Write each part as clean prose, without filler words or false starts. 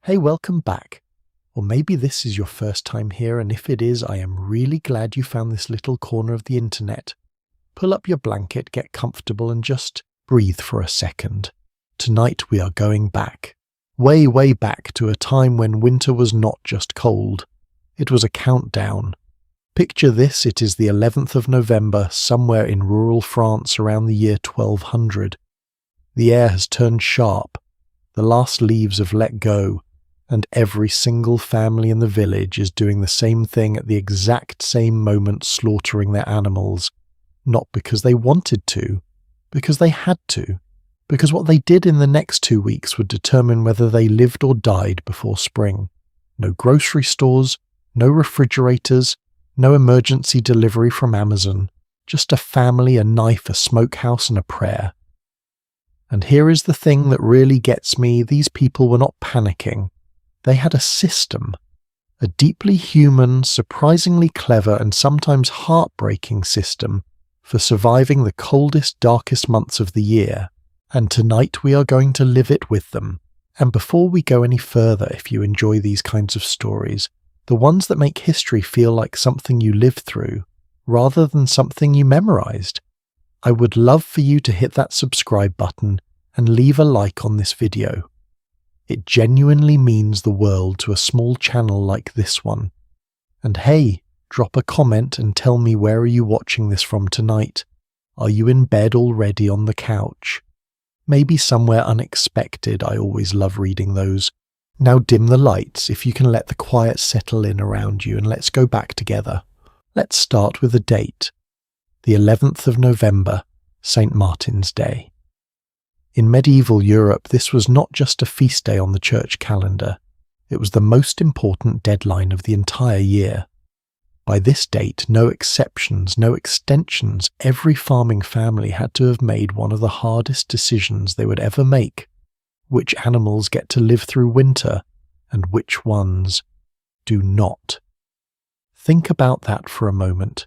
Hey, welcome back. Or maybe this is your first time here, and if it is, I am really glad you found this little corner of the internet. Pull up your blanket, get comfortable, and just breathe for a second. Tonight we are going back. Way, way back to a time when winter was not just cold. It was a countdown. Picture this, it is the 11th of November, somewhere in rural France around the year 1200. The air has turned sharp. The last leaves have let go. And every single family in the village is doing the same thing at the exact same moment, slaughtering their animals. Not because they wanted to, because they had to. Because what they did in the next 2 weeks would determine whether they lived or died before spring. No grocery stores, no refrigerators, no emergency delivery from Amazon. Just a family, a knife, a smokehouse, and a prayer. And here is the thing that really gets me. These people were not panicking. They had a system, a deeply human, surprisingly clever, and sometimes heartbreaking system for surviving the coldest, darkest months of the year. And tonight we are going to live it with them. And before we go any further, if you enjoy these kinds of stories, the ones that make history feel like something you lived through, rather than something you memorized, I would love for you to hit that subscribe button and leave a like on this video. It genuinely means the world to a small channel like this one. And hey, drop a comment and tell me, where are you watching this from tonight? Are you in bed already on the couch? Maybe somewhere unexpected. I always love reading those. Now dim the lights if you can let the quiet settle in around you, and let's go back together. Let's start with a date. The 11th of November, St. Martin's Day. In medieval Europe, this was not just a feast day on the church calendar. It was the most important deadline of the entire year. By this date, no exceptions, no extensions, every farming family had to have made one of the hardest decisions they would ever make. Which animals get to live through winter, and which ones do not? Think about that for a moment.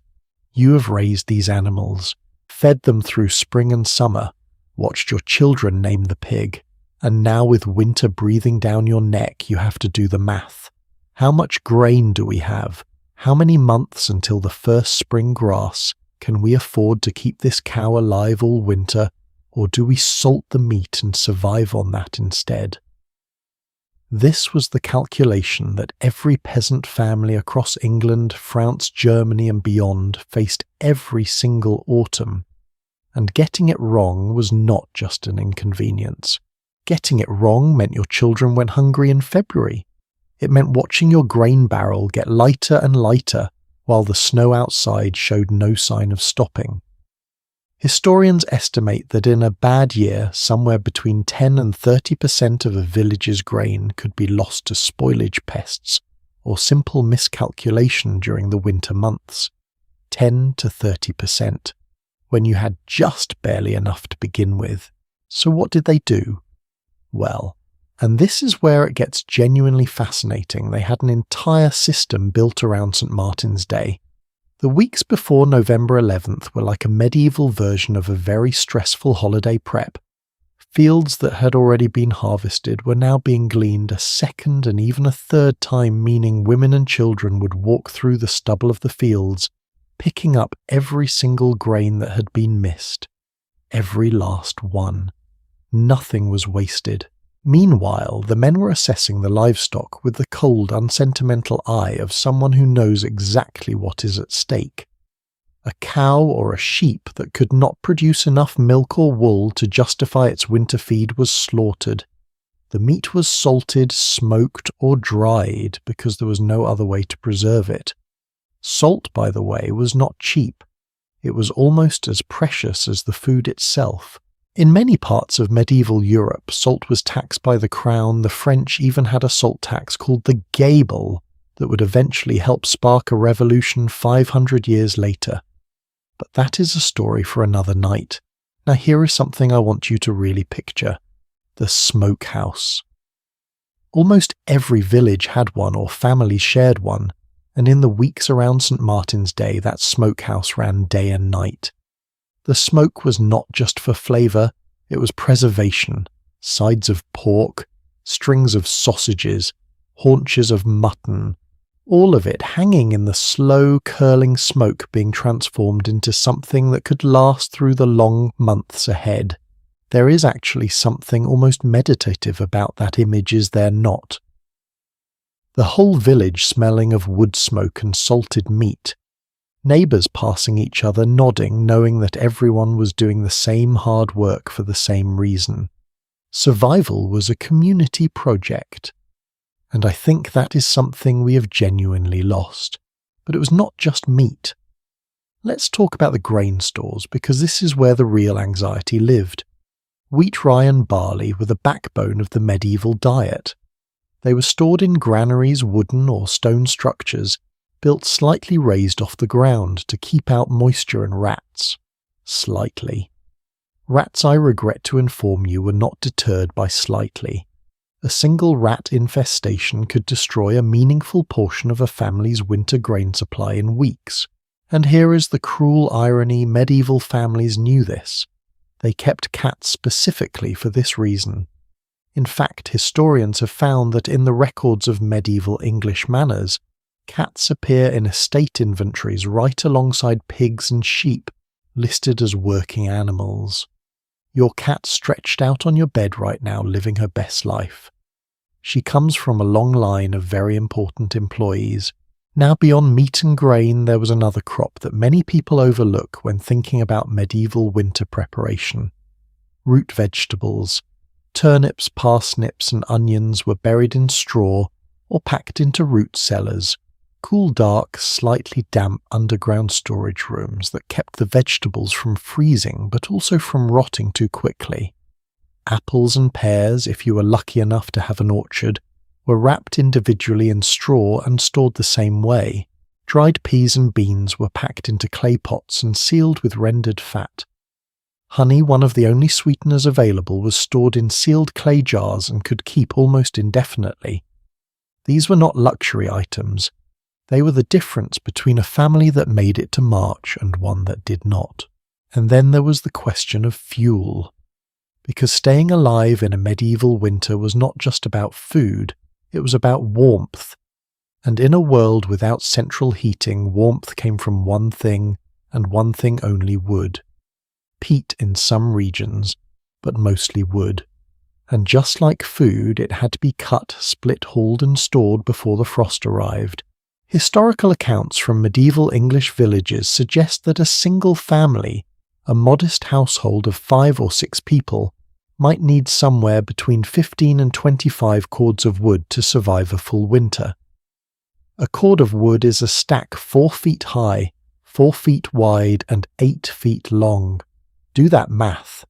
You have raised these animals, fed them through spring and summer, watched your children name the pig, and now with winter breathing down your neck you have to do the math. How much grain do we have? How many months until the first spring grass? Can we afford to keep this cow alive all winter, or do we salt the meat and survive on that instead? This was the calculation that every peasant family across England, France, Germany and beyond faced every single autumn. And getting it wrong was not just an inconvenience. Getting it wrong meant your children went hungry in February. It meant watching your grain barrel get lighter and lighter while the snow outside showed no sign of stopping. Historians estimate that in a bad year, somewhere between 10 and 30% of a village's grain could be lost to spoilage pests or simple miscalculation during the winter months. 10 to 30%. When you had just barely enough to begin with. So what did they do? Well, and this is where it gets genuinely fascinating, they had an entire system built around St. Martin's Day. The weeks before November 11th were like a medieval version of a very stressful holiday prep. Fields that had already been harvested were now being gleaned a second and even a third time, meaning women and children would walk through the stubble of the fields, picking up every single grain that had been missed. Every last one. Nothing was wasted. Meanwhile, the men were assessing the livestock with the cold, unsentimental eye of someone who knows exactly what is at stake. A cow or a sheep that could not produce enough milk or wool to justify its winter feed was slaughtered. The meat was salted, smoked, or dried because there was no other way to preserve it. Salt, by the way, was not cheap. It was almost as precious as the food itself. In many parts of medieval Europe, salt was taxed by the crown. The French even had a salt tax called the gabel that would eventually help spark a revolution 500 years later. But that is a story for another night. Now here is something I want you to really picture. The smokehouse. Almost every village had one, or families shared one. And in the weeks around St. Martin's Day, that smokehouse ran day and night. The smoke was not just for flavour, it was preservation. Sides of pork, strings of sausages, haunches of mutton, all of it hanging in the slow curling smoke being transformed into something that could last through the long months ahead. There is actually something almost meditative about that image, is there not? The whole village smelling of wood smoke and salted meat, neighbours passing each other nodding, knowing that everyone was doing the same hard work for the same reason. Survival was a community project, and I think that is something we have genuinely lost. But it was not just meat. Let's talk about the grain stores, because this is where the real anxiety lived. Wheat, rye and barley were the backbone of the medieval diet. They were stored in granaries, wooden or stone structures, built slightly raised off the ground to keep out moisture and rats. Slightly. Rats, I regret to inform you, were not deterred by slightly. A single rat infestation could destroy a meaningful portion of a family's winter grain supply in weeks. And here is the cruel irony: medieval families knew this. They kept cats specifically for this reason. In fact, historians have found that in the records of medieval English manors, cats appear in estate inventories right alongside pigs and sheep, listed as working animals. Your cat stretched out on your bed right now, living her best life. She comes from a long line of very important employees. Now, beyond meat and grain, there was another crop that many people overlook when thinking about medieval winter preparation. Root vegetables. Turnips, parsnips and onions were buried in straw or packed into root cellars, cool, dark, slightly damp underground storage rooms that kept the vegetables from freezing but also from rotting too quickly. Apples and pears, if you were lucky enough to have an orchard, were wrapped individually in straw and stored the same way. Dried peas and beans were packed into clay pots and sealed with rendered fat. Honey, one of the only sweeteners available, was stored in sealed clay jars and could keep almost indefinitely. These were not luxury items. They were the difference between a family that made it to March and one that did not. And then there was the question of fuel. Because staying alive in a medieval winter was not just about food, it was about warmth. And in a world without central heating, warmth came from one thing, and one thing only: wood. Peat in some regions, but mostly wood. And just like food, it had to be cut, split, hauled and stored before the frost arrived. Historical accounts from medieval English villages suggest that a single family, a modest household of 5 or 6 people, might need somewhere between 15 and 25 cords of wood to survive a full winter. A cord of wood is a stack 4 feet high, 4 feet wide and 8 feet long. Do that math.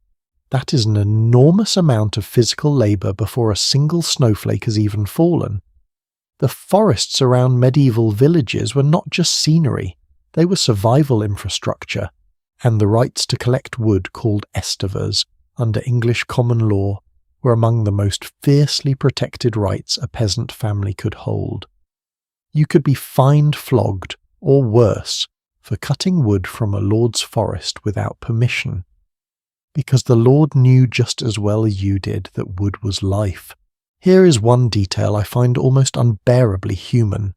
That is an enormous amount of physical labour before a single snowflake has even fallen. The forests around medieval villages were not just scenery, they were survival infrastructure, and the rights to collect wood, called estivers, under English common law, were among the most fiercely protected rights a peasant family could hold. You could be fined, flogged, or worse, for cutting wood from a lord's forest without permission. Because the lord knew just as well as you did that wood was life. Here is one detail I find almost unbearably human.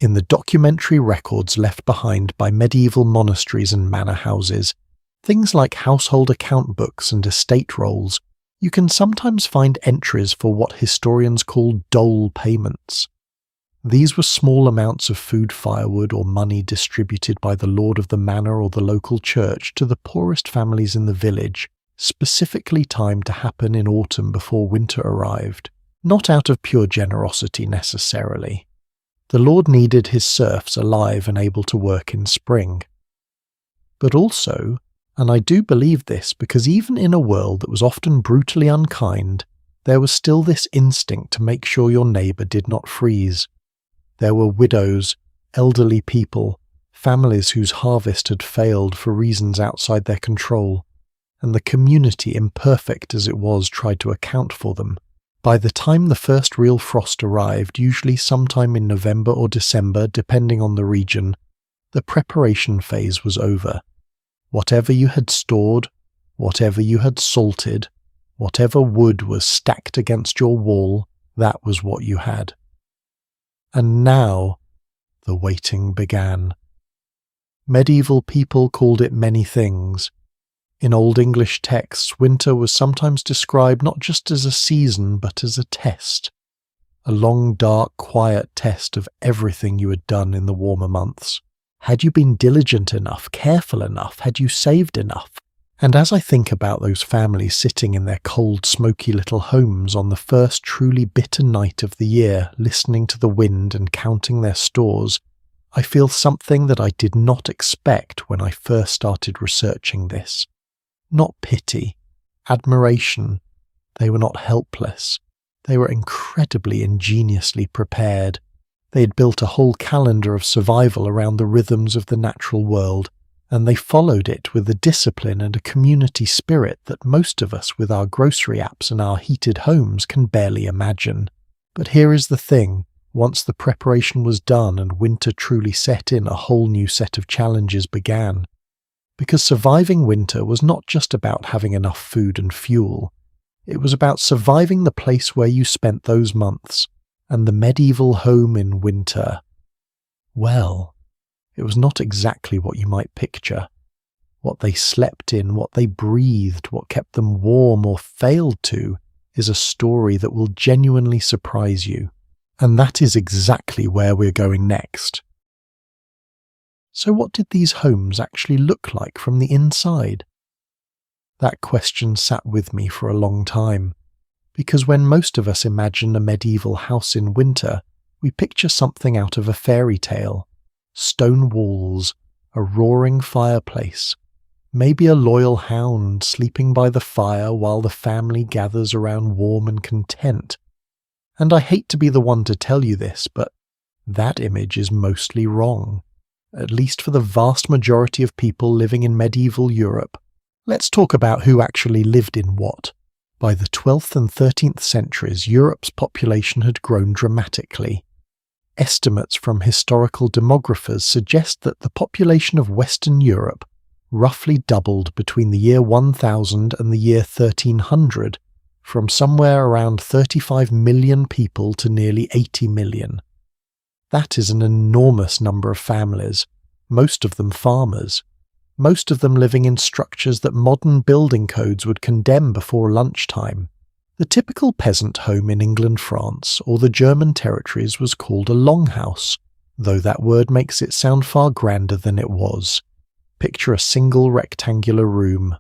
In the documentary records left behind by medieval monasteries and manor houses, things like household account books and estate rolls, you can sometimes find entries for what historians call dole payments. These were small amounts of food, firewood, or money distributed by the lord of the manor or the local church to the poorest families in the village, specifically timed to happen in autumn before winter arrived, not out of pure generosity necessarily. The lord needed his serfs alive and able to work in spring. But also, and I do believe this because even in a world that was often brutally unkind, there was still this instinct to make sure your neighbour did not freeze. There were widows, elderly people, families whose harvest had failed for reasons outside their control, and the community, imperfect as it was, tried to account for them. By the time the first real frost arrived, usually sometime in November or December, depending on the region, the preparation phase was over. Whatever you had stored, whatever you had salted, Whatever wood was stacked against your wall, that was what you had. And now the waiting began. Medieval people called it many things. In Old English texts, winter was sometimes described not just as a season, but as a test. A long, dark, quiet test of everything you had done in the warmer months. Had you been diligent enough, careful enough? Had you saved enough? And as I think about those families sitting in their cold, smoky little homes on the first truly bitter night of the year, listening to the wind and counting their stores, I feel something that I did not expect when I first started researching this. Not pity, admiration. They were not helpless. They were incredibly ingeniously prepared. They had built a whole calendar of survival around the rhythms of the natural world, and they followed it with a discipline and a community spirit that most of us with our grocery apps and our heated homes can barely imagine. But here is the thing. Once the preparation was done and winter truly set in, a whole new set of challenges began. Because surviving winter was not just about having enough food and fuel. It was about surviving the place where you spent those months, and the medieval home in winter. Well, it was not exactly what you might picture. What they slept in, what they breathed, what kept them warm or failed to, is a story that will genuinely surprise you. And that is exactly where we're going next. So what did these homes actually look like from the inside? That question sat with me for a long time, because when most of us imagine a medieval house in winter, we picture something out of a fairy tale. Stone walls, a roaring fireplace, maybe a loyal hound sleeping by the fire while the family gathers around warm and content. And I hate to be the one to tell you this, but that image is mostly wrong, at least for the vast majority of people living in medieval Europe. Let's talk about who actually lived in what. By the 12th and 13th centuries, Europe's population had grown dramatically. Estimates from historical demographers suggest that the population of Western Europe roughly doubled between the year 1000 and the year 1300, from somewhere around 35 million people to nearly 80 million. That is an enormous number of families, most of them farmers, most of them living in structures that modern building codes would condemn before lunchtime. The typical peasant home in England, France, or the German territories was called a longhouse, though that word makes it sound far grander than it was. Picture a single rectangular room.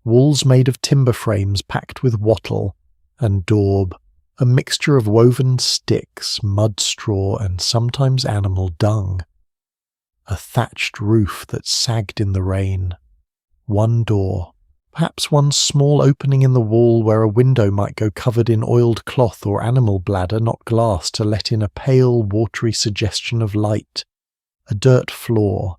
Walls made of timber frames packed with wattle and daub, a mixture of woven sticks, mud straw, and sometimes animal dung. A thatched roof that sagged in the rain. One door, perhaps one small opening in the wall where a window might go covered in oiled cloth or animal bladder, not glass, to let in a pale, watery suggestion of light. A dirt floor.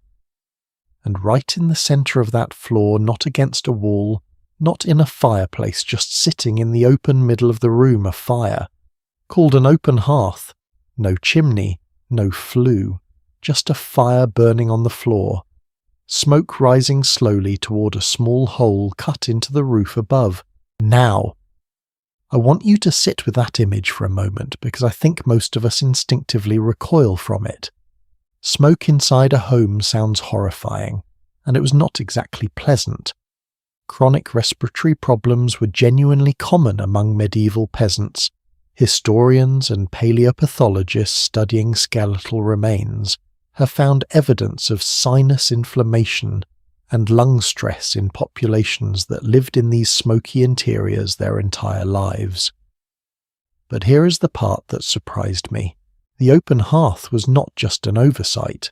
And right in the centre of that floor, not against a wall, not in a fireplace, just sitting in the open middle of the room, a fire, called an open hearth. No chimney, no flue, just a fire burning on the floor, smoke rising slowly toward a small hole cut into the roof above. Now, I want you to sit with that image for a moment, because I think most of us instinctively recoil from it. Smoke inside a home sounds horrifying, and it was not exactly pleasant. Chronic respiratory problems were genuinely common among medieval peasants. Historians and paleopathologists studying skeletal remains have found evidence of sinus inflammation and lung stress in populations that lived in these smoky interiors their entire lives. But here is the part that surprised me. The open hearth was not just an oversight.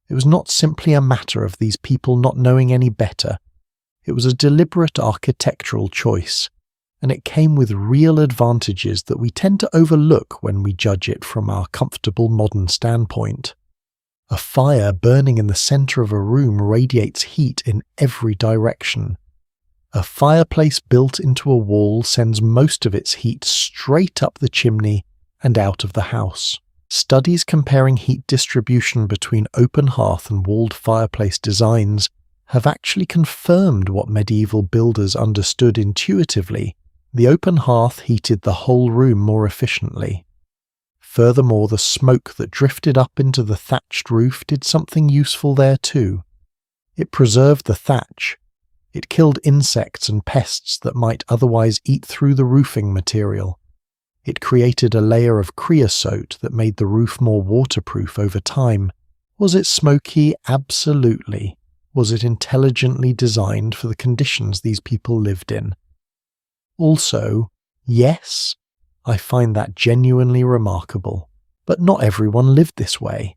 It was not simply a matter of these people not knowing any better. It was a deliberate architectural choice, and it came with real advantages that we tend to overlook when we judge it from our comfortable modern standpoint. A fire burning in the centre of a room radiates heat in every direction. A fireplace built into a wall sends most of its heat straight up the chimney and out of the house. Studies comparing heat distribution between open hearth and walled fireplace designs have actually confirmed what medieval builders understood intuitively The open hearth heated the whole room more efficiently. Furthermore, the smoke that drifted up into the thatched roof did something useful there too. It preserved the thatch. It killed insects and pests that might otherwise eat through the roofing material. It created a layer of creosote that made the roof more waterproof over time. Was it smoky? Absolutely. Was it intelligently designed for the conditions these people lived in? Also, yes, I find that genuinely remarkable. But not everyone lived this way.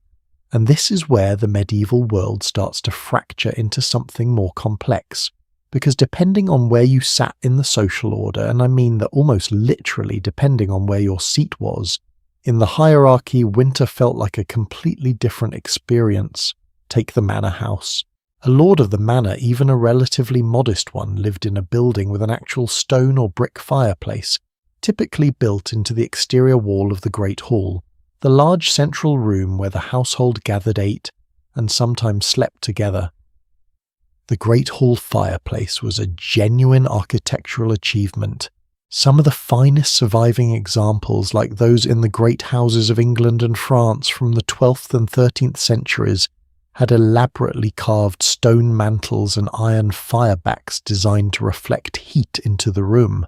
And this is where the medieval world starts to fracture into something more complex. Because depending on where you sat in the social order, and I mean that almost literally depending on where your seat was, in the hierarchy, winter felt like a completely different experience. Take the manor house. A lord of the manor, even a relatively modest one, lived in a building with an actual stone or brick fireplace, typically built into the exterior wall of the great hall, the large central room where the household gathered, ate, and sometimes slept together. The great hall fireplace was a genuine architectural achievement. Some of the finest surviving examples, like those in the great houses of England and France from the 12th and 13th centuries, had elaborately carved stone mantels and iron firebacks designed to reflect heat into the room.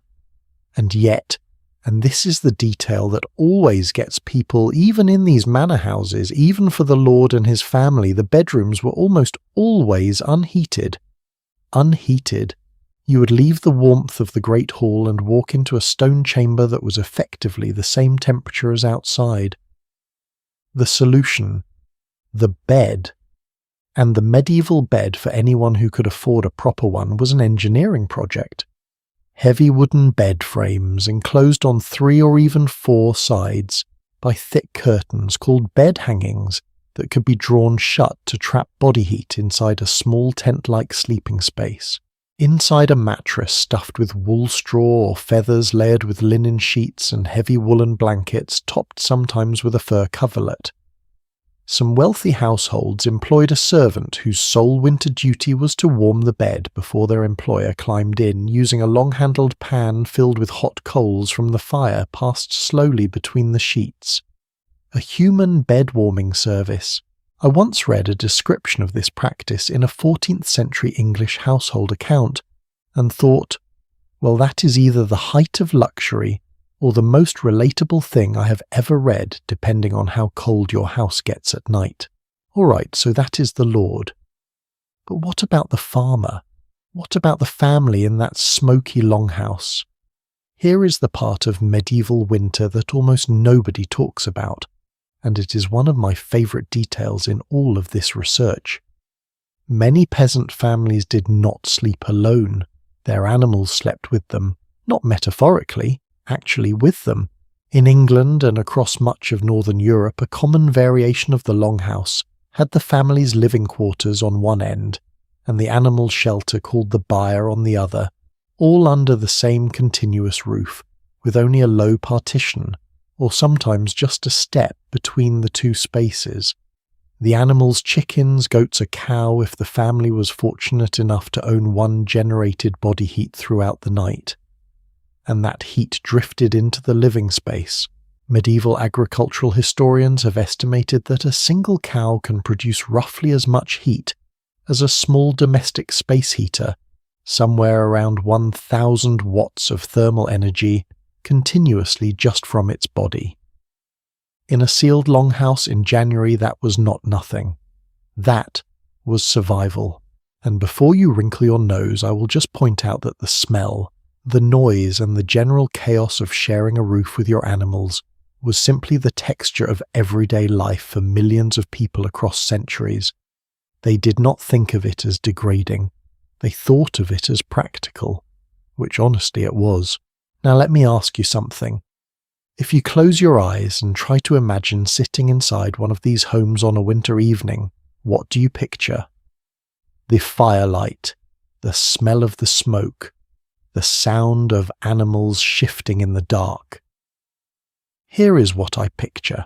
And yet, and this is the detail that always gets people, even in these manor houses, even for the lord and his family, the bedrooms were almost always unheated. Unheated. You would leave the warmth of the great hall and walk into a stone chamber that was effectively the same temperature as outside. The solution. The bed. And the medieval bed, for anyone who could afford a proper one, was an engineering project. Heavy wooden bed frames enclosed on 3 or even 4 sides by thick curtains called bed hangings that could be drawn shut to trap body heat inside a small tent-like sleeping space. Inside a mattress stuffed with wool straw or feathers layered with linen sheets and heavy woolen blankets topped sometimes with a fur coverlet. Some wealthy households employed a servant whose sole winter duty was to warm the bed before their employer climbed in, using a long-handled pan filled with hot coals from the fire passed slowly between the sheets. A human bed-warming service. I once read a description of this practice in a 14th century English household account, and thought, well, that is either the height of luxury or the most relatable thing I have ever read, depending on how cold your house gets at night. All right, so that is the lord. But what about the farmer? What about the family in that smoky longhouse? Here is the part of medieval winter that almost nobody talks about, and it is one of my favourite details in all of this research. Many peasant families did not sleep alone. Their animals slept with them, not metaphorically, actually with them. In England and across much of northern Europe, a common variation of the longhouse had the family's living quarters on one end and the animal shelter called the byre on the other, all under the same continuous roof, with only a low partition, or sometimes just a step between the two spaces. The animal's chickens, goats, a cow, if the family was fortunate enough to own one, generated body heat throughout the night. And that heat drifted into the living space. Medieval agricultural historians have estimated that a single cow can produce roughly as much heat as a small domestic space heater, somewhere around 1,000 watts of thermal energy continuously just from its body. In a sealed longhouse in January, that was not nothing. That was survival. And before you wrinkle your nose, I will just point out that the smell, the noise and the general chaos of sharing a roof with your animals was simply the texture of everyday life for millions of people across centuries. They did not think of it as degrading. They thought of it as practical, which honestly it was. Now let me ask you something. If you close your eyes and try to imagine sitting inside one of these homes on a winter evening, what do you picture? The firelight, the smell of the smoke, the sound of animals shifting in the dark. Here is what I picture.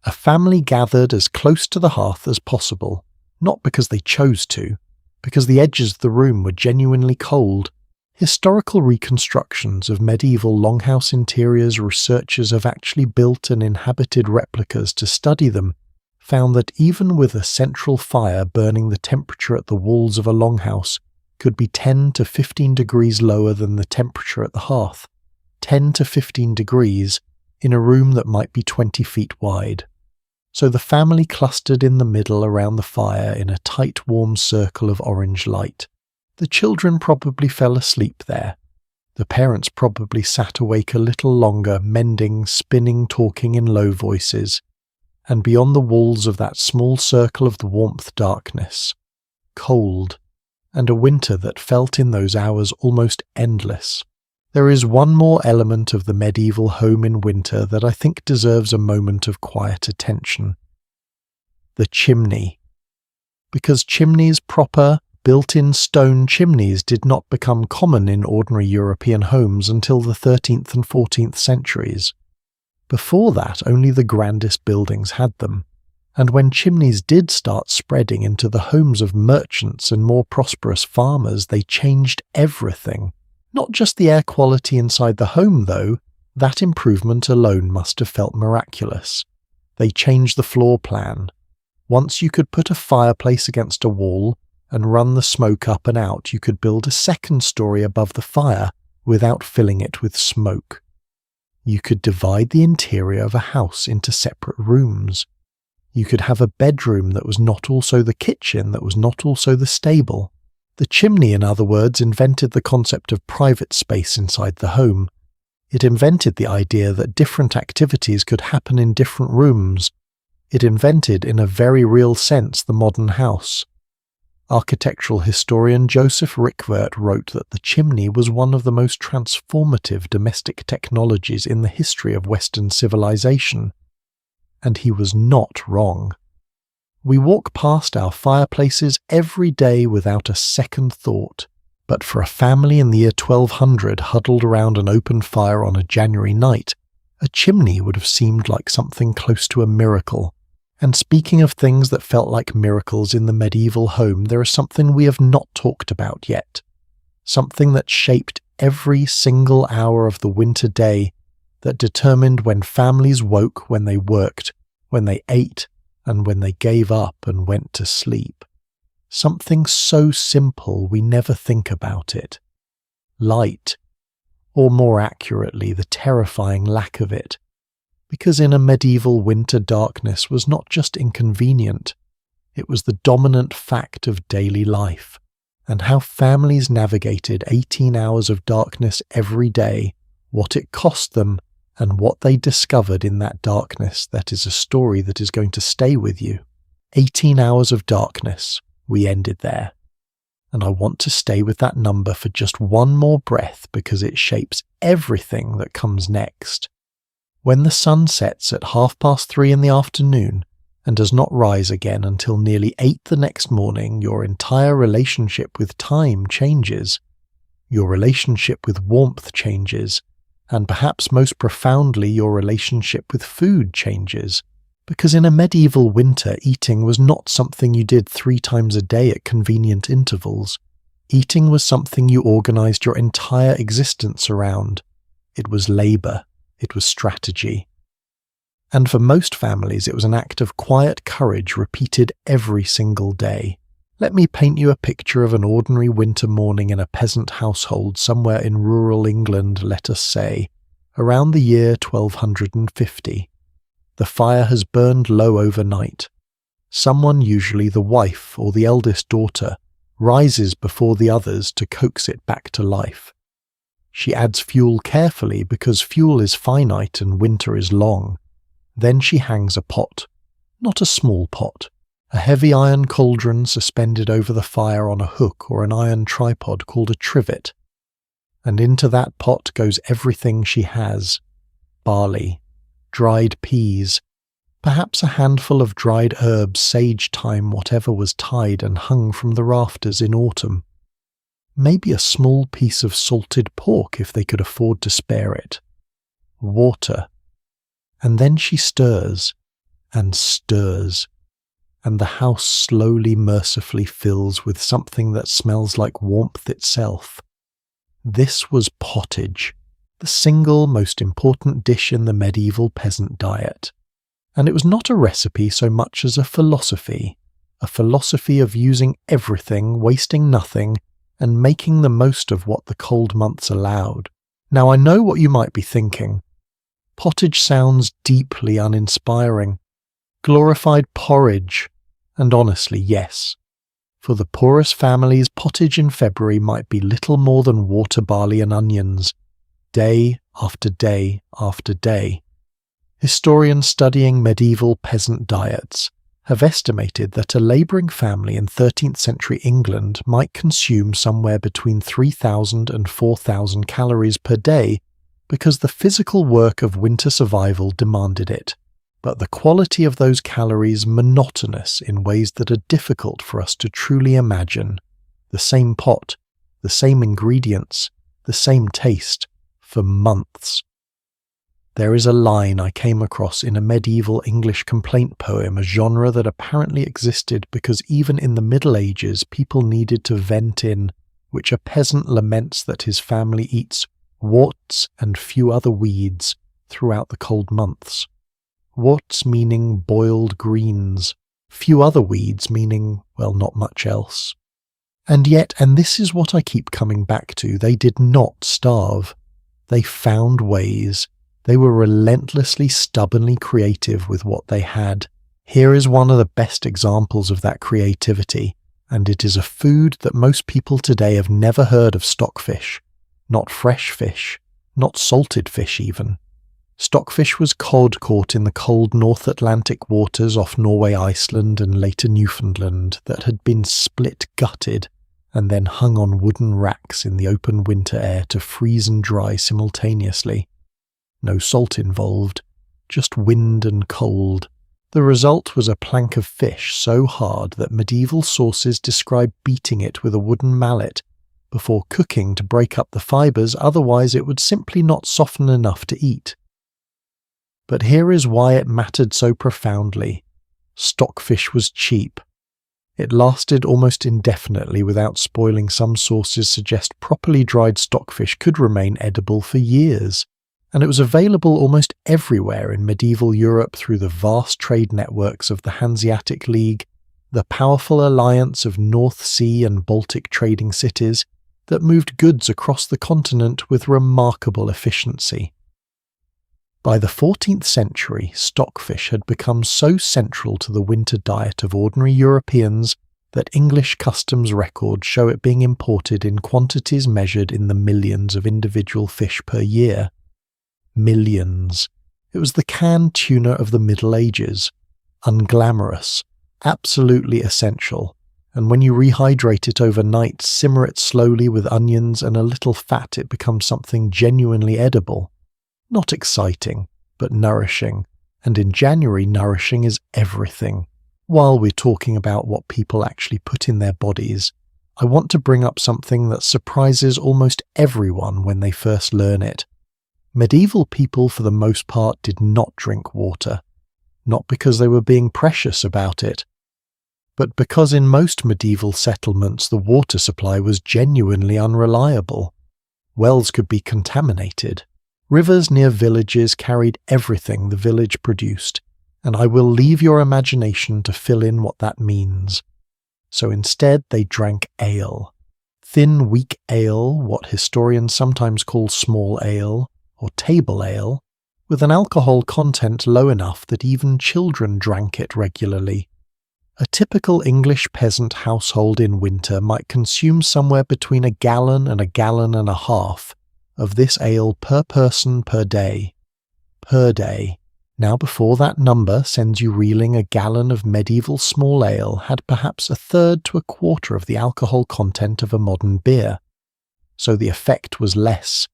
A family gathered as close to the hearth as possible, not because they chose to, because the edges of the room were genuinely cold, Historical reconstructions of medieval longhouse interiors, researchers have actually built and inhabited replicas to study them, found that even with a central fire burning, the temperature at the walls of a longhouse could be 10 to 15 degrees lower than the temperature at the hearth, 10 to 15 degrees in a room that might be 20 feet wide. So the family clustered in the middle around the fire in a tight, warm circle of orange light. The children probably fell asleep there. The parents probably sat awake a little longer, mending, spinning, talking in low voices. And beyond the walls of that small circle of the warmth, darkness, cold, and a winter that felt in those hours almost endless. There is one more element of the medieval home in winter that I think deserves a moment of quiet attention. The chimney. Because chimneys, proper, built-in stone chimneys, did not become common in ordinary European homes until the 13th and 14th centuries. Before that, only the grandest buildings had them, and when chimneys did start spreading into the homes of merchants and more prosperous farmers, they changed everything. Not just the air quality inside the home, though. That improvement alone must have felt miraculous. They changed the floor plan. Once you could put a fireplace against a wall and run the smoke up and out, you could build a second story above the fire without filling it with smoke. You could divide the interior of a house into separate rooms. You could have a bedroom that was not also the kitchen, that was not also the stable. The chimney, in other words, invented the concept of private space inside the home. It invented the idea that different activities could happen in different rooms. It invented, in a very real sense, the modern house. Architectural historian Joseph Rickvert wrote that the chimney was one of the most transformative domestic technologies in the history of Western civilization. And he was not wrong. We walk past our fireplaces every day without a second thought, but for a family in the year 1200 huddled around an open fire on a January night, a chimney would have seemed like something close to a miracle. And speaking of things that felt like miracles in the medieval home, there is something we have not talked about yet. Something that shaped every single hour of the winter day, that determined when families woke, when they worked, when they ate, and when they gave up and went to sleep. Something so simple we never think about it. Light, or more accurately, the terrifying lack of it. Because in a medieval winter, darkness was not just inconvenient, it was the dominant fact of daily life, and how families navigated 18 hours of darkness every day, what it cost them, and what they discovered in that darkness. That is a story that is going to stay with you. 18 hours of darkness, we ended there. And I want to stay with that number for just one more breath because it shapes everything that comes next. When the sun sets at 3:30 in the afternoon and does not rise again until nearly 8 the next morning, your entire relationship with time changes. Your relationship with warmth changes. And perhaps most profoundly, your relationship with food changes. Because in a medieval winter, eating was not something you did 3 times a day at convenient intervals. Eating was something you organized your entire existence around. It was labor. It was strategy. And for most families, it was an act of quiet courage repeated every single day. Let me paint you a picture of an ordinary winter morning in a peasant household somewhere in rural England, let us say, around the year 1250. The fire has burned low overnight. Someone, usually the wife or the eldest daughter, rises before the others to coax it back to life. She adds fuel carefully because fuel is finite and winter is long. Then she hangs a pot, not a small pot, a heavy iron cauldron suspended over the fire on a hook or an iron tripod called a trivet. And into that pot goes everything she has: barley, dried peas, perhaps a handful of dried herbs, sage, thyme, whatever was tied and hung from the rafters in autumn. Maybe a small piece of salted pork if they could afford to spare it. Water. And then she stirs, and stirs, and the house slowly, mercifully fills with something that smells like warmth itself. This was pottage, the single most important dish in the medieval peasant diet. And it was not a recipe so much as a philosophy of using everything, wasting nothing, and making the most of what the cold months allowed. Now I know what you might be thinking. Pottage sounds deeply uninspiring. Glorified porridge. And honestly, yes. For the poorest families, pottage in February might be little more than water, barley and onions, day after day after day. Historians studying medieval peasant diets have estimated that a labouring family in 13th century England might consume somewhere between 3,000 and 4,000 calories per day because the physical work of winter survival demanded it. But the quality of those calories monotonous in ways that are difficult for us to truly imagine. The same pot, the same ingredients, the same taste, for months. There is a line I came across in a medieval English complaint poem, a genre that apparently existed because even in the Middle Ages people needed to vent in, which a peasant laments that his family eats worts and few other weeds throughout the cold months. Worts meaning boiled greens, few other weeds meaning, well, not much else. And yet, and this is what I keep coming back to, they did not starve. They found ways. They were relentlessly, stubbornly creative with what they had. Here is one of the best examples of that creativity, and it is a food that most people today have never heard of: stockfish. Not fresh fish, not salted fish even. Stockfish was cod caught in the cold North Atlantic waters off Norway, Iceland and later Newfoundland that had been split-gutted and then hung on wooden racks in the open winter air to freeze and dry simultaneously. No salt involved, just wind and cold. The result was a plank of fish so hard that medieval sources describe beating it with a wooden mallet before cooking to break up the fibres, otherwise it would simply not soften enough to eat. But here is why it mattered so profoundly. Stockfish was cheap. It lasted almost indefinitely without spoiling. Some sources suggest properly dried stockfish could remain edible for years, and it was available almost everywhere in medieval Europe through the vast trade networks of the Hanseatic League, the powerful alliance of North Sea and Baltic trading cities that moved goods across the continent with remarkable efficiency. By the 14th century, stockfish had become so central to the winter diet of ordinary Europeans that English customs records show it being imported in quantities measured in the millions of individual fish per year. Millions. It was the canned tuna of the Middle Ages. Unglamorous, absolutely essential, and when you rehydrate it overnight, simmer it slowly with onions and a little fat, it becomes something genuinely edible. Not exciting, but nourishing, and in January nourishing is everything. While we're talking about what people actually put in their bodies, I want to bring up something that surprises almost everyone when they first learn it. Medieval people for the most part did not drink water, not because they were being precious about it, but because in most medieval settlements the water supply was genuinely unreliable. Wells could be contaminated. Rivers near villages carried everything the village produced, and I will leave your imagination to fill in what that means. So instead they drank ale. Thin, weak ale, what historians sometimes call small ale, or table ale, with an alcohol content low enough that even children drank it regularly. A typical English peasant household in winter might consume somewhere between a gallon and a half of this ale per person per day. Per day. Now before that number sends you reeling, a gallon of medieval small ale had perhaps a third to a quarter of the alcohol content of a modern beer. So the effect was less.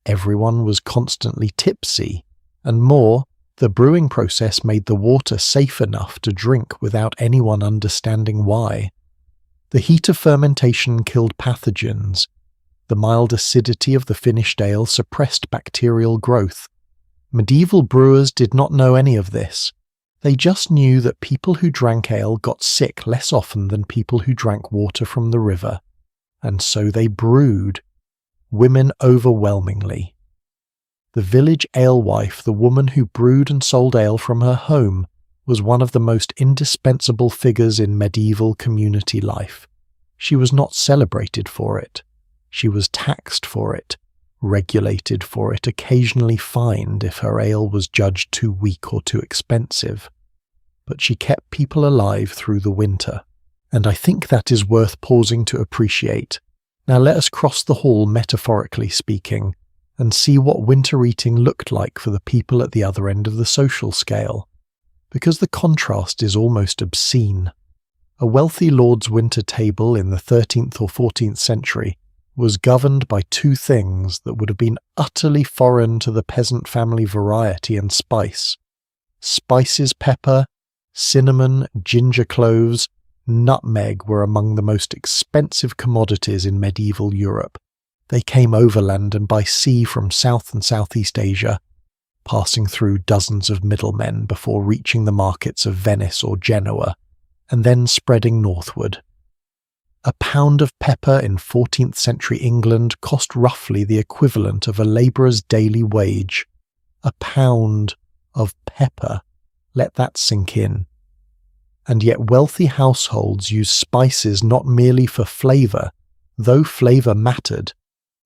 Everyone was constantly tipsy, and more, the brewing process made the water safe enough to drink without anyone understanding why. The heat of fermentation killed pathogens. The mild acidity of the finished ale suppressed bacterial growth. Medieval brewers did not know any of this. They just knew that people who drank ale got sick less often than people who drank water from the river. And so they brewed. women overwhelmingly. The village alewife, the woman who brewed and sold ale from her home, was one of the most indispensable figures in medieval community life. She was not celebrated for it. She was taxed for it, regulated for it, occasionally fined if her ale was judged too weak or too expensive. But she kept people alive through the winter, and I think that is worth pausing to appreciate. Now let us cross the hall, metaphorically speaking, and see what winter eating looked like for the people at the other end of the social scale, because the contrast is almost obscene. A wealthy lord's winter table in the 13th or 14th century was governed by two things that would have been utterly foreign to the peasant family: variety and spice. Spices, pepper, cinnamon, ginger cloves, nutmeg were among the most expensive commodities in medieval Europe. They came overland and by sea from South and Southeast Asia, passing through dozens of middlemen before reaching the markets of Venice or Genoa, and then spreading northward. A pound of pepper in 14th century England cost roughly the equivalent of a labourer's daily wage. A pound of pepper. Let that sink in. And yet wealthy households used spices not merely for flavour, though flavour mattered,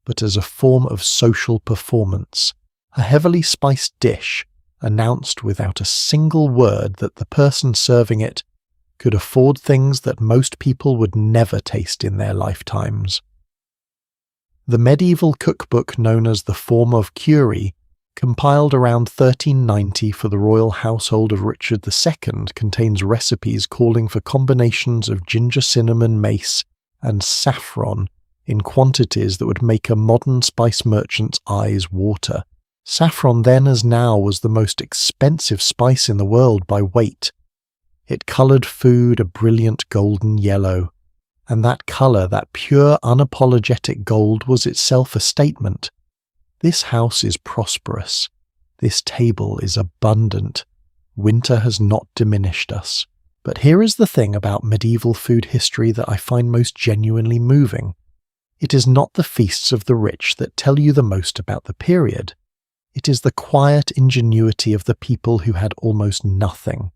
but as a form of social performance. A heavily spiced dish announced without a single word that the person serving it could afford things that most people would never taste in their lifetimes. The medieval cookbook known as the Form of Curie, compiled around 1390 for the royal household of Richard II, contains recipes calling for combinations of ginger, cinnamon, mace, and saffron in quantities that would make a modern spice merchant's eyes water. Saffron then as now was the most expensive spice in the world by weight. It coloured food a brilliant golden yellow, and that colour, that pure unapologetic gold, was itself a statement. This house is prosperous. This table is abundant. Winter has not diminished us. But here is the thing about medieval food history that I find most genuinely moving. It is not the feasts of the rich that tell you the most about the period. It is the quiet ingenuity of the people who had almost nothing.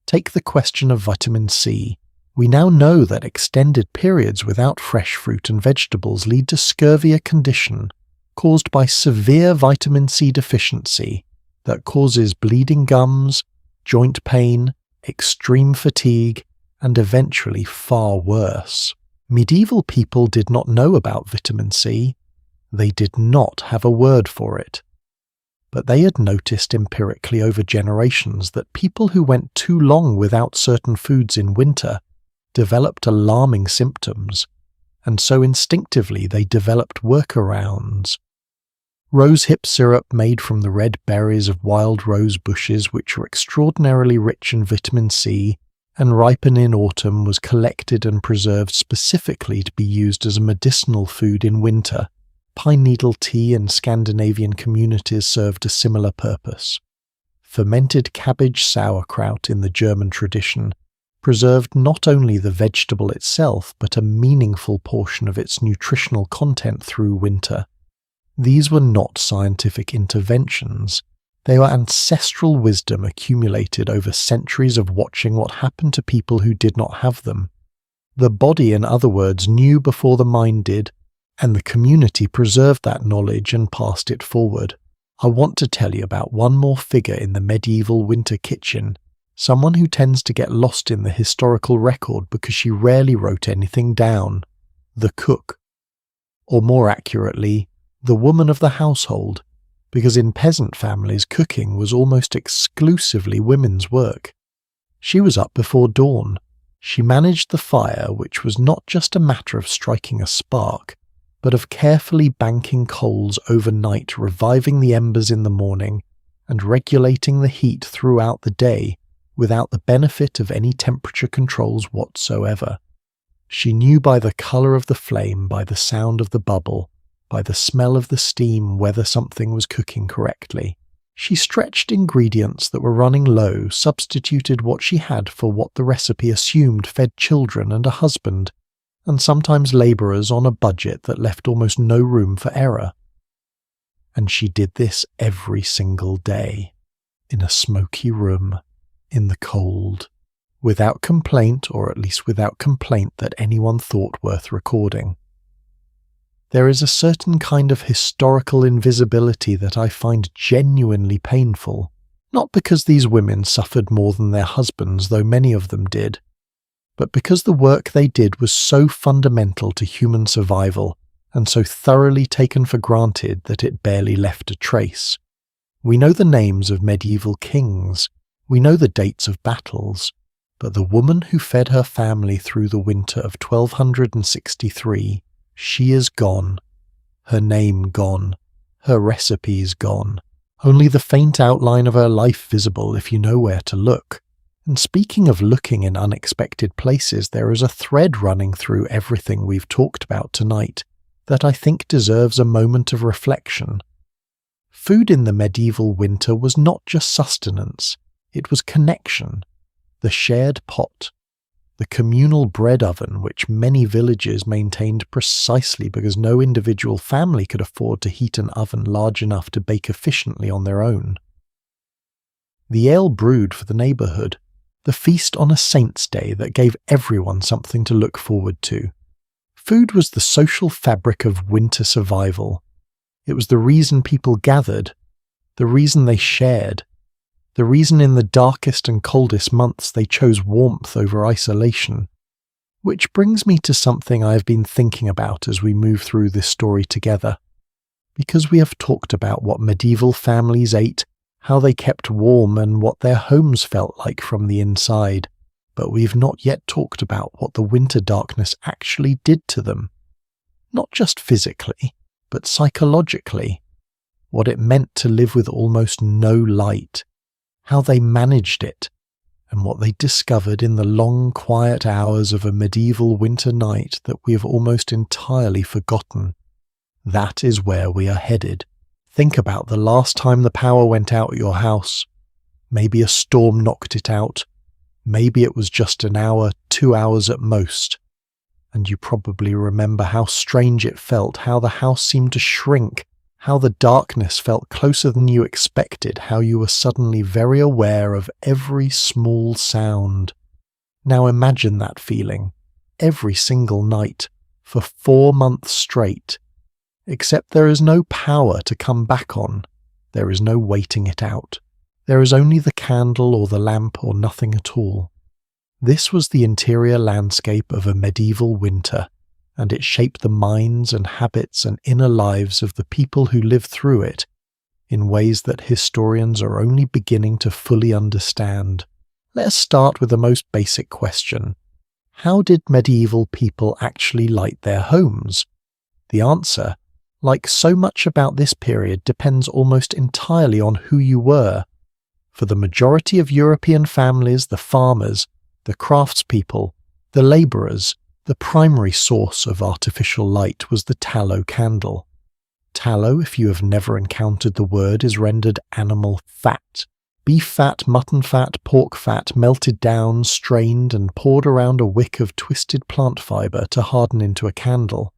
Take the question of vitamin C. We now know that extended periods without fresh fruit and vegetables lead to scurvy, a condition caused by severe vitamin C deficiency that causes bleeding gums, joint pain, extreme fatigue, and eventually far worse. Medieval people did not know about vitamin C. They did not have a word for it. But they had noticed empirically over generations that people who went too long without certain foods in winter developed alarming symptoms, and so instinctively they developed workarounds. Rosehip syrup made from the red berries of wild rose bushes, which are extraordinarily rich in vitamin C and ripen in autumn, was collected and preserved specifically to be used as a medicinal food in winter. Pine needle tea in Scandinavian communities served a similar purpose. Fermented cabbage sauerkraut in the German tradition preserved not only the vegetable itself, but a meaningful portion of its nutritional content through winter. These were not scientific interventions. They were ancestral wisdom accumulated over centuries of watching what happened to people who did not have them. The body, in other words, knew before the mind did, and the community preserved that knowledge and passed it forward. I want to tell you about one more figure in the medieval winter kitchen, someone who tends to get lost in the historical record because she rarely wrote anything down: the cook. Or more accurately, the woman of the household, because in peasant families cooking was almost exclusively women's work. She was up before dawn. She managed the fire, which was not just a matter of striking a spark, but of carefully banking coals overnight, reviving the embers in the morning, and regulating the heat throughout the day without the benefit of any temperature controls whatsoever. She knew by the colour of the flame, by the sound of the bubble, by the smell of the steam, whether something was cooking correctly. She stretched ingredients that were running low, substituted what she had for what the recipe assumed fed children and a husband, and sometimes labourers on a budget that left almost no room for error. And she did this every single day, in a smoky room, in the cold, without complaint, or at least without complaint that anyone thought worth recording. There is a certain kind of historical invisibility that I find genuinely painful, not because these women suffered more than their husbands, though many of them did, but because the work they did was so fundamental to human survival and so thoroughly taken for granted that it barely left a trace. We know the names of medieval kings, we know the dates of battles, but the woman who fed her family through the winter of 1263, she is gone, her name gone, her recipes gone, only the faint outline of her life visible if you know where to look. And speaking of looking in unexpected places, there is a thread running through everything we've talked about tonight that I think deserves a moment of reflection. Food in the medieval winter was not just sustenance, it was connection, the shared pot, the communal bread oven which many villages maintained precisely because no individual family could afford to heat an oven large enough to bake efficiently on their own. The ale brewed for the neighbourhood, the feast on a saint's day that gave everyone something to look forward to. Food was the social fabric of winter survival. It was the reason people gathered, the reason they shared, the reason in the darkest and coldest months they chose warmth over isolation. Which brings me to something I have been thinking about as we move through this story together. Because we have talked about what medieval families ate, how they kept warm, and what their homes felt like from the inside, but we've not yet talked about what the winter darkness actually did to them. Not just physically, but psychologically. What it meant to live with almost no light, how they managed it, and what they discovered in the long, quiet hours of a medieval winter night that we have almost entirely forgotten. That is where we are headed. Think about the last time the power went out at your house. Maybe a storm knocked it out. Maybe it was just an hour, 2 hours at most. And you probably remember how strange it felt, how the house seemed to shrink, how the darkness felt closer than you expected, how you were suddenly very aware of every small sound. Now imagine that feeling, every single night, for 4 months straight. Except there is no power to come back on. There is no waiting it out. There is only the candle or the lamp or nothing at all. This was the interior landscape of a medieval winter, and it shaped the minds and habits and inner lives of the people who lived through it in ways that historians are only beginning to fully understand. Let us start with the most basic question. How did medieval people actually light their homes? The answer, like so much about this period, depends almost entirely on who you were. For the majority of European families, the farmers, the craftspeople, the labourers, the primary source of artificial light was the tallow candle. Tallow, if you have never encountered the word, is rendered animal fat. Beef fat, mutton fat, pork fat, melted down, strained and poured around a wick of twisted plant fibre to harden into a candle.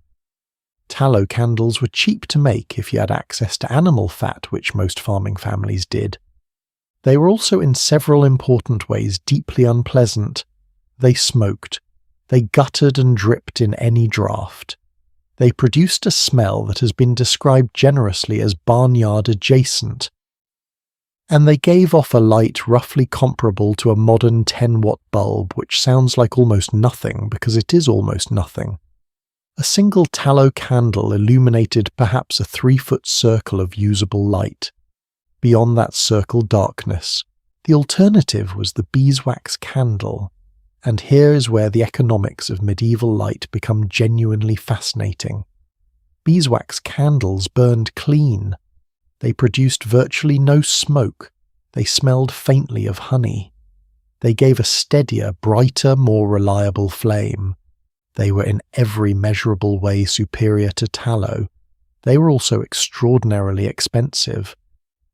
Tallow candles were cheap to make if you had access to animal fat, which most farming families did. They were also in several important ways deeply unpleasant. They smoked. They guttered and dripped in any draught. They produced a smell that has been described generously as barnyard adjacent. And they gave off a light roughly comparable to a modern 10-watt bulb, which sounds like almost nothing because it is almost nothing. A single tallow candle illuminated perhaps a 3-foot circle of usable light. Beyond that circle, darkness. The alternative was the beeswax candle. And here is where the economics of medieval light become genuinely fascinating. Beeswax candles burned clean. They produced virtually no smoke. They smelled faintly of honey. They gave a steadier, brighter, more reliable flame. They were in every measurable way superior to tallow. They were also extraordinarily expensive.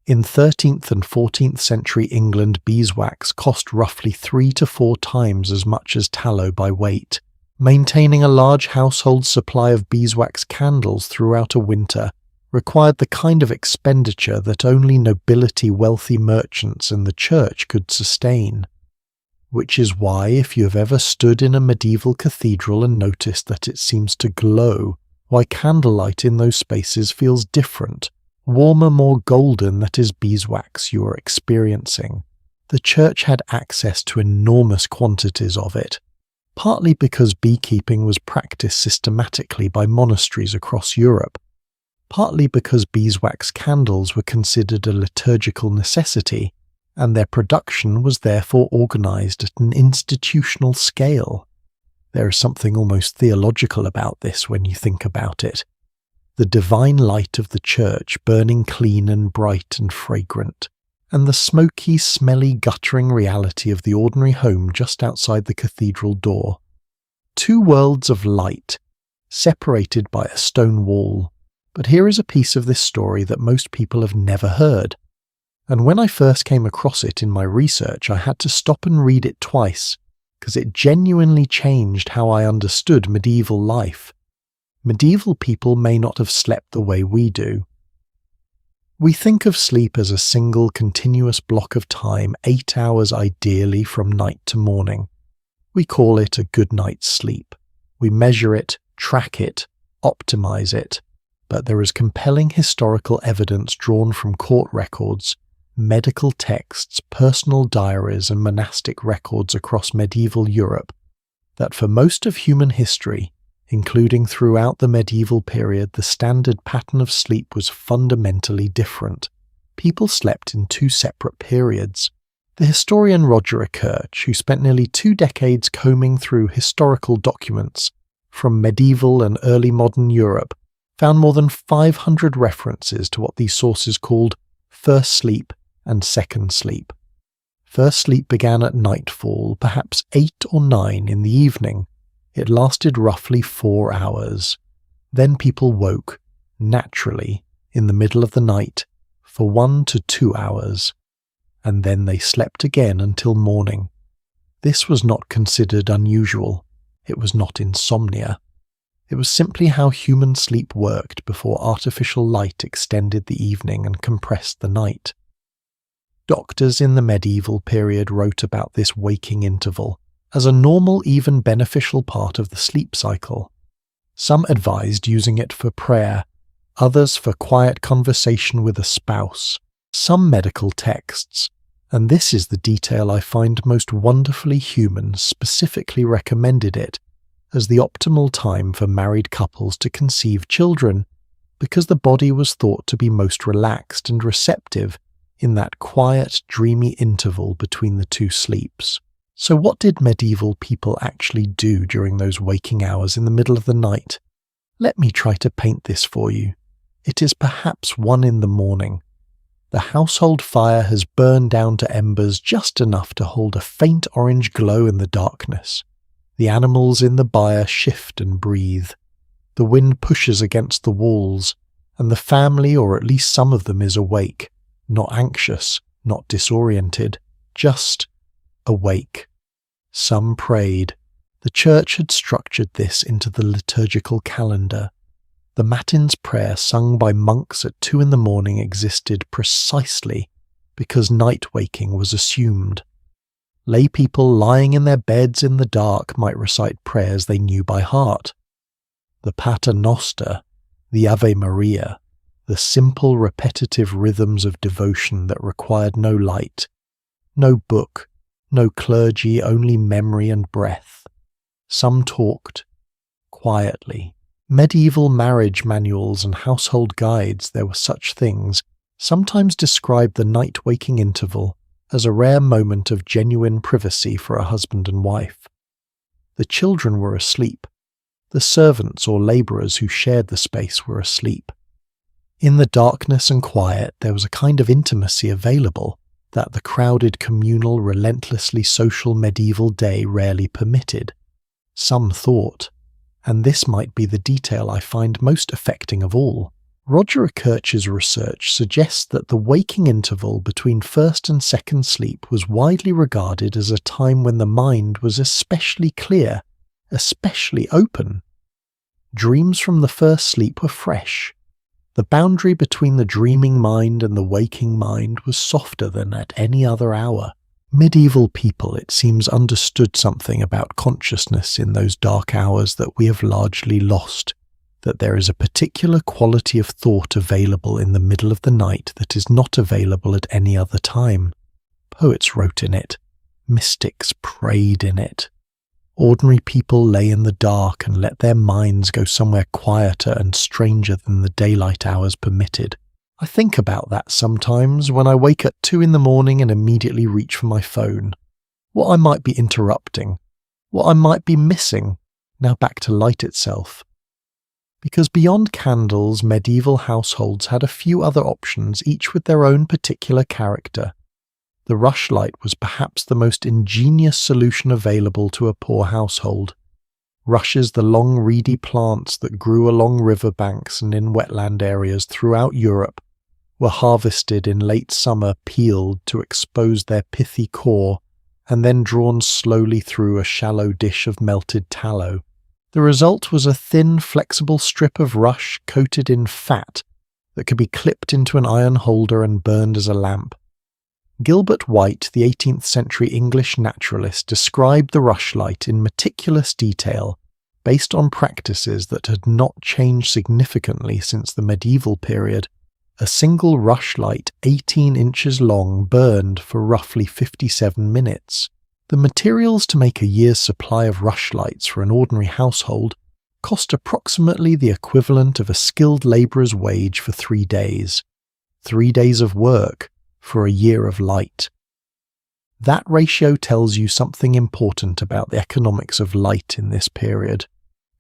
In 13th and 14th century England, beeswax cost roughly 3 to 4 times as much as tallow by weight, Maintaining a large household supply of beeswax candles throughout a winter required the kind of expenditure that only nobility, wealthy merchants and the church could sustain. Which is why, if you have ever stood in a medieval cathedral and noticed that it seems to glow, why candlelight in those spaces feels different, warmer, more golden, that is beeswax you are experiencing. The church had access to enormous quantities of it, partly because beekeeping was practiced systematically by monasteries across Europe, partly because beeswax candles were considered a liturgical necessity, and their production was therefore organized at an institutional scale. There is something almost theological about this when you think about it. The divine light of the church burning clean and bright and fragrant, and the smoky, smelly, guttering reality of the ordinary home just outside the cathedral door. Two worlds of light, separated by a stone wall. But here is a piece of this story that most people have never heard. And when I first came across it in my research, I had to stop and read it twice, because it genuinely changed how I understood medieval life. Medieval people may not have slept the way we do. We think of sleep as a single continuous block of time, 8 hours ideally from night to morning. We call it a good night's sleep. We measure it, track it, optimize it. But there is compelling historical evidence drawn from court records, medical texts, personal diaries, and monastic records across medieval Europe that for most of human history, including throughout the medieval period, the standard pattern of sleep was fundamentally different. People slept in two separate periods. The historian Roger Kirch, who spent nearly 2 decades combing through historical documents from medieval and early modern Europe, found more than 500 references to what these sources called first sleep and second sleep. First sleep began at nightfall, perhaps 8 or 9 in the evening. It lasted roughly 4 hours. Then people woke, naturally, in the middle of the night, for 1 to 2 hours, and then they slept again until morning. This was not considered unusual. It was not insomnia. It was simply how human sleep worked before artificial light extended the evening and compressed the night. Doctors in the medieval period wrote about this waking interval as a normal, even beneficial part of the sleep cycle. Some advised using it for prayer, others for quiet conversation with a spouse. Some medical texts, and this is the detail I find most wonderfully human, specifically recommended it as the optimal time for married couples to conceive children, because the body was thought to be most relaxed and receptive in that quiet, dreamy interval between the two sleeps. So what did medieval people actually do during those waking hours in the middle of the night? Let me try to paint this for you. It is perhaps 1 in the morning. The household fire has burned down to embers just enough to hold a faint orange glow in the darkness. The animals in the byre shift and breathe. The wind pushes against the walls, and the family, or at least some of them, is awake, not anxious, not disoriented, just awake. Some prayed. The church had structured this into the liturgical calendar. The Matins prayer sung by monks at 2 in the morning existed precisely because night waking was assumed. Lay people lying in their beds in the dark might recite prayers they knew by heart. The Pater Noster, the Ave Maria, the simple repetitive rhythms of devotion that required no light, no book, no clergy, only memory and breath. Some talked, quietly. Medieval marriage manuals and household guides, there were such things, sometimes described the night-waking interval as a rare moment of genuine privacy for a husband and wife. The children were asleep. The servants or labourers who shared the space were asleep. In the darkness and quiet, there was a kind of intimacy available that the crowded, communal, relentlessly social medieval day rarely permitted. Some thought, and this might be the detail I find most affecting of all, Roger Kirch's research suggests that the waking interval between first and second sleep was widely regarded as a time when the mind was especially clear, especially open. Dreams from the first sleep were fresh. The boundary between the dreaming mind and the waking mind was softer than at any other hour. Medieval people, it seems, understood something about consciousness in those dark hours that we have largely lost, that there is a particular quality of thought available in the middle of the night that is not available at any other time. Poets wrote in it. Mystics prayed in it. Ordinary people lay in the dark and let their minds go somewhere quieter and stranger than the daylight hours permitted. I think about that sometimes when I wake at 2 in the morning and immediately reach for my phone. What I might be interrupting, what I might be missing, now back to light itself. Because beyond candles, medieval households had a few other options, each with their own particular character. The rushlight was perhaps the most ingenious solution available to a poor household. Rushes, the long reedy plants that grew along riverbanks and in wetland areas throughout Europe, were harvested in late summer, peeled to expose their pithy core, and then drawn slowly through a shallow dish of melted tallow. The result was a thin, flexible strip of rush coated in fat that could be clipped into an iron holder and burned as a lamp. Gilbert White, the 18th century English naturalist, described the rushlight in meticulous detail, based on practices that had not changed significantly since the medieval period. A single rushlight 18 inches long burned for roughly 57 minutes. The materials to make a year's supply of rushlights for an ordinary household cost approximately the equivalent of a skilled labourer's wage for 3 days. 3 days of work for a year of light. That ratio tells you something important about the economics of light in this period.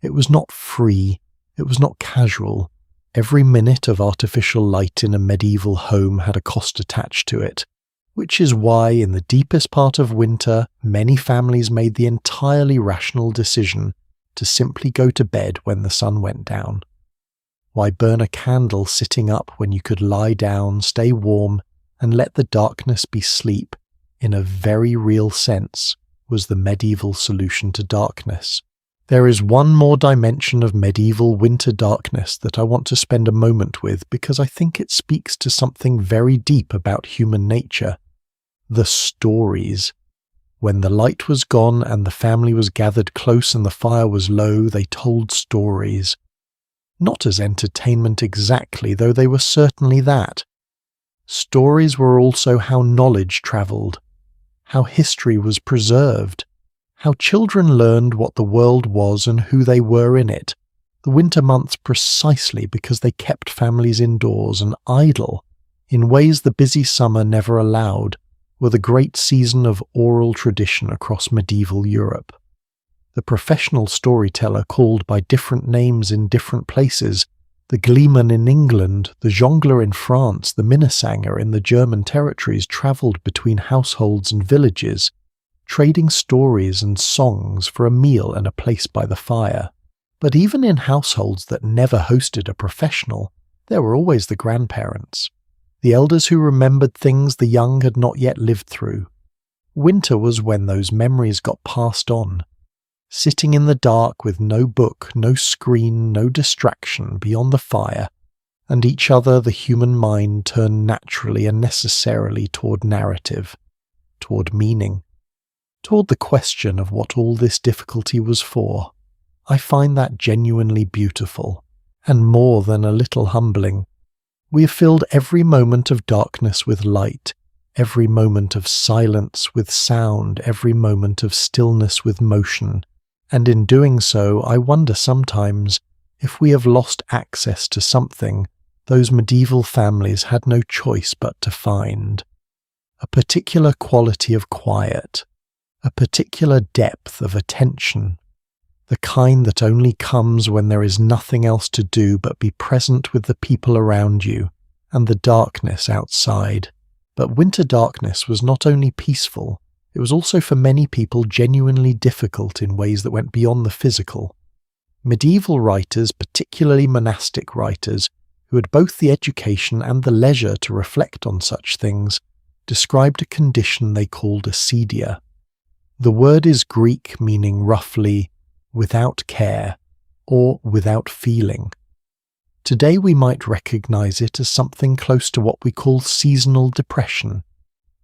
It was not free, it was not casual. Every minute of artificial light in a medieval home had a cost attached to it, which is why in the deepest part of winter many families made the entirely rational decision to simply go to bed when the sun went down. Why burn a candle sitting up when you could lie down, stay warm, and let the darkness be sleep, in a very real sense, was the medieval solution to darkness. There is one more dimension of medieval winter darkness that I want to spend a moment with because I think it speaks to something very deep about human nature. The stories. When the light was gone and the family was gathered close and the fire was low, they told stories. Not as entertainment exactly, though they were certainly that. Stories were also how knowledge travelled, how history was preserved, how children learned what the world was and who they were in it, the winter months precisely because they kept families indoors and idle, in ways the busy summer never allowed, were the great season of oral tradition across medieval Europe. The professional storyteller called by different names in different places, the gleeman in England, the jongleur in France, the minnesänger in the German territories travelled between households and villages, trading stories and songs for a meal and a place by the fire. But even in households that never hosted a professional, there were always the grandparents, the elders who remembered things the young had not yet lived through. Winter was when those memories got passed on. Sitting in the dark with no book, no screen, no distraction beyond the fire, and each other the human mind turned naturally and necessarily toward narrative, toward meaning, toward the question of what all this difficulty was for. I find that genuinely beautiful, and more than a little humbling. We have filled every moment of darkness with light, every moment of silence with sound, every moment of stillness with motion, and in doing so I wonder sometimes if we have lost access to something those medieval families had no choice but to find. A particular quality of quiet, a particular depth of attention, the kind that only comes when there is nothing else to do but be present with the people around you and the darkness outside. But winter darkness was not only peaceful, it was also for many people genuinely difficult in ways that went beyond the physical. Medieval writers, particularly monastic writers, who had both the education and the leisure to reflect on such things, described a condition they called acedia. The word is Greek, meaning roughly without care, or without feeling. Today we might recognize it as something close to what we call seasonal depression,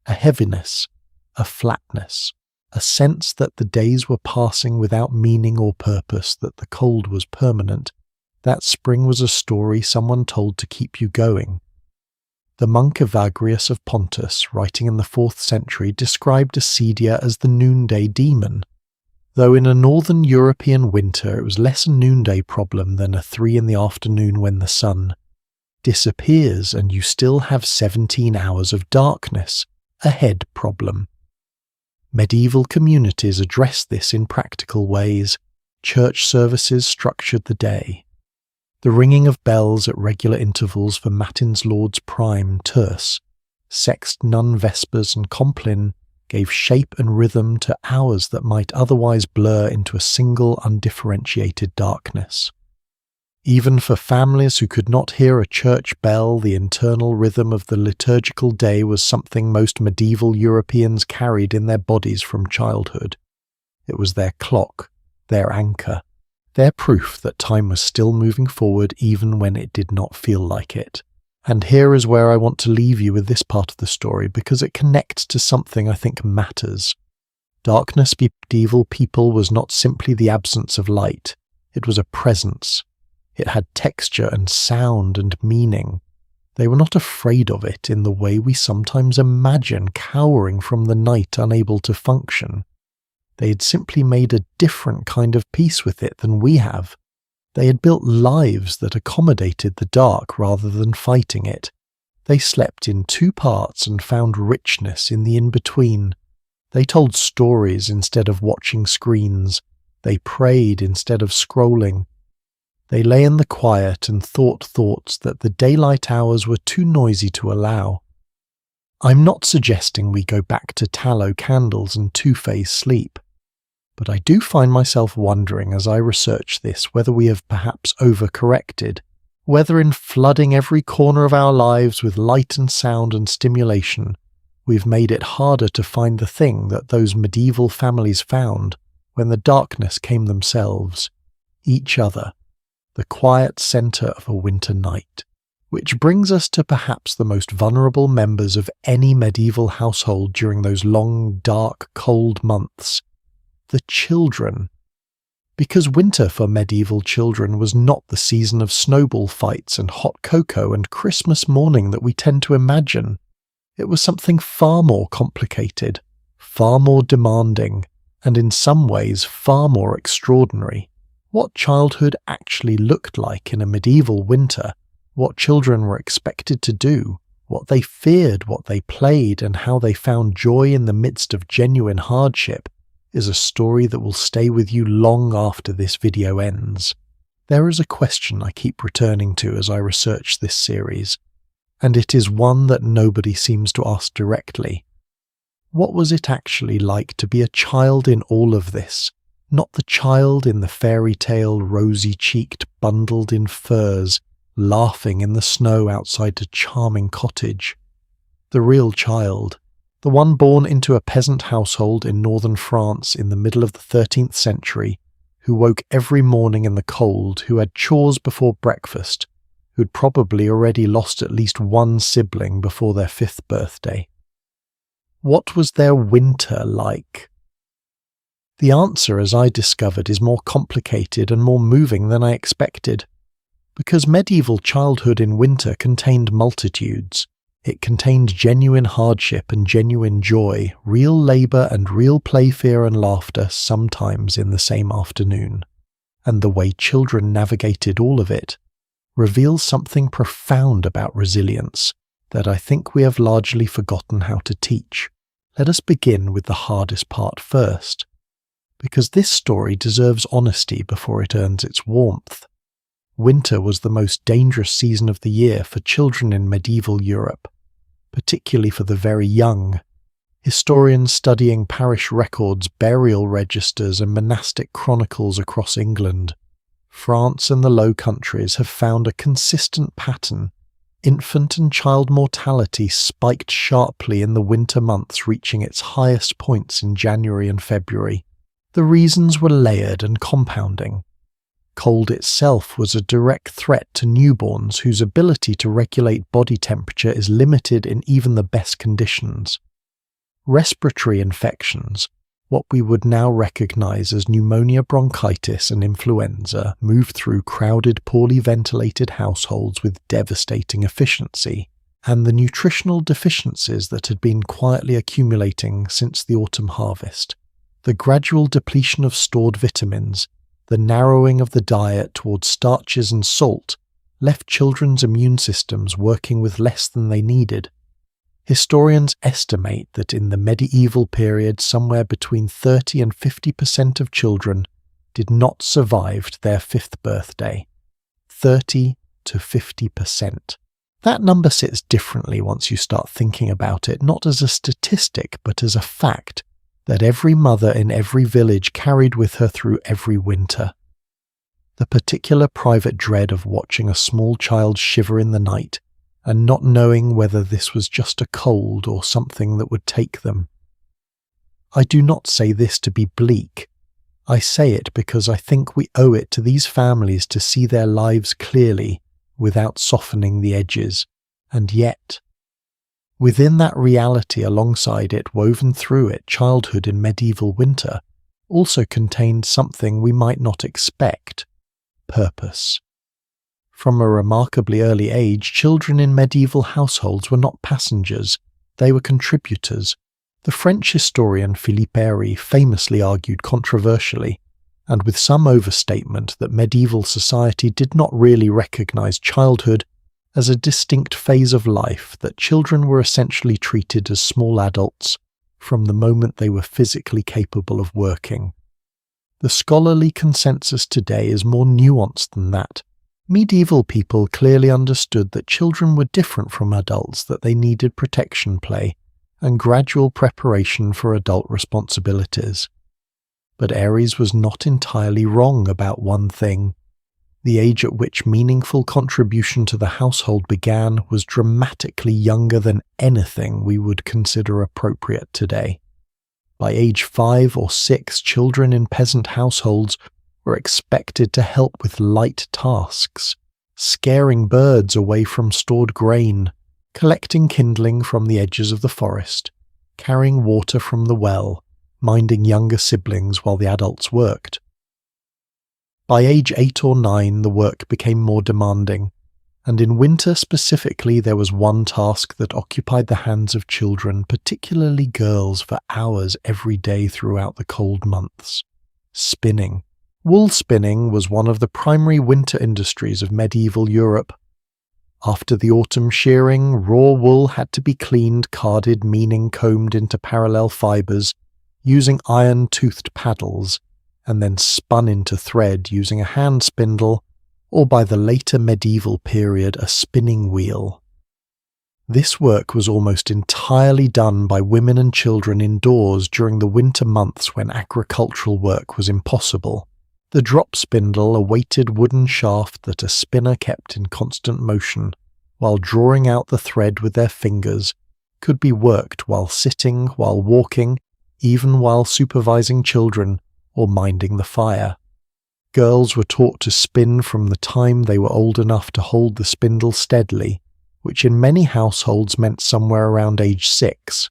a heaviness, a flatness, a sense that the days were passing without meaning or purpose, that the cold was permanent, that spring was a story someone told to keep you going. The monk Evagrius of Pontus, writing in the 4th century, described acedia as the noonday demon, though in a northern European winter it was less a noonday problem than a 3 in the afternoon when the sun disappears and you still have 17 hours of darkness, a head problem. Medieval communities addressed this in practical ways. Church services structured the day. The ringing of bells at regular intervals for Matins Lord's Prime, Terce, Sext Nun Vespers and Compline gave shape and rhythm to hours that might otherwise blur into a single undifferentiated darkness. Even for families who could not hear a church bell, the internal rhythm of the liturgical day was something most medieval Europeans carried in their bodies from childhood. It was their clock, their anchor, their proof that time was still moving forward even when it did not feel like it. And here is where I want to leave you with this part of the story, because it connects to something I think matters. Darkness for medieval people was not simply the absence of light, it was a presence. It had texture and sound and meaning. They were not afraid of it in the way we sometimes imagine, cowering from the night, unable to function. They had simply made a different kind of peace with it than we have. They had built lives that accommodated the dark rather than fighting it. They slept in 2 parts and found richness in the in-between. They told stories instead of watching screens. They prayed instead of scrolling. They lay in the quiet and thought thoughts that the daylight hours were too noisy to allow. I'm not suggesting we go back to tallow candles and 2-phase sleep, but I do find myself wondering as I research this whether we have perhaps overcorrected, whether in flooding every corner of our lives with light and sound and stimulation, we've made it harder to find the thing that those medieval families found when the darkness came themselves, each other, the quiet centre of a winter night. Which brings us to perhaps the most vulnerable members of any medieval household during those long, dark, cold months, the children. Because winter for medieval children was not the season of snowball fights and hot cocoa and Christmas morning that we tend to imagine. It was something far more complicated, far more demanding, and in some ways far more extraordinary. What childhood actually looked like in a medieval winter, what children were expected to do, what they feared, what they played, and how they found joy in the midst of genuine hardship, is a story that will stay with you long after this video ends. There is a question I keep returning to as I research this series, and it is one that nobody seems to ask directly. What was it actually like to be a child in all of this? Not the child in the fairy tale, rosy-cheeked, bundled in furs, laughing in the snow outside a charming cottage. The real child, the one born into a peasant household in northern France in the middle of the 13th century, who woke every morning in the cold, who had chores before breakfast, who'd probably already lost at least one sibling before their 5th birthday. What was their winter like? The answer, as I discovered, is more complicated and more moving than I expected. Because medieval childhood in winter contained multitudes. It contained genuine hardship and genuine joy, real labour and real play, fear and laughter, sometimes in the same afternoon. And the way children navigated all of it reveals something profound about resilience that I think we have largely forgotten how to teach. Let us begin with the hardest part first, because this story deserves honesty before it earns its warmth. Winter was the most dangerous season of the year for children in medieval Europe, particularly for the very young. Historians studying parish records, burial registers, and monastic chronicles across England, France and the Low Countries have found a consistent pattern. Infant and child mortality spiked sharply in the winter months, reaching its highest points in January and February, The reasons were layered and compounding. Cold itself was a direct threat to newborns whose ability to regulate body temperature is limited in even the best conditions. Respiratory infections, what we would now recognize as pneumonia, bronchitis, and influenza, moved through crowded, poorly ventilated households with devastating efficiency, and the nutritional deficiencies that had been quietly accumulating since the autumn harvest. The gradual depletion of stored vitamins, the narrowing of the diet towards starches and salt, left children's immune systems working with less than they needed. Historians estimate that in the medieval period somewhere between 30 and 50% of children did not survive their 5th birthday. 30 to 50%. That number sits differently once you start thinking about it, not as a statistic but as a fact that every mother in every village carried with her through every winter. The particular private dread of watching a small child shiver in the night and not knowing whether this was just a cold or something that would take them. I do not say this to be bleak. I say it because I think we owe it to these families to see their lives clearly without softening the edges. And yet, within that reality, alongside it, woven through it, childhood in medieval winter also contained something we might not expect: purpose. From a remarkably early age, children in medieval households were not passengers, they were contributors. The French historian Philippe Airy famously argued controversially, and with some overstatement, that medieval society did not really recognize childhood as a distinct phase of life, that children were essentially treated as small adults from the moment they were physically capable of working. The scholarly consensus today is more nuanced than that. Medieval people clearly understood that children were different from adults, that they needed protection play and gradual preparation for adult responsibilities. But Aries was not entirely wrong about one thing. The age at which meaningful contribution to the household began was dramatically younger than anything we would consider appropriate today. By age 5 or 6, children in peasant households were expected to help with light tasks, scaring birds away from stored grain, collecting kindling from the edges of the forest, carrying water from the well, minding younger siblings while the adults worked. By age 8 or 9, the work became more demanding, and in winter specifically there was one task that occupied the hands of children, particularly girls, for hours every day throughout the cold months: spinning. Wool spinning was one of the primary winter industries of medieval Europe. After the autumn shearing, raw wool had to be cleaned, carded, meaning combed into parallel fibres, using iron-toothed paddles, and then spun into thread using a hand spindle, or by the later medieval period, a spinning wheel. This work was almost entirely done by women and children indoors during the winter months when agricultural work was impossible. The drop spindle, a weighted wooden shaft that a spinner kept in constant motion, while drawing out the thread with their fingers, could be worked while sitting, while walking, even while supervising children or minding the fire. Girls were taught to spin from the time they were old enough to hold the spindle steadily, which in many households meant somewhere around age 6.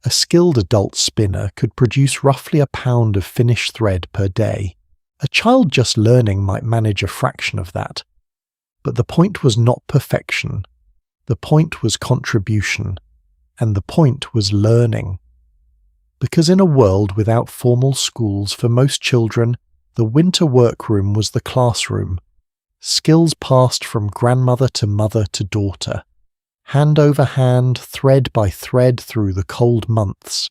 A skilled adult spinner could produce roughly a pound of finished thread per day. A child just learning might manage a fraction of that. But the point was not perfection. The point was contribution. And the point was learning. Because in a world without formal schools, for most children, the winter workroom was the classroom. Skills passed from grandmother to mother to daughter, hand over hand, thread by thread through the cold months.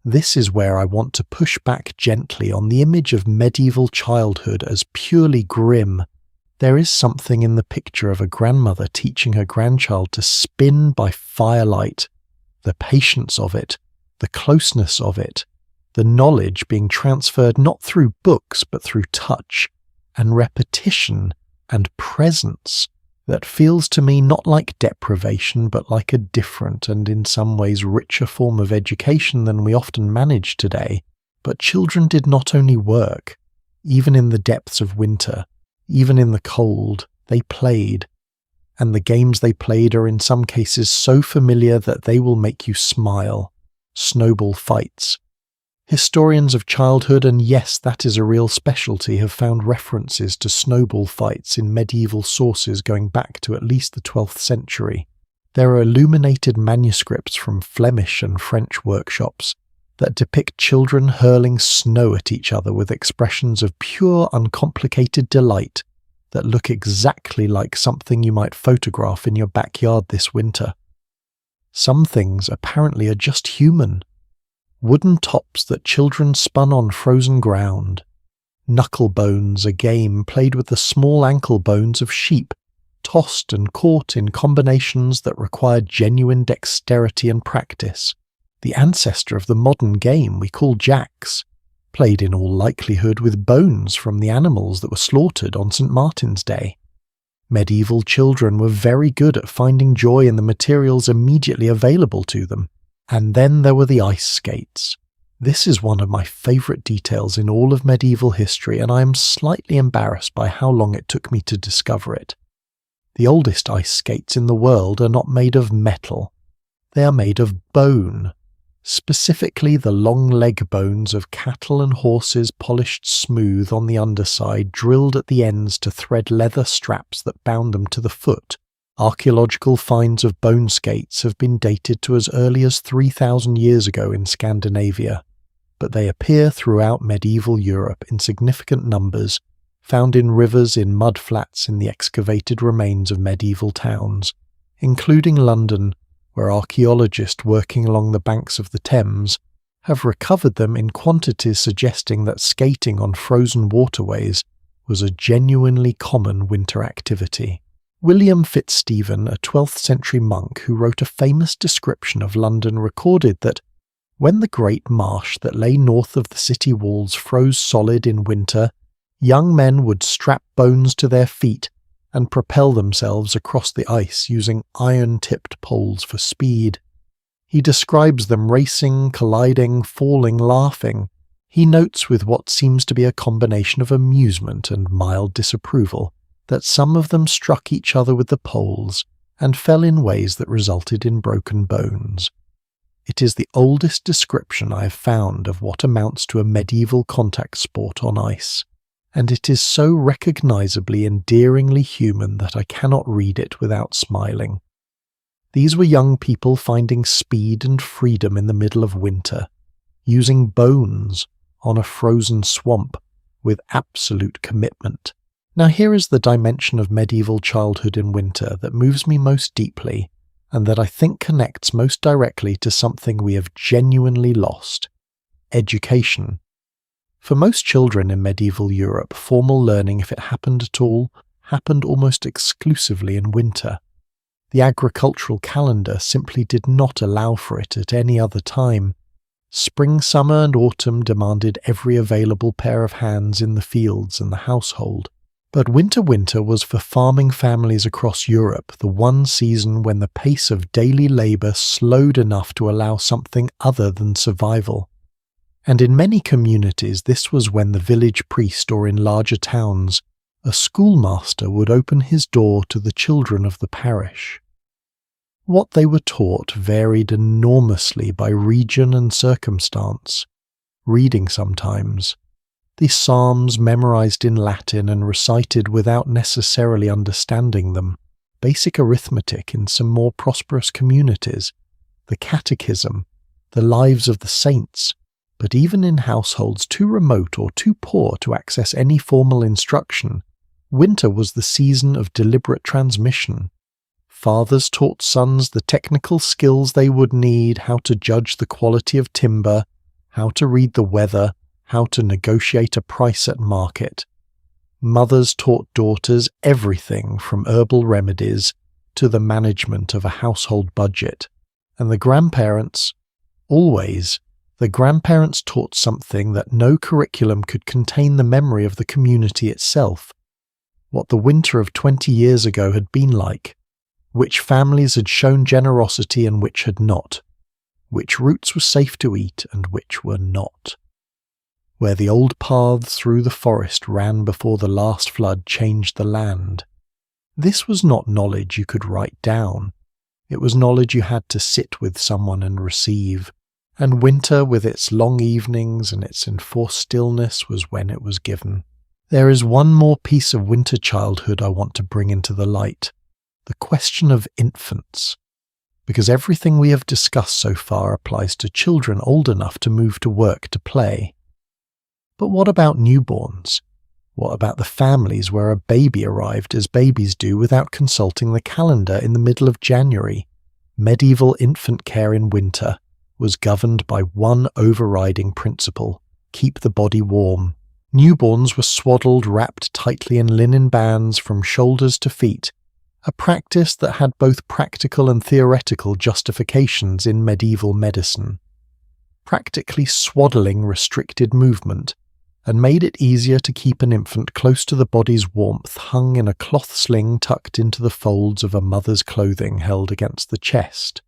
This is where I want to push back gently on the image of medieval childhood as purely grim. There is something in the picture of a grandmother teaching her grandchild to spin by firelight, the patience of it, the closeness of it, the knowledge being transferred not through books but through touch and repetition and presence, that feels to me not like deprivation but like a different and in some ways richer form of education than we often manage today. But children did not only work. Even in the depths of winter, even in the cold, they played. And the games they played are in some cases so familiar that they will make you smile. Snowball fights. Historians of childhood, and yes, that is a real specialty, have found references to snowball fights in medieval sources going back to at least the 12th century. There are illuminated manuscripts from Flemish and French workshops that depict children hurling snow at each other with expressions of pure, uncomplicated delight that look exactly like something you might photograph in your backyard this winter. Some things apparently are just human. Wooden tops that children spun on frozen ground. Knuckle bones, a game played with the small ankle bones of sheep, tossed and caught in combinations that required genuine dexterity and practice. The ancestor of the modern game we call jacks, played in all likelihood with bones from the animals that were slaughtered on St. Martin's Day. Medieval children were very good at finding joy in the materials immediately available to them. And then there were the ice skates. This is one of my favourite details in all of medieval history, and I am slightly embarrassed by how long it took me to discover it. The oldest ice skates in the world are not made of metal. They are made of bone. Specifically the long leg bones of cattle and horses polished smooth on the underside, drilled at the ends to thread leather straps that bound them to the foot. Archaeological finds of bone skates have been dated to as early as 3,000 years ago in Scandinavia, but they appear throughout medieval Europe in significant numbers, found in rivers in mudflats in the excavated remains of medieval towns, including London, where archaeologists working along the banks of the Thames have recovered them in quantities suggesting that skating on frozen waterways was a genuinely common winter activity. William Fitzstephen, a 12th century monk who wrote a famous description of London, recorded that when the great marsh that lay north of the city walls froze solid in winter, young men would strap bones to their feet and propel themselves across the ice using iron-tipped poles for speed. He describes them racing, colliding, falling, laughing. He notes with what seems to be a combination of amusement and mild disapproval that some of them struck each other with the poles and fell in ways that resulted in broken bones. It is the oldest description I have found of what amounts to a medieval contact sport on ice, and it is so recognizably endearingly human that I cannot read it without smiling. These were young people finding speed and freedom in the middle of winter, using bones on a frozen swamp with absolute commitment. Now here is the dimension of medieval childhood in winter that moves me most deeply, and that I think connects most directly to something we have genuinely lost: education. For most children in medieval Europe, formal learning, if it happened at all, happened almost exclusively in winter. The agricultural calendar simply did not allow for it at any other time. Spring, summer, and autumn demanded every available pair of hands in the fields and the household. But winter was for farming families across Europe the one season when the pace of daily labour slowed enough to allow something other than survival. And in many communities this was when the village priest, or in larger towns, a schoolmaster, would open his door to the children of the parish. What they were taught varied enormously by region and circumstance. Reading sometimes. The Psalms memorized in Latin and recited without necessarily understanding them. Basic arithmetic in some more prosperous communities. The Catechism. The lives of the saints. But even in households too remote or too poor to access any formal instruction, winter was the season of deliberate transmission. Fathers taught sons the technical skills they would need, how to judge the quality of timber, how to read the weather, how to negotiate a price at market. Mothers taught daughters everything from herbal remedies to the management of a household budget. And the grandparents, always, the grandparents taught something that no curriculum could contain: the memory of the community itself. What the winter of 20 years ago had been like. Which families had shown generosity and which had not. Which roots were safe to eat and which were not. where the old paths through the forest ran before the last flood changed the land. This was not knowledge you could write down. It was knowledge you had to sit with someone and receive, and winter with its long evenings and its enforced stillness was when it was given. There is one more piece of winter childhood I want to bring into the light, the question of infants, because everything we have discussed so far applies to children old enough to move to work to play. But what about newborns? What about the families where a baby arrived as babies do without consulting the calendar in the middle of January? Medieval infant care in winter was governed by one overriding principle: keep the body warm. Newborns were swaddled, wrapped tightly in linen bands from shoulders to feet, a practice that had both practical and theoretical justifications in medieval medicine. Practically, swaddling restricted movement and made it easier to keep an infant close to the body's warmth, hung in a cloth sling tucked into the folds of a mother's clothing held against the chest.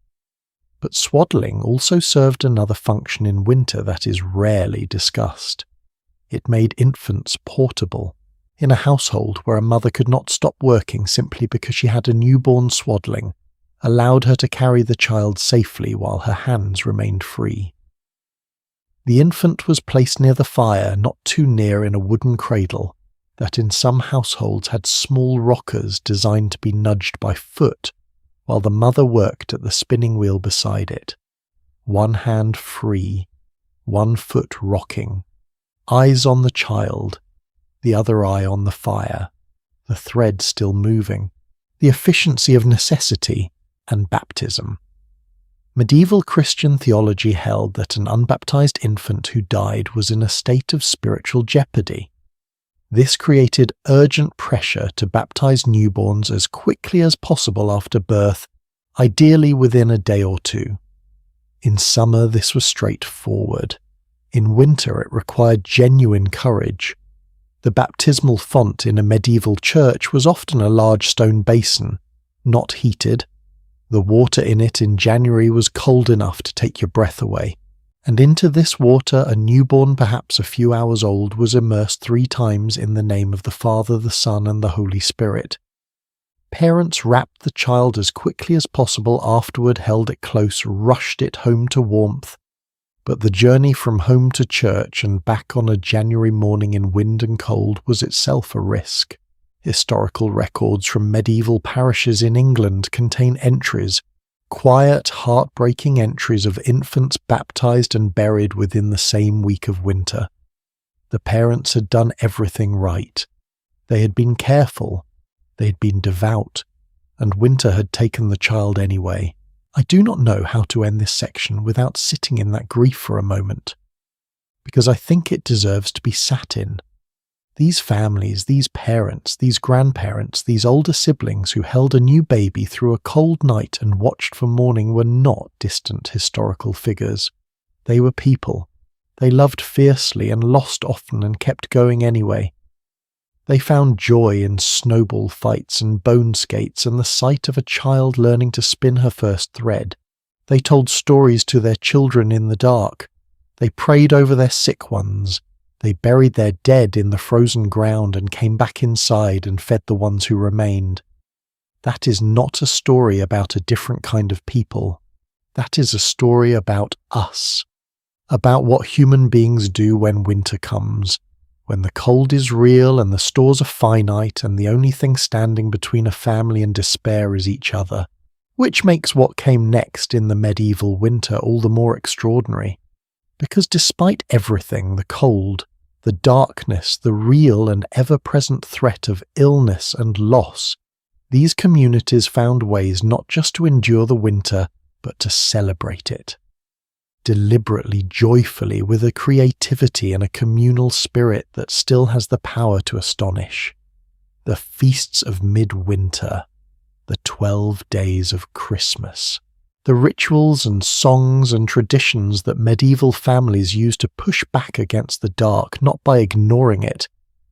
But swaddling also served another function in winter that is rarely discussed. It made infants portable. In a household where a mother could not stop working simply because she had a newborn, swaddling allowed her to carry the child safely while her hands remained free. The infant was placed near the fire, not too near, in a wooden cradle that in some households had small rockers designed to be nudged by foot, while the mother worked at the spinning wheel beside it. One hand free, one foot rocking, eyes on the child, the other eye on the fire, the thread still moving, the efficiency of necessity and baptism. Medieval Christian theology held that an unbaptized infant who died was in a state of spiritual jeopardy. This created urgent pressure to baptize newborns as quickly as possible after birth, ideally within a day or two. In summer, this was straightforward. In winter, it required genuine courage. The baptismal font in a medieval church was often a large stone basin, not heated. The water in it in January was cold enough to take your breath away, and into this water a newborn, perhaps a few hours old, was immersed 3 times in the name of the Father, the Son, and the Holy Spirit. Parents wrapped the child as quickly as possible afterward, held it close, rushed it home to warmth. But the journey from home to church and back on a January morning in wind and cold was itself a risk. Historical records from medieval parishes in England contain entries, quiet, heartbreaking entries of infants baptized and buried within the same week of winter. The parents had done everything right. They had been careful, they had been devout, and winter had taken the child anyway. I do not know how to end this section without sitting in that grief for a moment, because I think it deserves to be sat in. These families, these parents, these grandparents, these older siblings who held a new baby through a cold night and watched for morning were not distant historical figures. They were people. They loved fiercely and lost often and kept going anyway. They found joy in snowball fights and bone skates and the sight of a child learning to spin her first thread. They told stories to their children in the dark. They prayed over their sick ones. They buried their dead in the frozen ground and came back inside and fed the ones who remained. That is not a story about a different kind of people. That is a story about us, about what human beings do when winter comes, when the cold is real and the stores are finite and the only thing standing between a family and despair is each other, which makes what came next in the medieval winter all the more extraordinary. Because despite everything, the cold, the darkness, the real and ever-present threat of illness and loss, these communities found ways not just to endure the winter, but to celebrate it. Deliberately, joyfully, with a creativity and a communal spirit that still has the power to astonish. The feasts of midwinter, the 12 days of Christmas. The rituals and songs and traditions that medieval families used to push back against the dark, not by ignoring it,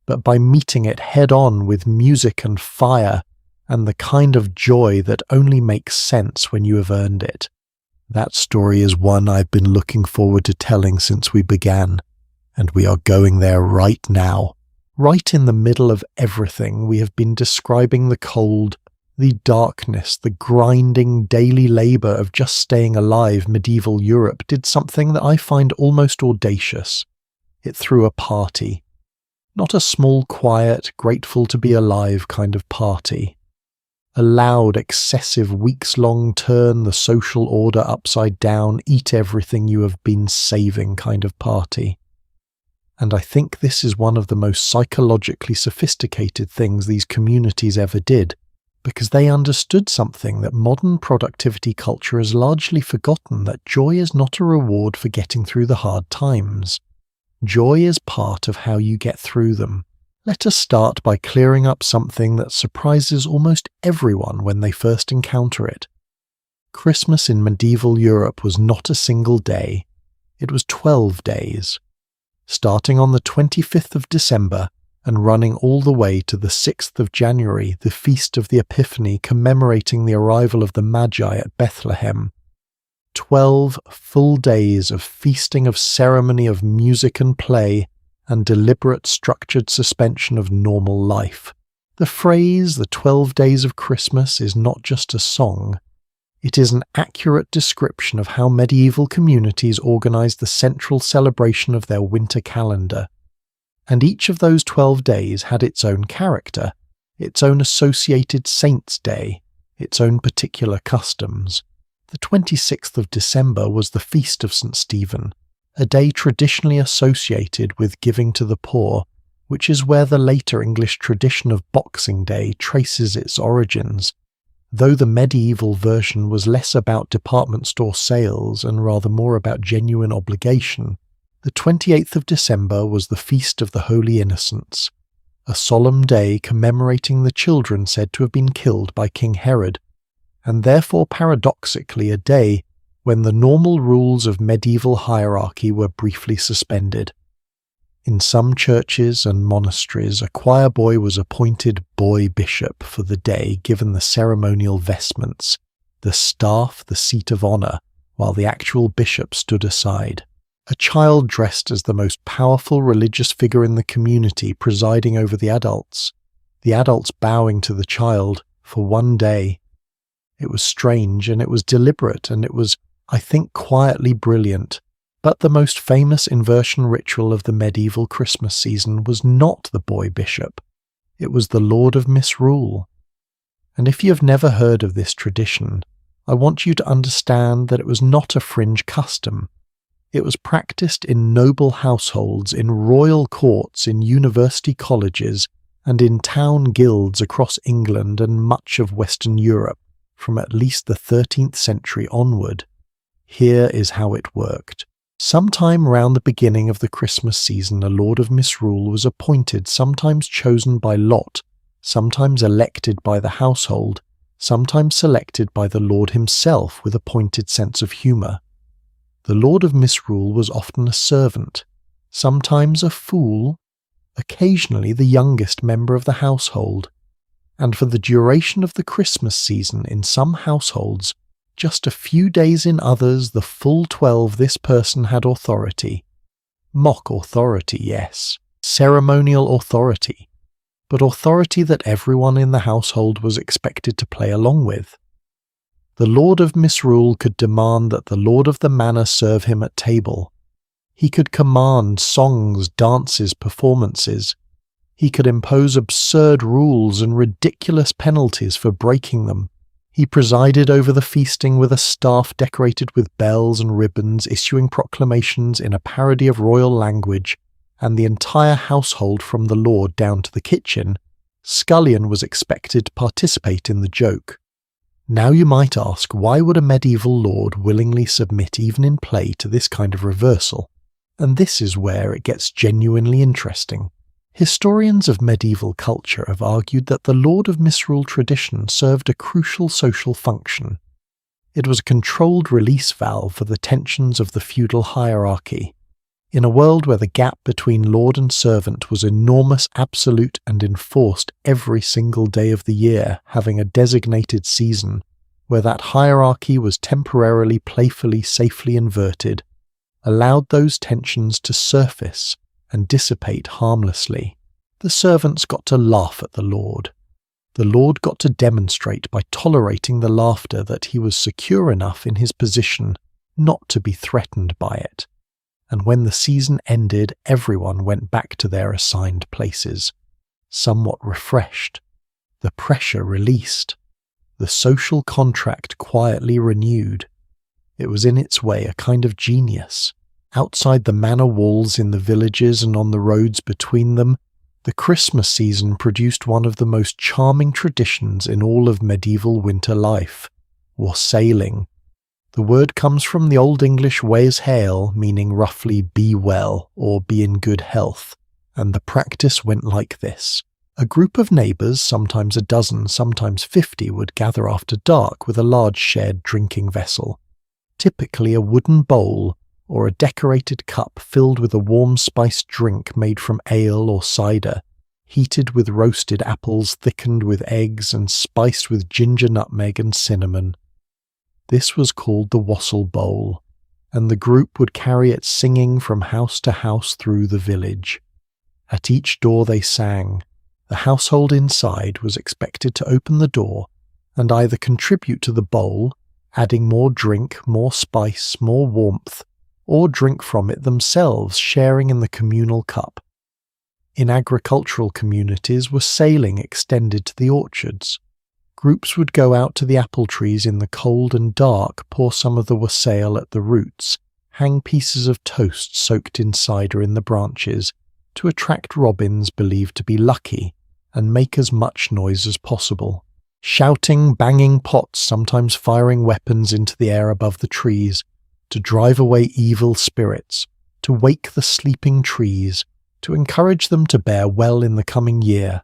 but by meeting it head-on with music and fire, and the kind of joy that only makes sense when you have earned it. That story is one I've been looking forward to telling since we began, And we are going there right now. Right in the middle of everything, we have been describing the cold, the darkness, the grinding daily labour of just staying alive. Medieval Europe did something that I find almost audacious. It threw a party. Not a small, quiet, grateful to be alive kind of party. A loud, excessive, weeks-long turn the social order upside down, eat everything you have been saving kind of party. And I think this is one of the most psychologically sophisticated things these communities ever did, because they understood something that modern productivity culture has largely forgotten, that joy is not a reward for getting through the hard times. Joy is part of how you get through them. Let us start by clearing up something that surprises almost everyone when they first encounter it. Christmas in medieval Europe was not a single day. It was 12 days. Starting on the 25th of December and running all the way to the 6th of January, the Feast of the Epiphany, commemorating the arrival of the Magi at Bethlehem. 12 full days of feasting, of ceremony, of music and play, and deliberate structured suspension of normal life. The phrase, the 12 days of Christmas, is not just a song. It is an accurate description of how medieval communities organized the central celebration of their winter calendar. And each of those 12 days had its own character, its own associated saint's day, its own particular customs. The 26th of December was the feast of St. Stephen, a day traditionally associated with giving to the poor, which is where the later English tradition of Boxing Day traces its origins. Though the medieval version was less about department store sales and rather more about genuine obligation, the 28th of December was the Feast of the Holy Innocents, a solemn day commemorating the children said to have been killed by King Herod, and therefore paradoxically a day when the normal rules of medieval hierarchy were briefly suspended. In some churches and monasteries, a choir boy was appointed boy bishop for the day, given the ceremonial vestments, the staff, the seat of honour, while the actual bishop stood aside. A child dressed as the most powerful religious figure in the community, presiding over the adults bowing to the child for one day. It was strange, and it was deliberate, and it was, I think, quietly brilliant. But the most famous inversion ritual of the medieval Christmas season was not the boy bishop. It was the Lord of Misrule. And if you have never heard of this tradition, I want you to understand that it was not a fringe custom. It was practiced in noble households, in royal courts, in university colleges, and in town guilds across England and much of Western Europe from at least the 13th century onward. Here is how it worked. Sometime round the beginning of the Christmas season, a Lord of Misrule was appointed, sometimes chosen by lot, sometimes elected by the household, sometimes selected by the Lord himself with a pointed sense of humour. The Lord of Misrule was often a servant, sometimes a fool, occasionally the youngest member of the household, and for the duration of the Christmas season in some households, just a few days in others, the full 12, this person had authority. Mock authority, yes. Ceremonial authority. But authority that everyone in the household was expected to play along with. The Lord of Misrule could demand that the Lord of the Manor serve him at table. He could command songs, dances, performances. He could impose absurd rules and ridiculous penalties for breaking them. He presided over the feasting with a staff decorated with bells and ribbons, issuing proclamations in a parody of royal language, and the entire household from the lord down to the kitchen, scullion was expected to participate in the joke. Now you might ask, why would a medieval lord willingly submit even in play to this kind of reversal? And this is where it gets genuinely interesting. Historians of medieval culture have argued that the Lord of Misrule tradition served a crucial social function. It was a controlled release valve for the tensions of the feudal hierarchy. In a world where the gap between lord and servant was enormous, absolute, and enforced every single day of the year, having a designated season, where that hierarchy was temporarily, playfully, safely inverted, allowed those tensions to surface and dissipate harmlessly. The servants got to laugh at the Lord. The Lord got to demonstrate by tolerating the laughter that he was secure enough in his position not to be threatened by it. And when the season ended, everyone went back to their assigned places, somewhat refreshed, the pressure released, the social contract quietly renewed. It was in its way a kind of genius. Outside the manor walls in the villages and on the roads between them, the Christmas season produced one of the most charming traditions in all of medieval winter life, Wasailing. The word comes from the Old English Waeshael, meaning roughly be well or be in good health, and the practice went like this. A group of neighbours, sometimes a dozen, sometimes 50, would gather after dark with a large shared drinking vessel, typically a wooden bowl or a decorated cup filled with a warm spiced drink made from ale or cider, heated with roasted apples, thickened with eggs, and spiced with ginger, nutmeg, and cinnamon. This was called the wassail bowl, and the group would carry it singing from house to house through the village. At each door they sang. The household inside was expected to open the door and either contribute to the bowl, adding more drink, more spice, more warmth, or drink from it themselves, sharing in the communal cup. In agricultural communities, wassailing extended to the orchards. Groups would go out to the apple trees in the cold and dark, pour some of the wassail at the roots, hang pieces of toast soaked in cider in the branches to attract robins believed to be lucky, and make as much noise as possible. Shouting, banging pots, sometimes firing weapons into the air above the trees, to drive away evil spirits, to wake the sleeping trees, to encourage them to bear well in the coming year.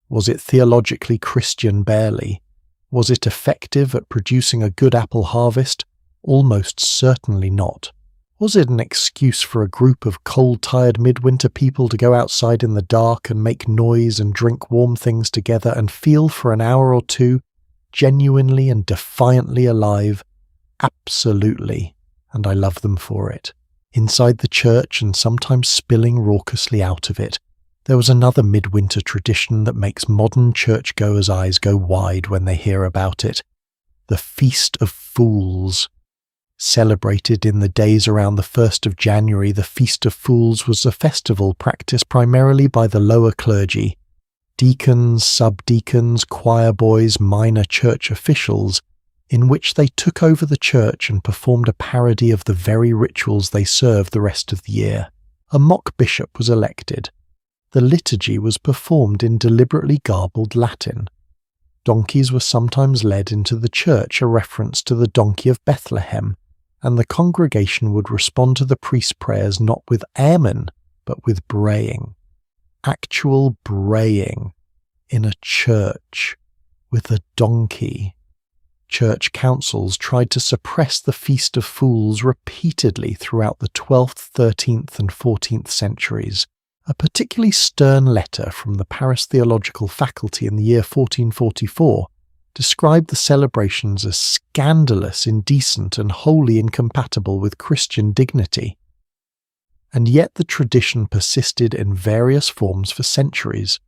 Was it theologically Christian barely? Was it effective at producing a good apple harvest? Almost certainly not. Was it an excuse for a group of cold-tired midwinter people to go outside in the dark and make noise and drink warm things together and feel for an hour or two genuinely and defiantly alive? Absolutely, and I love them for it. Inside the church and sometimes spilling raucously out of it, there was another midwinter tradition that makes modern churchgoers' eyes go wide when they hear about it. The Feast of Fools. Celebrated in the days around the 1st of January, the Feast of Fools was a festival practiced primarily by the lower clergy, deacons, subdeacons, choir boys, minor church officials, in which they took over the church and performed a parody of the very rituals they served the rest of the year. A mock bishop was elected. The liturgy was performed in deliberately garbled Latin. Donkeys were sometimes led into the church, a reference to the donkey of Bethlehem, and the congregation would respond to the priest's prayers not with amen, but with braying. Actual braying in a church with a donkey. Church councils tried to suppress the Feast of Fools repeatedly throughout the 12th, 13th, and 14th centuries. A particularly stern letter from the Paris Theological Faculty in the year 1444 described the celebrations as scandalous, indecent, and wholly incompatible with Christian dignity. And yet the tradition persisted in various forms for centuries.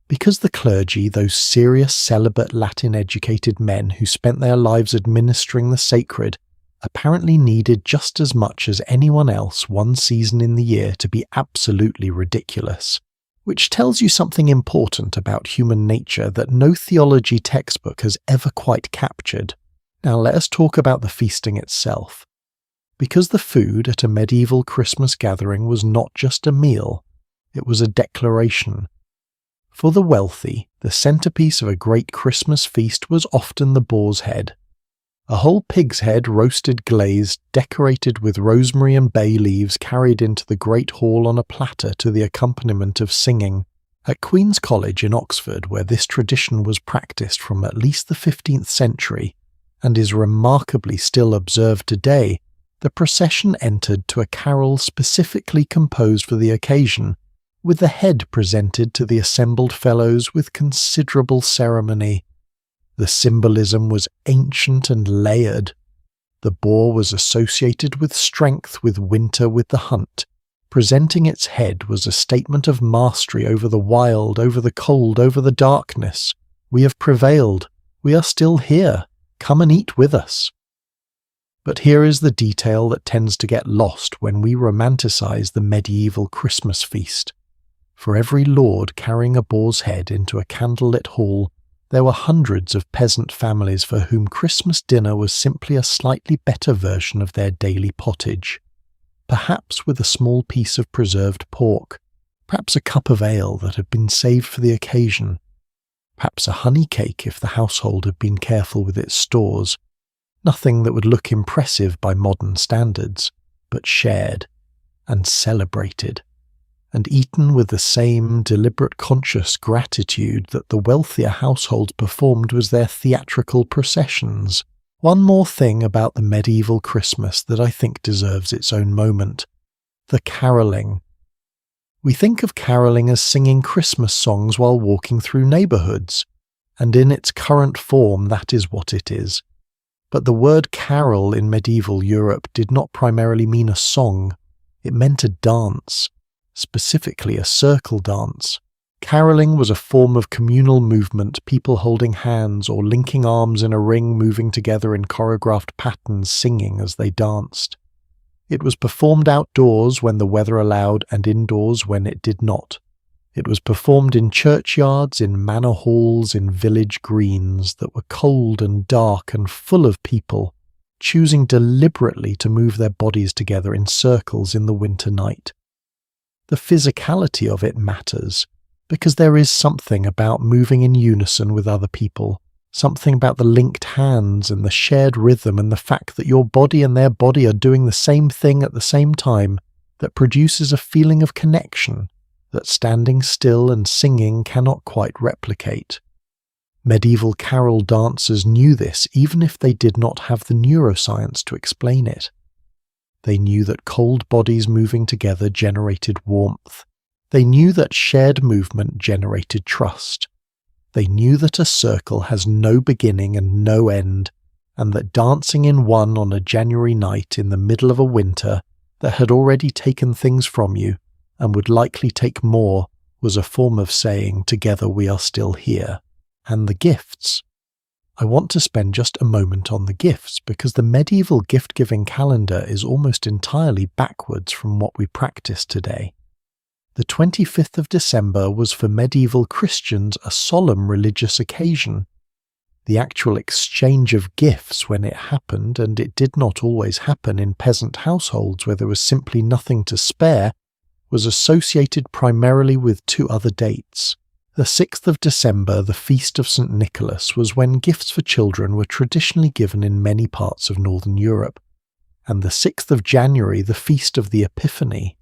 Because the clergy, those serious, celibate, Latin-educated men who spent their lives administering the sacred, apparently needed just as much as anyone else one season in the year to be absolutely ridiculous, which tells you something important about human nature that no theology textbook has ever quite captured. Now let us talk about the feasting itself. Because the food at a medieval Christmas gathering was not just a meal, it was a declaration. For the wealthy, the centerpiece of a great Christmas feast was often the boar's head. A whole pig's head, roasted glazed, decorated with rosemary and bay leaves, carried into the great hall on a platter to the accompaniment of singing. At Queen's College in Oxford, where this tradition was practiced from at least the 15th century, and is remarkably still observed today, the procession entered to a carol specifically composed for the occasion, with the head presented to the assembled fellows with considerable ceremony. The symbolism was ancient and layered. The boar was associated with strength, with winter, with the hunt, Presenting its head was a statement of mastery over the wild, over the cold, over the darkness. We have prevailed. We are still here. Come and eat with us. But here is the detail that tends to get lost when we romanticize the medieval Christmas feast. For every lord carrying a boar's head into a candlelit hall, there were hundreds of peasant families for whom Christmas dinner was simply a slightly better version of their daily pottage. Perhaps with a small piece of preserved pork, perhaps a cup of ale that had been saved for the occasion, perhaps a honey cake if the household had been careful with its stores. Nothing that would look impressive by modern standards, but shared and celebrated, and eaten with the same deliberate conscious gratitude that the wealthier households performed was their theatrical processions. One more thing about the medieval Christmas that I think deserves its own moment: the carolling. We think of carolling as singing Christmas songs while walking through neighbourhoods, and in its current form that is what it is. But the word carol in medieval Europe did not primarily mean a song, it meant a dance, specifically a circle dance. Carolling was a form of communal movement, people holding hands or linking arms in a ring, moving together in choreographed patterns, singing as they danced. It was performed outdoors when the weather allowed and indoors when it did not. It was performed in churchyards, in manor halls, in village greens that were cold and dark and full of people, choosing deliberately to move their bodies together in circles in the winter night. The physicality of it matters, because there is something about moving in unison with other people, something about the linked hands and the shared rhythm and the fact that your body and their body are doing the same thing at the same time that produces a feeling of connection that standing still and singing cannot quite replicate. Medieval carol dancers knew this even if they did not have the neuroscience to explain it. They knew that cold bodies moving together generated warmth. They knew that shared movement generated trust. They knew that a circle has no beginning and no end, and that dancing in one on a January night in the middle of a winter that had already taken things from you and would likely take more was a form of saying, together we are still here. And the gifts. I want to spend just a moment on the gifts because the medieval gift-giving calendar is almost entirely backwards from what we practice today. The 25th of December was for medieval Christians a solemn religious occasion. The actual exchange of gifts when it happened, and it did not always happen in peasant households where there was simply nothing to spare, was associated primarily with two other dates. The 6th of December, the feast of St. Nicholas, was when gifts for children were traditionally given in many parts of Northern Europe, and the 6th of January, the feast of the Epiphany.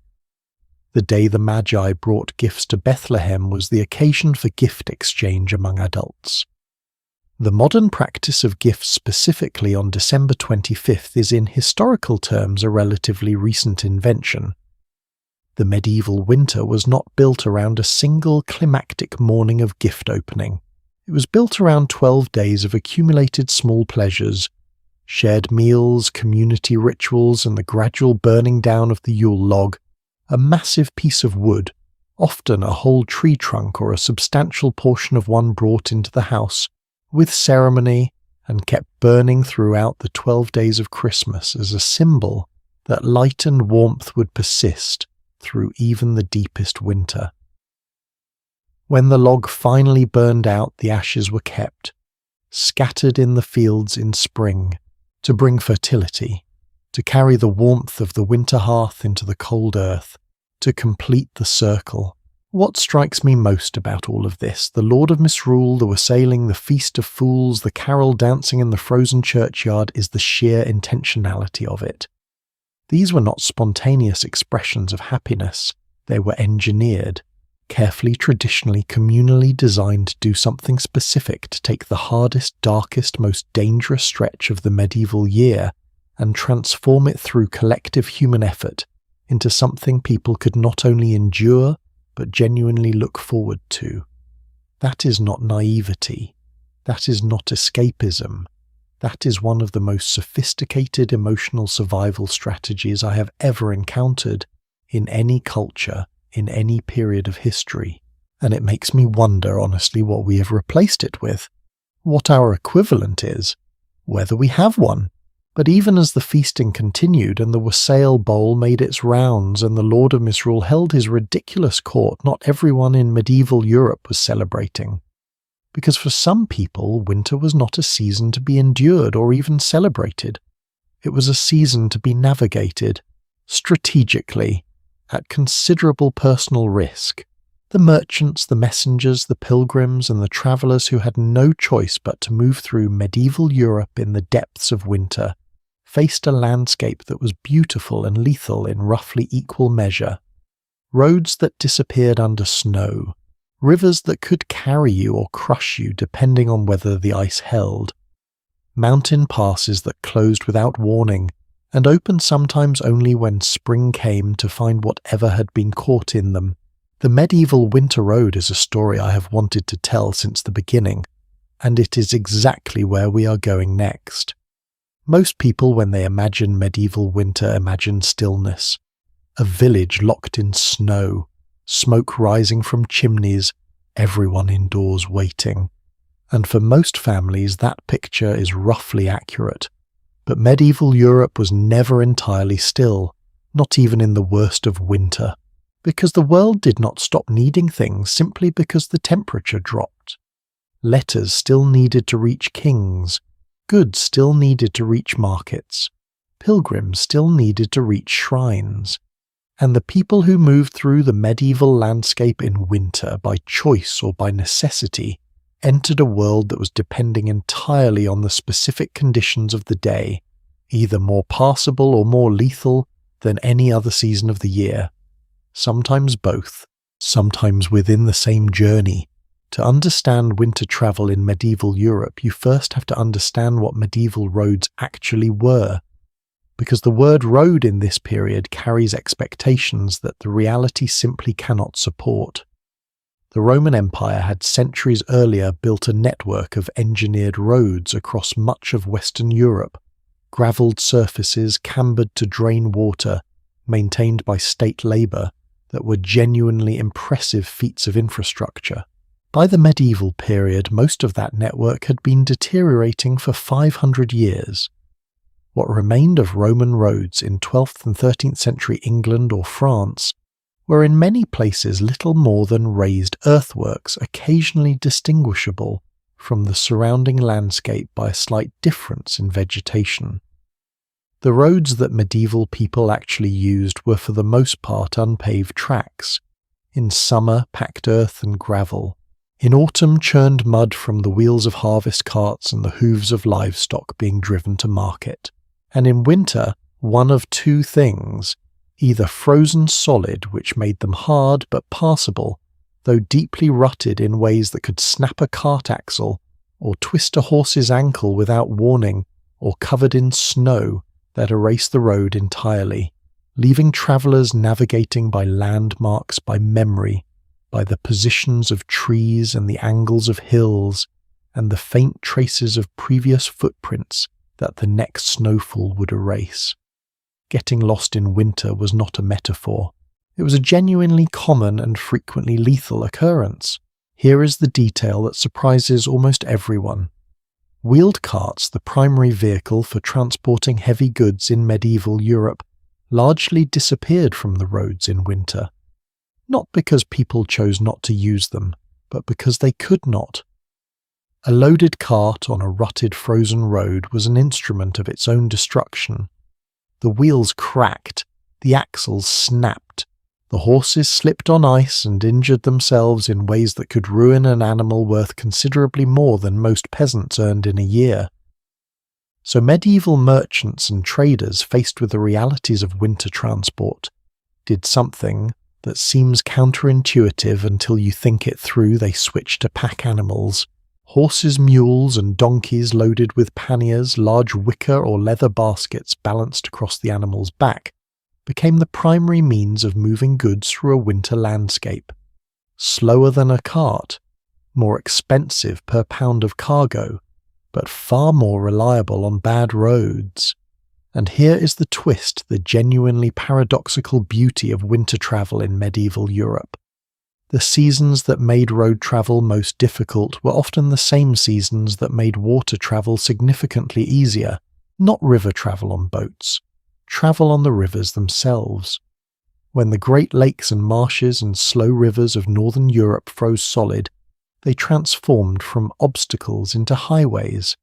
The day the Magi brought gifts to Bethlehem was the occasion for gift exchange among adults. The modern practice of gifts specifically on December 25th is in historical terms a relatively recent invention. The medieval winter was not built around a single climactic morning of gift opening. It was built around 12 days of accumulated small pleasures, shared meals, community rituals, and the gradual burning down of the Yule log, a massive piece of wood, often a whole tree trunk or a substantial portion of one brought into the house, with ceremony and kept burning throughout the 12 days of Christmas as a symbol that light and warmth would persist through even the deepest winter. When the log finally burned out, the ashes were kept, scattered in the fields in spring, to bring fertility, to carry the warmth of the winter hearth into the cold earth, to complete the circle. What strikes me most about all of this, the Lord of Misrule, the Wasailing, the Feast of Fools, the carol dancing in the frozen churchyard, is the sheer intentionality of it. These were not spontaneous expressions of happiness, they were engineered, carefully, traditionally, communally designed to do something specific to take the hardest, darkest, most dangerous stretch of the medieval year and transform it through collective human effort into something people could not only endure, but genuinely look forward to. That is not naivety. That is not escapism. That is one of the most sophisticated emotional survival strategies I have ever encountered in any culture, in any period of history. And it makes me wonder, honestly, what we have replaced it with, what our equivalent is, whether we have one. But even as the feasting continued and the wassail bowl made its rounds and the Lord of Misrule held his ridiculous court, not everyone in medieval Europe was celebrating. Because for some people, winter was not a season to be endured or even celebrated. It was a season to be navigated, strategically, at considerable personal risk. The merchants, the messengers, the pilgrims, and the travellers who had no choice but to move through medieval Europe in the depths of winter faced a landscape that was beautiful and lethal in roughly equal measure. Roads that disappeared under snow, rivers that could carry you or crush you depending on whether the ice held, mountain passes that closed without warning and opened sometimes only when spring came to find whatever had been caught in them. The medieval winter road is a story I have wanted to tell since the beginning, and it is exactly where we are going next. Most people, when they imagine medieval winter, imagine stillness. A village locked in snow, smoke rising from chimneys, everyone indoors waiting. And for most families that picture is roughly accurate. But medieval Europe was never entirely still, not even in the worst of winter, because the world did not stop needing things simply because the temperature dropped. Letters still needed to reach kings, goods still needed to reach markets, pilgrims still needed to reach shrines, and the people who moved through the medieval landscape in winter by choice or by necessity entered a world that was depending entirely on the specific conditions of the day, either more passable or more lethal than any other season of the year. Sometimes both, sometimes within the same journey. To understand winter travel in medieval Europe, you first have to understand what medieval roads actually were, because the word road in this period carries expectations that the reality simply cannot support. The Roman Empire had centuries earlier built a network of engineered roads across much of Western Europe, gravelled surfaces cambered to drain water, maintained by state labour, that were genuinely impressive feats of infrastructure. By the medieval period, most of that network had been deteriorating for 500 years. What remained of Roman roads in 12th and 13th century England or France were in many places little more than raised earthworks, occasionally distinguishable from the surrounding landscape by a slight difference in vegetation. The roads that medieval people actually used were for the most part unpaved tracks, in summer packed earth and gravel, in autumn churned mud from the wheels of harvest carts and the hooves of livestock being driven to market, and in winter one of two things: either frozen solid, which made them hard but passable, though deeply rutted in ways that could snap a cart axle, or twist a horse's ankle without warning, or covered in snow that erased the road entirely, leaving travellers navigating by landmarks, by memory, by the positions of trees and the angles of hills, and the faint traces of previous footprints that the next snowfall would erase. Getting lost in winter was not a metaphor. It was a genuinely common and frequently lethal occurrence. Here is the detail that surprises almost everyone. Wheeled carts, the primary vehicle for transporting heavy goods in medieval Europe, largely disappeared from the roads in winter. Not because people chose not to use them, but because they could not. A loaded cart on a rutted frozen road was an instrument of its own destruction. The wheels cracked, the axles snapped, the horses slipped on ice and injured themselves in ways that could ruin an animal worth considerably more than most peasants earned in a year. So medieval merchants and traders, faced with the realities of winter transport, did something that seems counterintuitive until you think it through. They switched to pack animals. Horses, mules, and donkeys loaded with panniers, large wicker or leather baskets balanced across the animal's back, became the primary means of moving goods through a winter landscape. Slower than a cart, more expensive per pound of cargo, but far more reliable on bad roads. And here is the twist, the genuinely paradoxical beauty of winter travel in medieval Europe. The seasons that made road travel most difficult were often the same seasons that made water travel significantly easier, not river travel on boats, travel on the rivers themselves. When the Great Lakes and marshes and slow rivers of northern Europe froze solid, they transformed from obstacles into highways.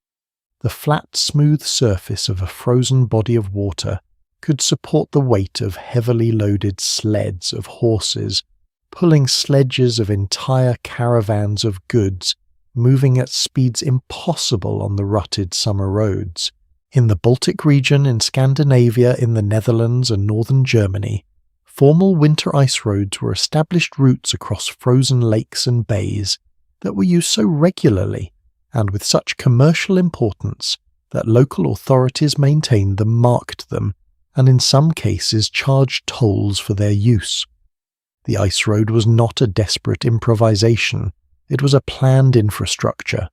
The flat, smooth surface of a frozen body of water could support the weight of heavily loaded sleds of horses, pulling sledges of entire caravans of goods, moving at speeds impossible on the rutted summer roads. In the Baltic region, in Scandinavia, in the Netherlands and northern Germany, formal winter ice roads were established routes across frozen lakes and bays that were used so regularly and with such commercial importance that local authorities maintained them, marked them, and in some cases charged tolls for their use. The ice road was not a desperate improvisation, it was a planned infrastructure,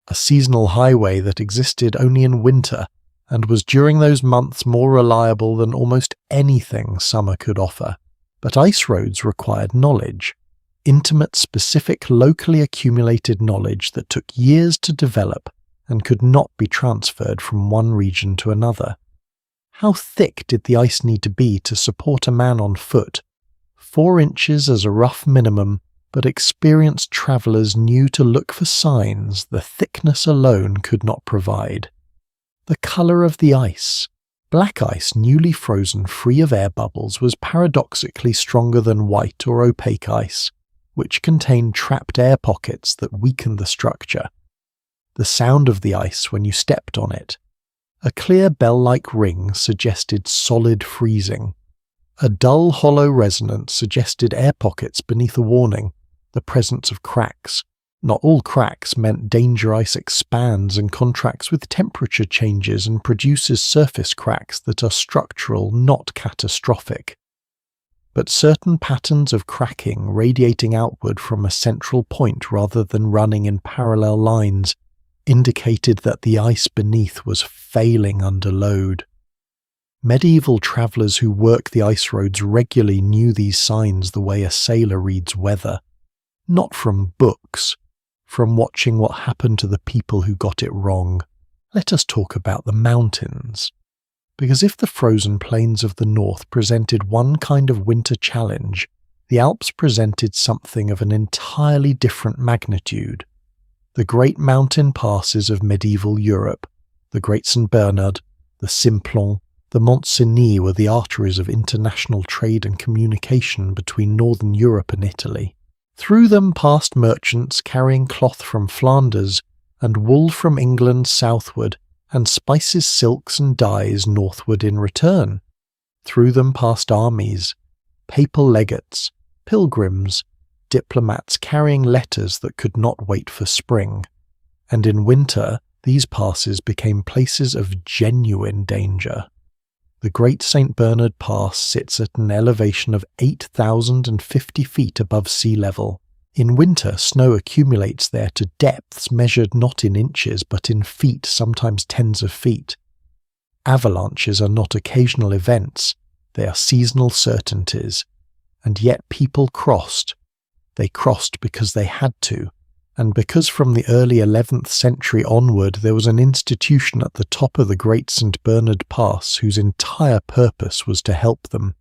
a seasonal highway that existed only in winter and was during those months more reliable than almost anything summer could offer. But ice roads required knowledge, intimate, specific, locally accumulated knowledge that took years to develop and could not be transferred from one region to another. How thick did the ice need to be to support a man on foot? 4 inches as a rough minimum, but experienced travellers knew to look for signs the thickness alone could not provide. The colour of the ice. Black ice newly frozen free of air bubbles was paradoxically stronger than white or opaque ice, which contained trapped air pockets that weakened the structure. The sound of the ice when you stepped on it. A clear bell-like ring suggested solid freezing. A dull hollow resonance suggested air pockets beneath a warning, the presence of cracks. Not all cracks meant danger ice expands and contracts with temperature changes and produces surface cracks that are structural, not catastrophic. But certain patterns of cracking radiating outward from a central point rather than running in parallel lines indicated that the ice beneath was failing under load. Medieval travellers who work the ice roads regularly knew these signs the way a sailor reads weather, not from books, from watching what happened to the people who got it wrong. Let us talk about the mountains. Because if the frozen plains of the north presented one kind of winter challenge, the Alps presented something of an entirely different magnitude. The great mountain passes of medieval Europe, the Great St. Bernard, the Simplon, the Mont Cenis were the arteries of international trade and communication between northern Europe and Italy. Through them passed merchants carrying cloth from Flanders and wool from England southward, and spices, silks and dyes northward in return. Through them passed armies, papal legates, pilgrims, diplomats carrying letters that could not wait for spring. And in winter, these passes became places of genuine danger. The Great St. Bernard Pass sits at an elevation of 8,050 feet above sea level. In winter, snow accumulates there to depths measured not in inches but in feet, sometimes tens of feet. Avalanches are not occasional events, they are seasonal certainties. And yet people crossed. They crossed because they had to, and because from the early 11th century onward there was an institution at the top of the Great St. Bernard Pass whose entire purpose was to help them.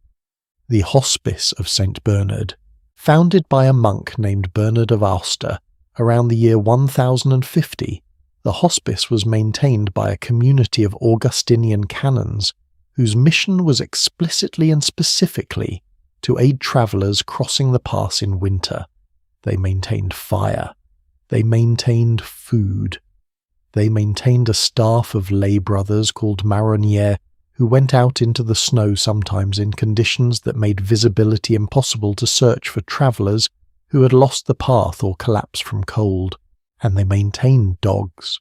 The Hospice of St. Bernard, founded by a monk named Bernard of Aosta around the year 1050, the hospice was maintained by a community of Augustinian canons whose mission was explicitly and specifically to aid travellers crossing the pass in winter. They maintained fire. They maintained food. They maintained a staff of lay brothers called marronniers who went out into the snow sometimes in conditions that made visibility impossible to search for travellers who had lost the path or collapsed from cold. And they maintained dogs.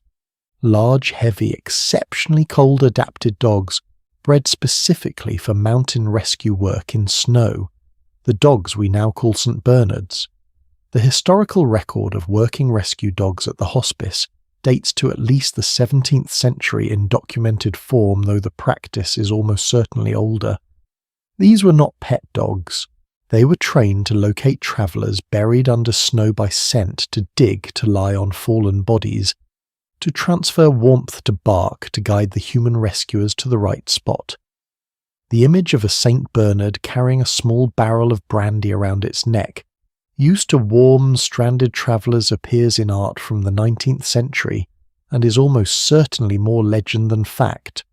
Large, heavy, exceptionally cold-adapted dogs bred specifically for mountain rescue work in snow, the dogs we now call St. Bernards. The historical record of working rescue dogs at the hospice dates to at least the 17th century in documented form, though the practice is almost certainly older. These were not pet dogs. They were trained to locate travellers buried under snow by scent, to dig to lie on fallen bodies, to transfer warmth to bark to guide the human rescuers to the right spot. The image of a St. Bernard carrying a small barrel of brandy around its neck, used to warm stranded travellers, appears in art from the 19th century and is almost certainly more legend than fact.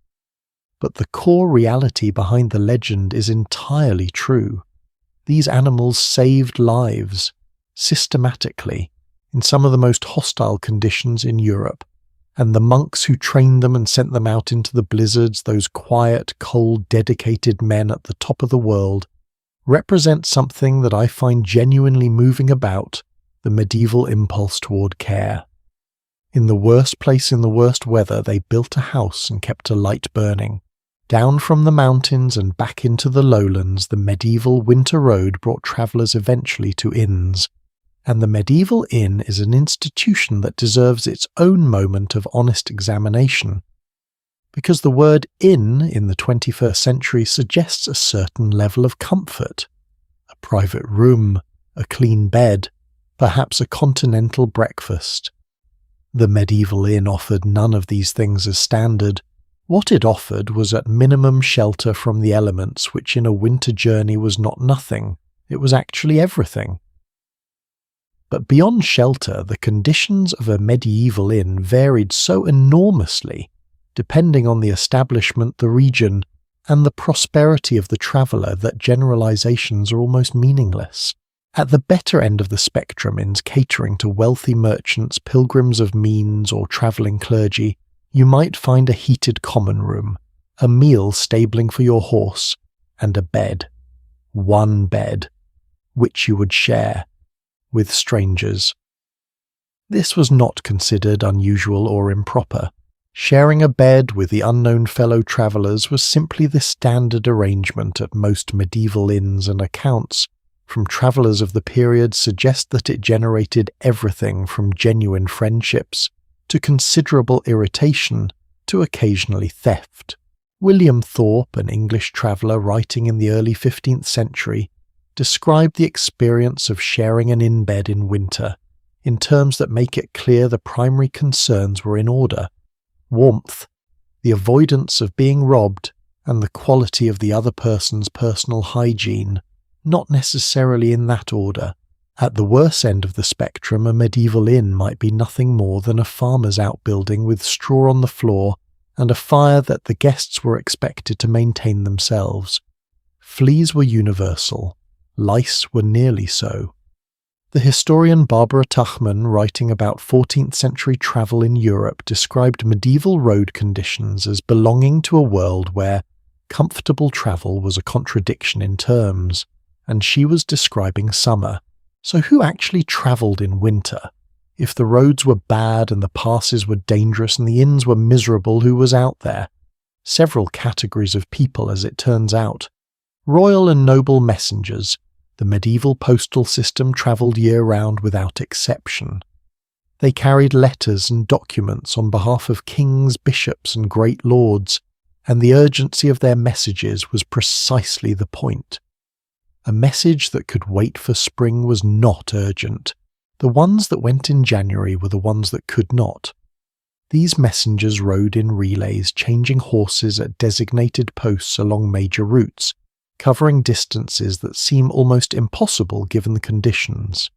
But the core reality behind the legend is entirely true. These animals saved lives, systematically, in some of the most hostile conditions in Europe, and the monks who trained them and sent them out into the blizzards, those quiet, cold, dedicated men at the top of the world, represent something that I find genuinely moving about the medieval impulse toward care. In the worst place in the worst weather, they built a house and kept a light burning. Down from the mountains and back into the lowlands, the medieval winter road brought travellers eventually to inns, and the medieval inn is an institution that deserves its own moment of honest examination, because the word inn in the 21st century suggests a certain level of comfort, a private room, a clean bed, perhaps a continental breakfast. The medieval inn offered none of these things as standard. What it offered was at minimum shelter from the elements, which in a winter journey was not nothing, it was actually everything. But beyond shelter, the conditions of a medieval inn varied so enormously, depending on the establishment, the region, and the prosperity of the traveller, that generalizations are almost meaningless. At the better end of the spectrum, inns catering to wealthy merchants, pilgrims of means, or travelling clergy, you might find a heated common room, a meal stabling for your horse, and a bed. One bed, which you would share with strangers. This was not considered unusual or improper. Sharing a bed with the unknown fellow travellers was simply the standard arrangement at most medieval inns, and accounts from travellers of the period suggest that it generated everything from genuine friendships to considerable irritation to occasionally theft. William Thorpe, an English traveller writing in the early 15th century, described the experience of sharing an inn bed in winter in terms that make it clear the primary concerns were in order: warmth, the avoidance of being robbed, and the quality of the other person's personal hygiene, not necessarily in that order. At the worst end of the spectrum, a medieval inn might be nothing more than a farmer's outbuilding with straw on the floor and a fire that the guests were expected to maintain themselves. Fleas were universal. Lice were nearly so. The historian Barbara Tuchman, writing about 14th century travel in Europe, described medieval road conditions as belonging to a world where comfortable travel was a contradiction in terms, and she was describing summer. So who actually travelled in winter? If the roads were bad and the passes were dangerous and the inns were miserable, who was out there? Several categories of people, as it turns out. Royal and noble messengers. The medieval postal system travelled year-round without exception. They carried letters and documents on behalf of kings, bishops, and great lords, and the urgency of their messages was precisely the point. A message that could wait for spring was not urgent. The ones that went in January were the ones that could not. These messengers rode in relays, changing horses at designated posts along major routes, covering distances that seem almost impossible given the conditions.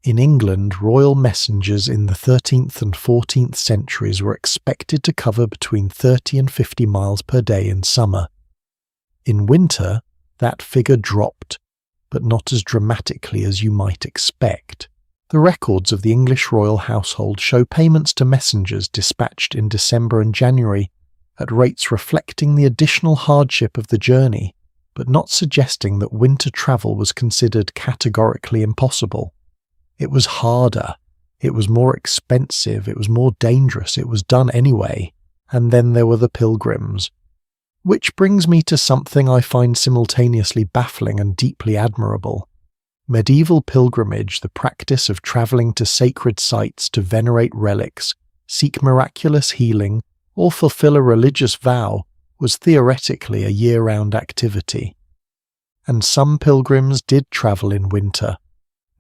In England, royal messengers in the 13th and 14th centuries were expected to cover between 30 and 50 miles per day in summer. In winter, that figure dropped, but not as dramatically as you might expect. The records of the English royal household show payments to messengers dispatched in December and January at rates reflecting the additional hardship of the journey, but not suggesting that winter travel was considered categorically impossible. It was harder, it was more expensive, it was more dangerous, it was done anyway, and then there were the pilgrims. Which brings me to something I find simultaneously baffling and deeply admirable. Medieval pilgrimage, the practice of travelling to sacred sites to venerate relics, seek miraculous healing, or fulfill a religious vow was theoretically a year-round activity. And some pilgrims did travel in winter.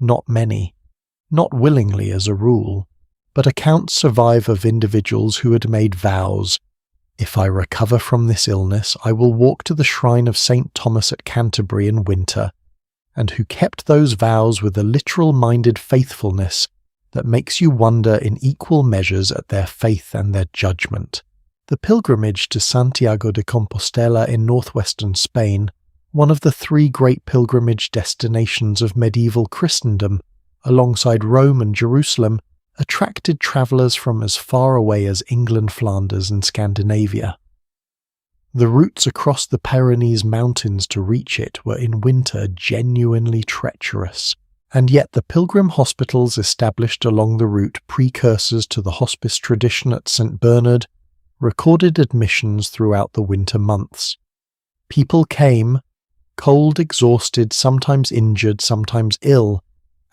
Not many. Not willingly as a rule. But accounts survive of individuals who had made vows. If I recover from this illness, I will walk to the shrine of St. Thomas at Canterbury in winter, and who kept those vows with a literal-minded faithfulness that makes you wonder in equal measures at their faith and their judgment. The pilgrimage to Santiago de Compostela in northwestern Spain, one of the 3 great pilgrimage destinations of medieval Christendom, alongside Rome and Jerusalem, attracted travellers from as far away as England, Flanders and Scandinavia. The routes across the Pyrenees mountains to reach it were in winter genuinely treacherous, and yet the pilgrim hospitals established along the route, precursors to the hospice tradition at St. Bernard, recorded admissions throughout the winter months. People came, cold, exhausted, sometimes injured, sometimes ill,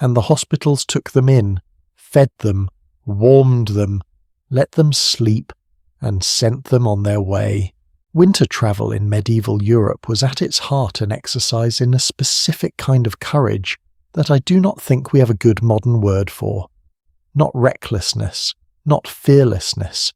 and the hospitals took them in, fed them, warmed them, let them sleep, and sent them on their way. Winter travel in medieval Europe was at its heart an exercise in a specific kind of courage that I do not think we have a good modern word for. Not recklessness, not fearlessness,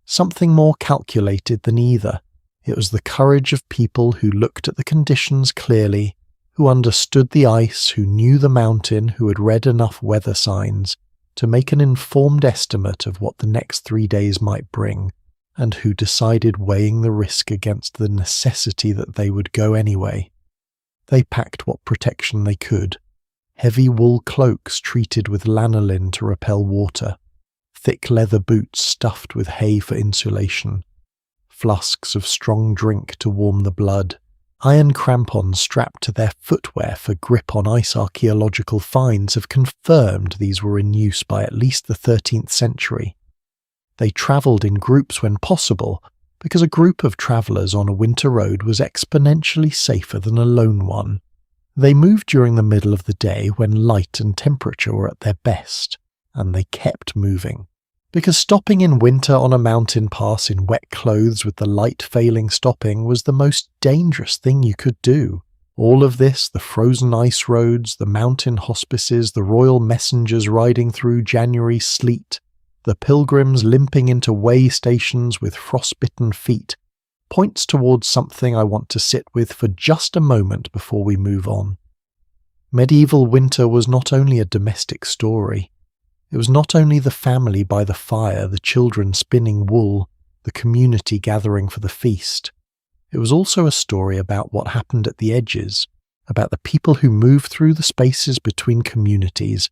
something more calculated than either. It was the courage of people who looked at the conditions clearly, who understood the ice, who knew the mountain, who had read enough weather signs to make an informed estimate of what the next 3 days might bring, and who decided, weighing the risk against the necessity that they would go anyway. They packed what protection they could. Heavy wool cloaks treated with lanolin to repel water, thick leather boots stuffed with hay for insulation, flasks of strong drink to warm the blood, iron crampons strapped to their footwear for grip on ice. Archaeological finds have confirmed these were in use by at least the 13th century. They travelled in groups when possible, because a group of travellers on a winter road was exponentially safer than a lone one. They moved during the middle of the day when light and temperature were at their best, and they kept moving. Because stopping in winter on a mountain pass in wet clothes with the light failing stopping was the most dangerous thing you could do. All of this, the frozen ice roads, the mountain hospices, the royal messengers riding through January sleet, the pilgrims limping into way stations with frostbitten feet, points towards something I want to sit with for just a moment before we move on. Medieval winter was not only a domestic story. It was not only the family by the fire, the children spinning wool, the community gathering for the feast. It was also a story about what happened at the edges, about the people who moved through the spaces between communities,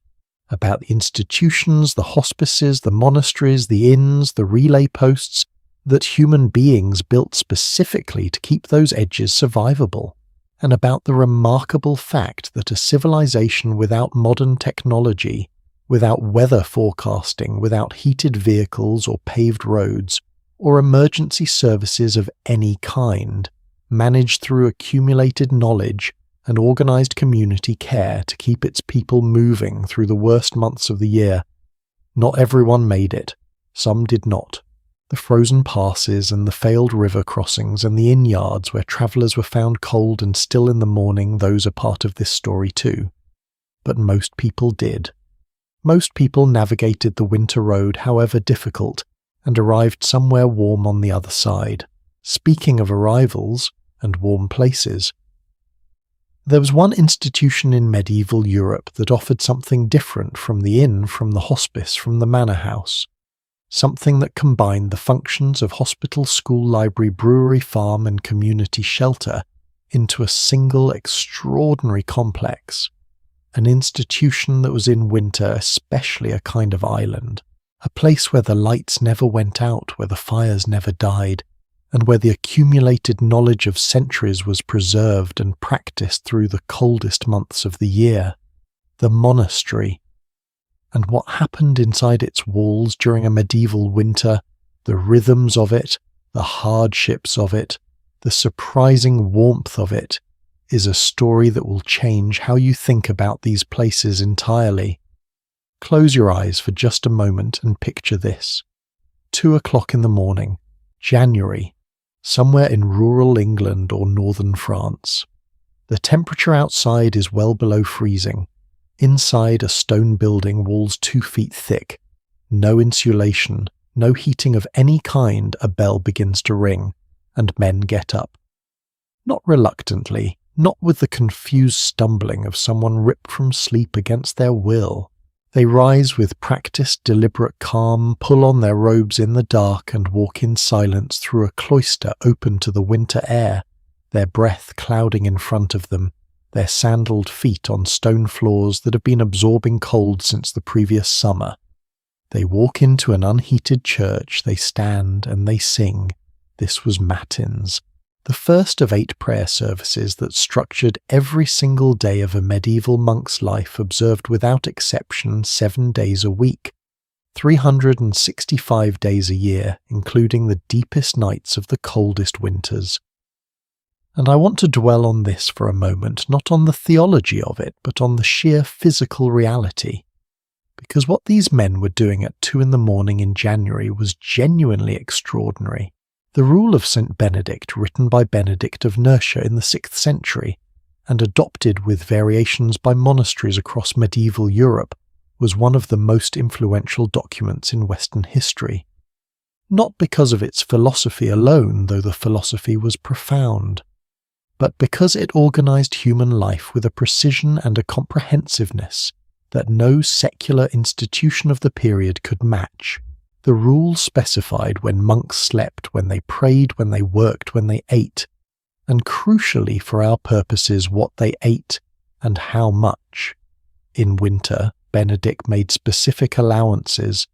about the institutions, the hospices, the monasteries, the inns, the relay posts that human beings built specifically to keep those edges survivable, and about the remarkable fact that a civilization without modern technology, without weather forecasting, without heated vehicles or paved roads, or emergency services of any kind, managed through accumulated knowledge and organized community care to keep its people moving through the worst months of the year. Not everyone made it. Some did not. The frozen passes and the failed river crossings and the inn yards where travellers were found cold and still in the morning, those are part of this story too. But most people did. Most people navigated the winter road, however difficult, and arrived somewhere warm on the other side. Speaking of arrivals and warm places, there was one institution in medieval Europe that offered something different from the inn, from the hospice, from the manor house. Something that combined the functions of hospital, school, library, brewery, farm, and community shelter into a single extraordinary complex. An institution that was in winter especially a kind of island, a place where the lights never went out, where the fires never died, and where the accumulated knowledge of centuries was preserved and practiced through the coldest months of the year. The monastery. And what happened inside its walls during a medieval winter, the rhythms of it, the hardships of it, the surprising warmth of it, is a story that will change how you think about these places entirely. Close your eyes for just a moment and picture this. 2 o'clock in the morning, January, somewhere in rural England or northern France. The temperature outside is well below freezing. Inside a stone building walls 2 feet thick. No insulation, no heating of any kind. A bell begins to ring, and men get up. Not reluctantly, not with the confused stumbling of someone ripped from sleep against their will. They rise with practiced, deliberate calm, pull on their robes in the dark, and walk in silence through a cloister open to the winter air, their breath clouding in front of them, their sandaled feet on stone floors that have been absorbing cold since the previous summer. They walk into an unheated church, they stand and they sing. This was Matins, the first of 8 prayer services that structured every single day of a medieval monk's life, observed without exception 7 days a week, 365 days a year, including the deepest nights of the coldest winters. And I want to dwell on this for a moment, not on the theology of it, but on the sheer physical reality. Because what these men were doing at 2 a.m. in January was genuinely extraordinary. The rule of St. Benedict, written by Benedict of Nursia in the 6th century, and adopted with variations by monasteries across medieval Europe, was one of the most influential documents in Western history. Not because of its philosophy alone, though the philosophy was profound, but because it organized human life with a precision and a comprehensiveness that no secular institution of the period could match. The rules specified when monks slept, when they prayed, when they worked, when they ate, and crucially for our purposes what they ate and how much. In winter, Benedict made specific allowances.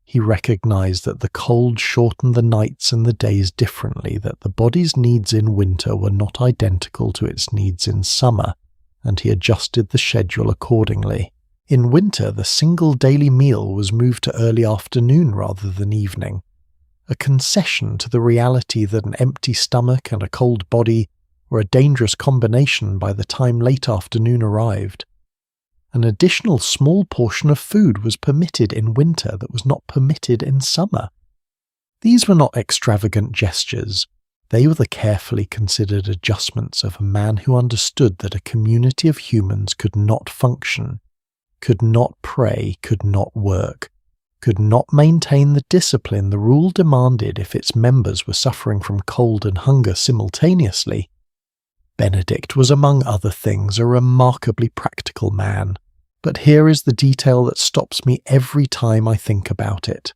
He recognized that the cold shortened the nights and the days differently, that the body's needs in winter were not identical to its needs in summer, and he adjusted the schedule accordingly. In winter, the single daily meal was moved to early afternoon rather than evening, a concession to the reality that an empty stomach and a cold body were a dangerous combination by the time late afternoon arrived. An additional small portion of food was permitted in winter that was not permitted in summer. These were not extravagant gestures. They were the carefully considered adjustments of a man who understood that a community of humans could not function, could not pray, could not work, could not maintain the discipline the rule demanded if its members were suffering from cold and hunger simultaneously. Benedict was, among other things, a remarkably practical man, but here is the detail that stops me every time I think about it.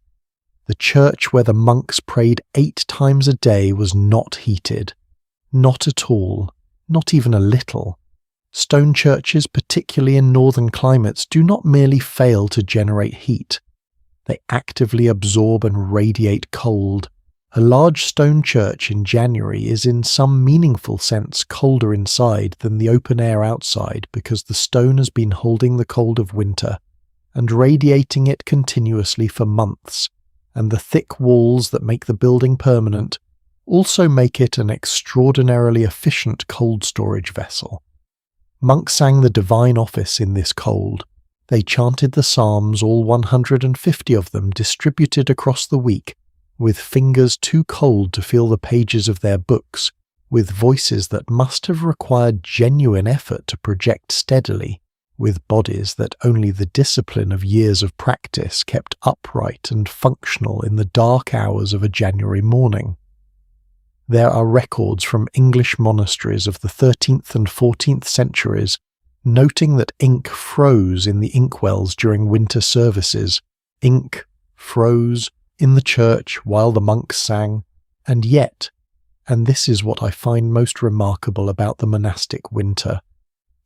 The church where the monks prayed 8 times a day was not heated. Not at all, not even a little. Stone churches, particularly in northern climates, do not merely fail to generate heat. They actively absorb and radiate cold. A large stone church in January is in some meaningful sense colder inside than the open air outside because the stone has been holding the cold of winter and radiating it continuously for months, and the thick walls that make the building permanent also make it an extraordinarily efficient cold storage vessel. Monks sang the divine office in this cold. They chanted the psalms, all 150 of them distributed across the week, with fingers too cold to feel the pages of their books, with voices that must have required genuine effort to project steadily, with bodies that only the discipline of years of practice kept upright and functional in the dark hours of a January morning. There are records from English monasteries of the 13th and 14th centuries noting that ink froze in the inkwells during winter services. Ink froze in the church while the monks sang, and yet, and this is what I find most remarkable about the monastic winter,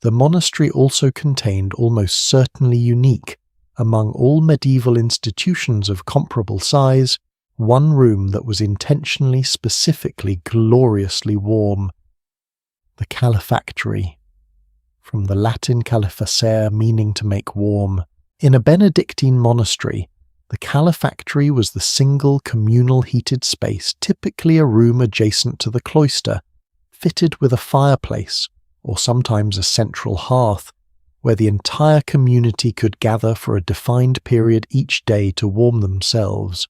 the monastery also contained almost certainly unique, among all medieval institutions of comparable size, one room that was intentionally, specifically, gloriously warm. The califactory, from the Latin calefacere, meaning to make warm. In a Benedictine monastery, the califactory was the single communal heated space, typically a room adjacent to the cloister, fitted with a fireplace, or sometimes a central hearth, where the entire community could gather for a defined period each day to warm themselves.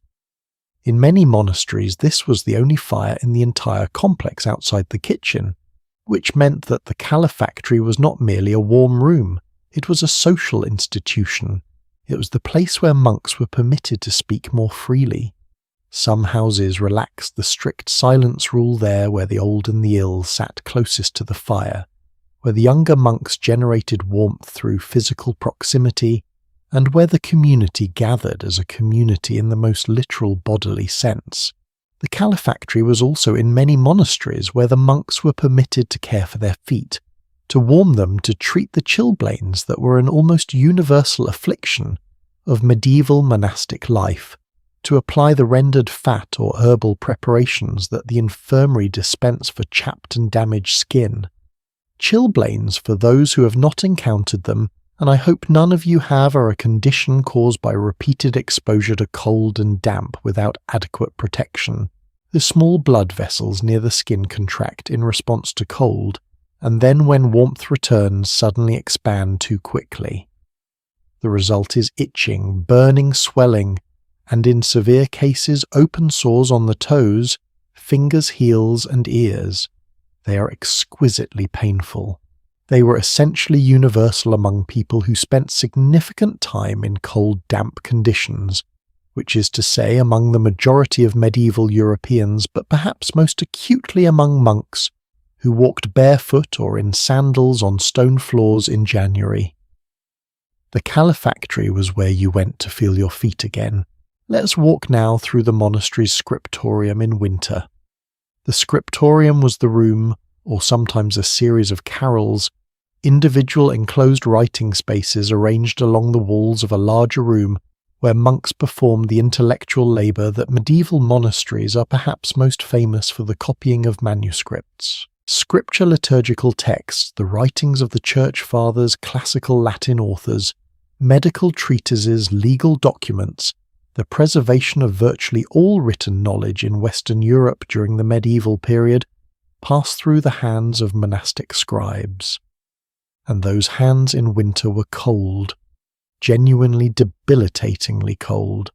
In many monasteries, this was the only fire in the entire complex outside the kitchen, which meant that the califactory was not merely a warm room, it was a social institution. It was the place where monks were permitted to speak more freely. Some houses relaxed the strict silence rule there where the old and the ill sat closest to the fire, where the younger monks generated warmth through physical proximity, and where the community gathered as a community in the most literal bodily sense. The califactory was also in many monasteries where the monks were permitted to care for their feet, to warm them, to treat the chilblains that were an almost universal affliction of medieval monastic life, to apply the rendered fat or herbal preparations that the infirmary dispense for chapped and damaged skin. Chilblains, for those who have not encountered them, and I hope none of you have, are a condition caused by repeated exposure to cold and damp without adequate protection. The small blood vessels near the skin contract in response to cold, and then when warmth returns suddenly expand too quickly. The result is itching, burning, swelling, and in severe cases open sores on the toes, fingers, heels, and ears. They are exquisitely painful. They were essentially universal among people who spent significant time in cold, damp conditions, which is to say among the majority of medieval Europeans, but perhaps most acutely among monks who walked barefoot or in sandals on stone floors in January. The califactory was where you went to feel your feet again. Let's walk now through the monastery's scriptorium in winter. The scriptorium was the room, or sometimes a series of carrels, individual enclosed writing spaces arranged along the walls of a larger room where monks performed the intellectual labour that medieval monasteries are perhaps most famous for, the copying of manuscripts. Scripture liturgical texts, the writings of the Church Fathers, classical Latin authors, medical treatises, legal documents, the preservation of virtually all written knowledge in Western Europe during the medieval period passed through the hands of monastic scribes. And those hands in winter were cold, genuinely debilitatingly cold.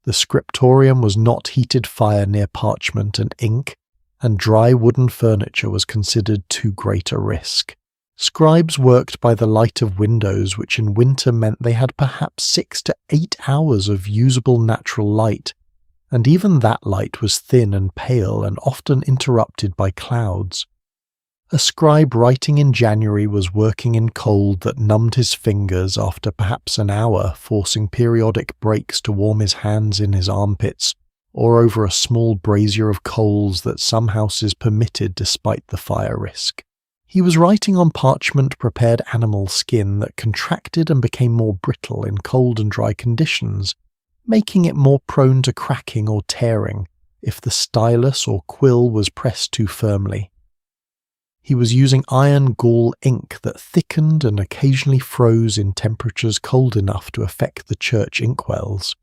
The scriptorium was not heated fire near parchment and ink, and dry wooden furniture was considered too great a risk. Scribes worked by the light of windows, which in winter meant they had perhaps 6 to 8 hours of usable natural light, and even that light was thin and pale and often interrupted by clouds. A scribe writing in January was working in cold that numbed his fingers after perhaps an hour, forcing periodic breaks to warm his hands in his armpits, or over a small brazier of coals that some houses permitted despite the fire risk. He was writing on parchment-prepared animal skin that contracted and became more brittle in cold and dry conditions, making it more prone to cracking or tearing if the stylus or quill was pressed too firmly. He was using iron gall ink that thickened and occasionally froze in temperatures cold enough to affect the church inkwells.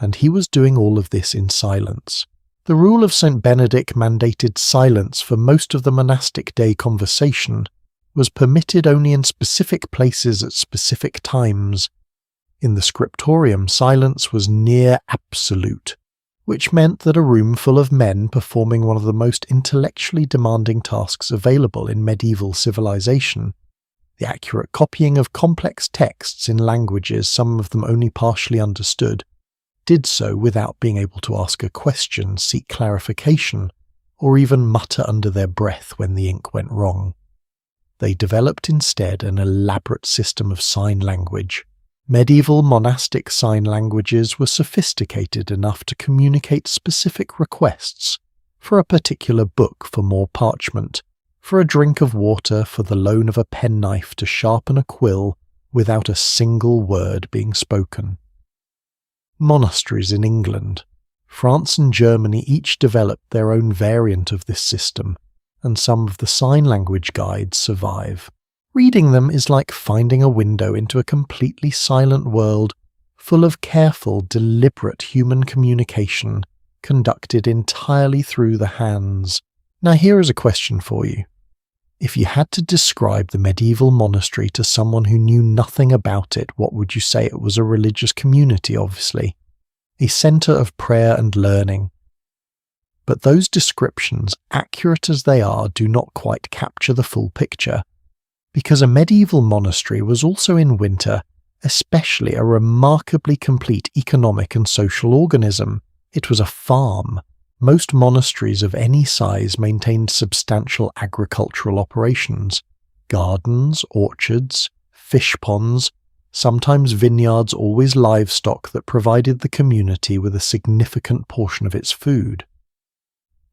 And he was doing all of this in silence. The rule of St. Benedict mandated silence for most of the monastic day conversation, was permitted only in specific places at specific times. In the scriptorium, silence was near absolute, which meant that a room full of men performing one of the most intellectually demanding tasks available in medieval civilization, the accurate copying of complex texts in languages some of them only partially understood, did so without being able to ask a question, seek clarification, or even mutter under their breath when the ink went wrong. They developed instead an elaborate system of sign language. Medieval monastic sign languages were sophisticated enough to communicate specific requests for a particular book, for more parchment, for a drink of water, for the loan of a penknife to sharpen a quill without a single word being spoken. Monasteries in England, France and Germany each developed their own variant of this system, and some of the sign language guides survive. Reading them is like finding a window into a completely silent world full of careful, deliberate human communication conducted entirely through the hands. Now here is a question for you. If you had to describe the medieval monastery to someone who knew nothing about it, what would you say? It was a religious community, obviously. a centre of prayer and learning. But those descriptions, accurate as they are, do not quite capture the full picture, because a medieval monastery was also in winter especially a remarkably complete economic and social organism. It was a farm. Most monasteries of any size maintained substantial agricultural operations: gardens, orchards, fish ponds, sometimes vineyards, always livestock that provided the community with a significant portion of its food.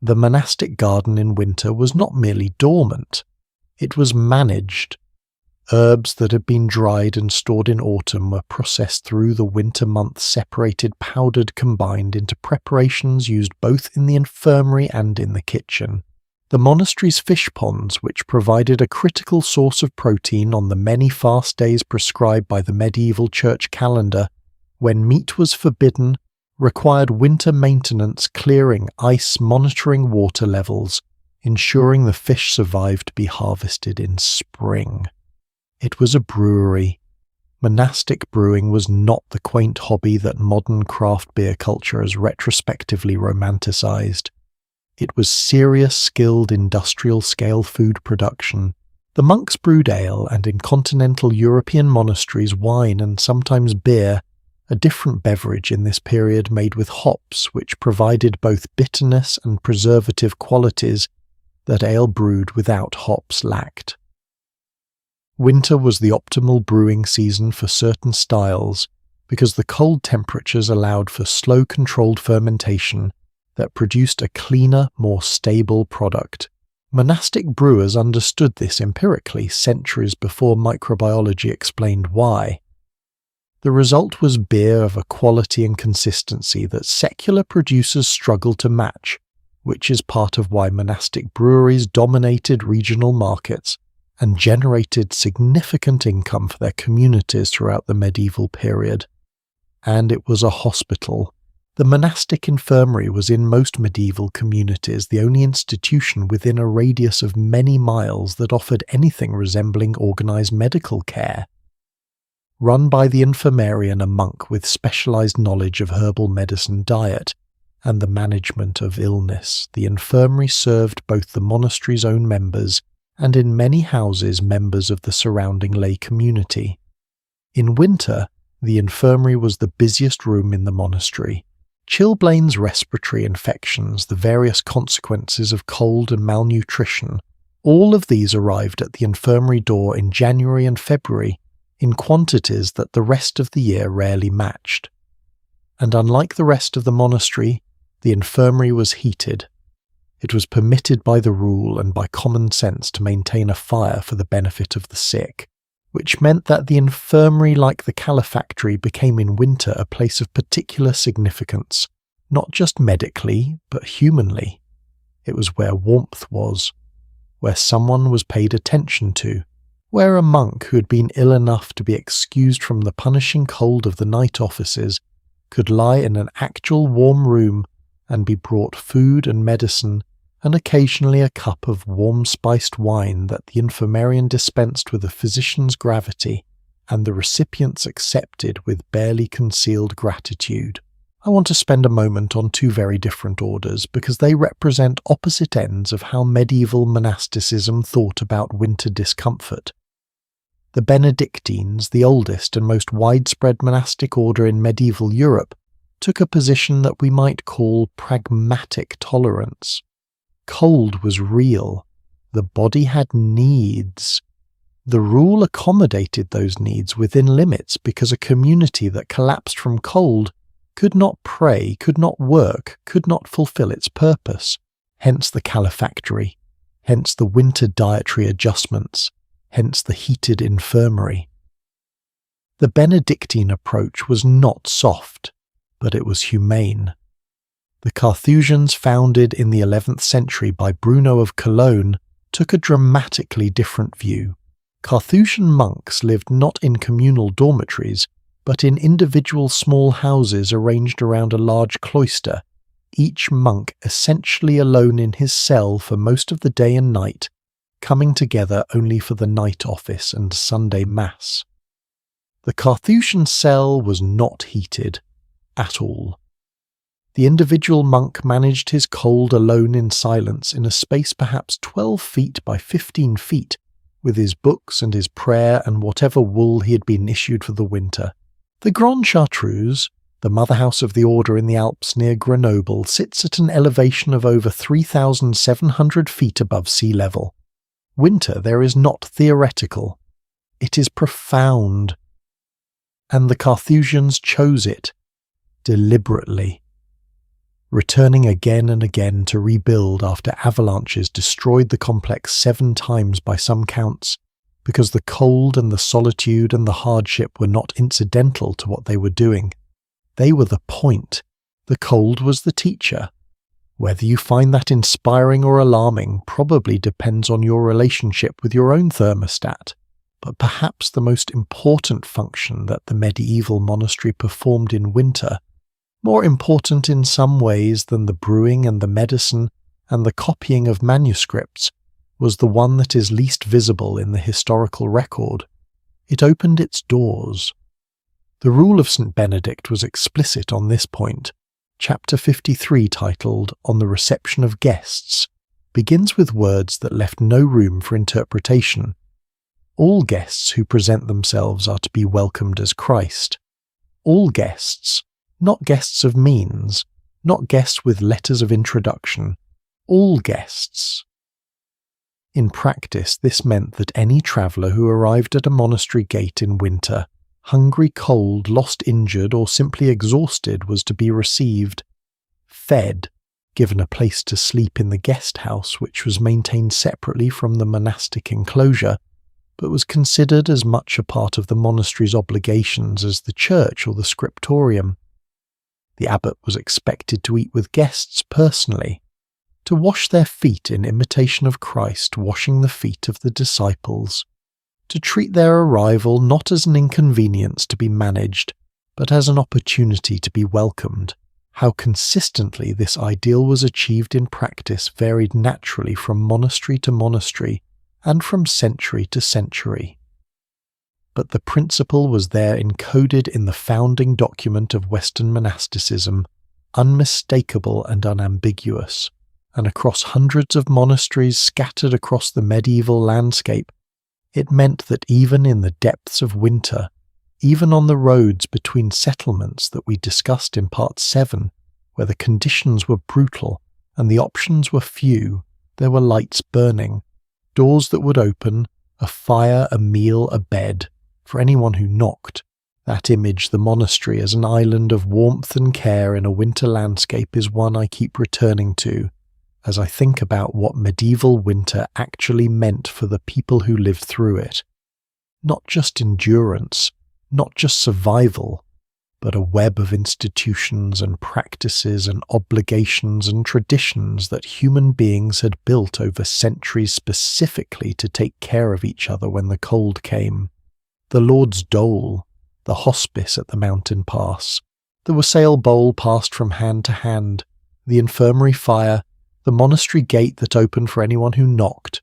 The monastic garden in winter was not merely dormant, it was managed. Herbs that had been dried and stored in autumn were processed through the winter months, separated, powdered, combined into preparations used both in the infirmary and in the kitchen. The monastery's fish ponds, which provided a critical source of protein on the many fast days prescribed by the medieval church calendar, when meat was forbidden, required winter maintenance, clearing ice, monitoring water levels, ensuring the fish survived to be harvested in spring. It was a brewery. Monastic brewing was not the quaint hobby that modern craft beer culture has retrospectively romanticized. It was serious, skilled, industrial-scale food production. The monks brewed ale, and in continental European monasteries wine and sometimes beer, a different beverage in this period made with hops which provided both bitterness and preservative qualities that ale brewed without hops lacked. Winter was the optimal brewing season for certain styles because the cold temperatures allowed for slow controlled fermentation that produced a cleaner, more stable product. Monastic brewers understood this empirically centuries before microbiology explained why. The result was beer of a quality and consistency that secular producers struggled to match, which is part of why monastic breweries dominated regional markets and generated significant income for their communities throughout the medieval period. And it was a hospital. The monastic infirmary was in most medieval communities the only institution within a radius of many miles that offered anything resembling organized medical care. Run by the infirmarian, a monk with specialized knowledge of herbal medicine, diet, and the management of illness, the infirmary served both the monastery's own members and in many houses members of the surrounding lay community. In winter, the infirmary was the busiest room in the monastery. Chilblains, respiratory infections, the various consequences of cold and malnutrition, all of these arrived at the infirmary door in January and February in quantities that the rest of the year rarely matched. And unlike the rest of the monastery, the infirmary was heated. It was permitted by the rule and by common sense to maintain a fire for the benefit of the sick, which meant that the infirmary, like the califactory, became in winter a place of particular significance, not just medically, but humanly. It was where warmth was, where someone was paid attention to, where a monk who had been ill enough to be excused from the punishing cold of the night offices could lie in an actual warm room and be brought food and medicine and occasionally a cup of warm-spiced wine that the infirmarian dispensed with a physician's gravity, and the recipients accepted with barely concealed gratitude. I want to spend a moment on two very different orders because they represent opposite ends of how medieval monasticism thought about winter discomfort. The Benedictines, the oldest and most widespread monastic order in medieval Europe, took a position that we might call pragmatic tolerance. Cold was real. The body had needs. The rule accommodated those needs within limits because a community that collapsed from cold could not pray, could not work, could not fulfill its purpose. Hence the califactory, hence the winter dietary adjustments, hence the heated infirmary. The Benedictine approach was not soft, but it was humane. The Carthusians, founded in the 11th century by Bruno of Cologne, took a dramatically different view. Carthusian monks lived not in communal dormitories, but in individual small houses arranged around a large cloister, each monk essentially alone in his cell for most of the day and night, coming together only for the night office and Sunday Mass. The Carthusian cell was not heated at all. The individual monk managed his cold alone in silence in a space perhaps 12 feet by 15 feet, with his books and his prayer and whatever wool he had been issued for the winter. The Grande Chartreuse, the mother house of the order in the Alps near Grenoble, sits at an elevation of over 3,700 feet above sea level. Winter there is not theoretical. It is profound. And the Carthusians chose it, deliberately, returning again and again to rebuild after avalanches destroyed the complex 7 times by some counts, because the cold and the solitude and the hardship were not incidental to what they were doing. They were the point. The cold was the teacher. Whether you find that inspiring or alarming probably depends on your relationship with your own thermostat, but perhaps the most important function that the medieval monastery performed in winter, more important in some ways than the brewing and the medicine and the copying of manuscripts, was the one that is least visible in the historical record. It opened its doors. The rule of St. Benedict was explicit on this point. Chapter 53, titled On the Reception of Guests, begins with words that left no room for interpretation. All guests who present themselves are to be welcomed as Christ. All guests, not guests of means, not guests with letters of introduction. All guests. In practice, this meant that any traveller who arrived at a monastery gate in winter, hungry, cold, lost, injured, or simply exhausted, was to be received, fed, given a place to sleep in the guest house, which was maintained separately from the monastic enclosure, but was considered as much a part of the monastery's obligations as the church or the scriptorium. The abbot was expected to eat with guests personally, to wash their feet in imitation of Christ washing the feet of the disciples, to treat their arrival not as an inconvenience to be managed, but as an opportunity to be welcomed. How consistently this ideal was achieved in practice varied naturally from monastery to monastery and from century to century. But the principle was there encoded in the founding document of Western monasticism, unmistakable and unambiguous, and across hundreds of monasteries scattered across the medieval landscape, it meant that even in the depths of winter, even on the roads between settlements that we discussed in Part 7, where the conditions were brutal and the options were few, there were lights burning, doors that would open, a fire, a meal, a bed, for anyone who knocked. That image, the monastery as an island of warmth and care in a winter landscape, is one I keep returning to, as I think about what medieval winter actually meant for the people who lived through it. Not just endurance, not just survival, but a web of institutions and practices and obligations and traditions that human beings had built over centuries specifically to take care of each other when the cold came. The Lord's dole, the hospice at the mountain pass, the wassail bowl passed from hand to hand, the infirmary fire, the monastery gate that opened for anyone who knocked.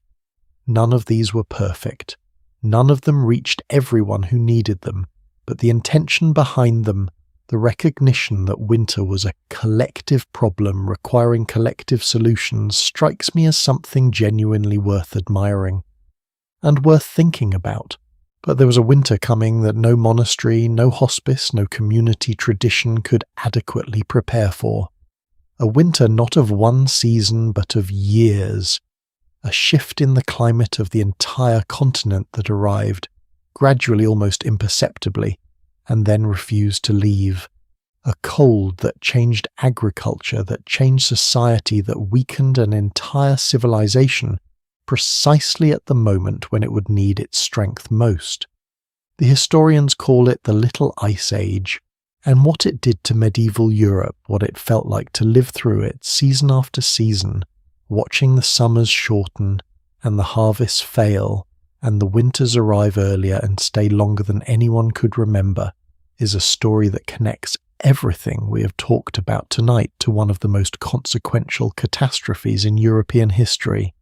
None of these were perfect. None of them reached everyone who needed them, but the intention behind them, the recognition that winter was a collective problem requiring collective solutions, strikes me as something genuinely worth admiring, and worth thinking about. But there was a winter coming that no monastery, no hospice, no community tradition could adequately prepare for. A winter not of one season but of years. A shift in the climate of the entire continent that arrived, gradually almost imperceptibly, and then refused to leave. A cold that changed agriculture, that changed society, that weakened an entire civilization, precisely at the moment when it would need its strength most. The historians call it the Little Ice Age, and what it did to medieval Europe, what it felt like to live through it season after season, watching the summers shorten and the harvests fail and the winters arrive earlier and stay longer than anyone could remember, is a story that connects everything we have talked about tonight to one of the most consequential catastrophes in European history.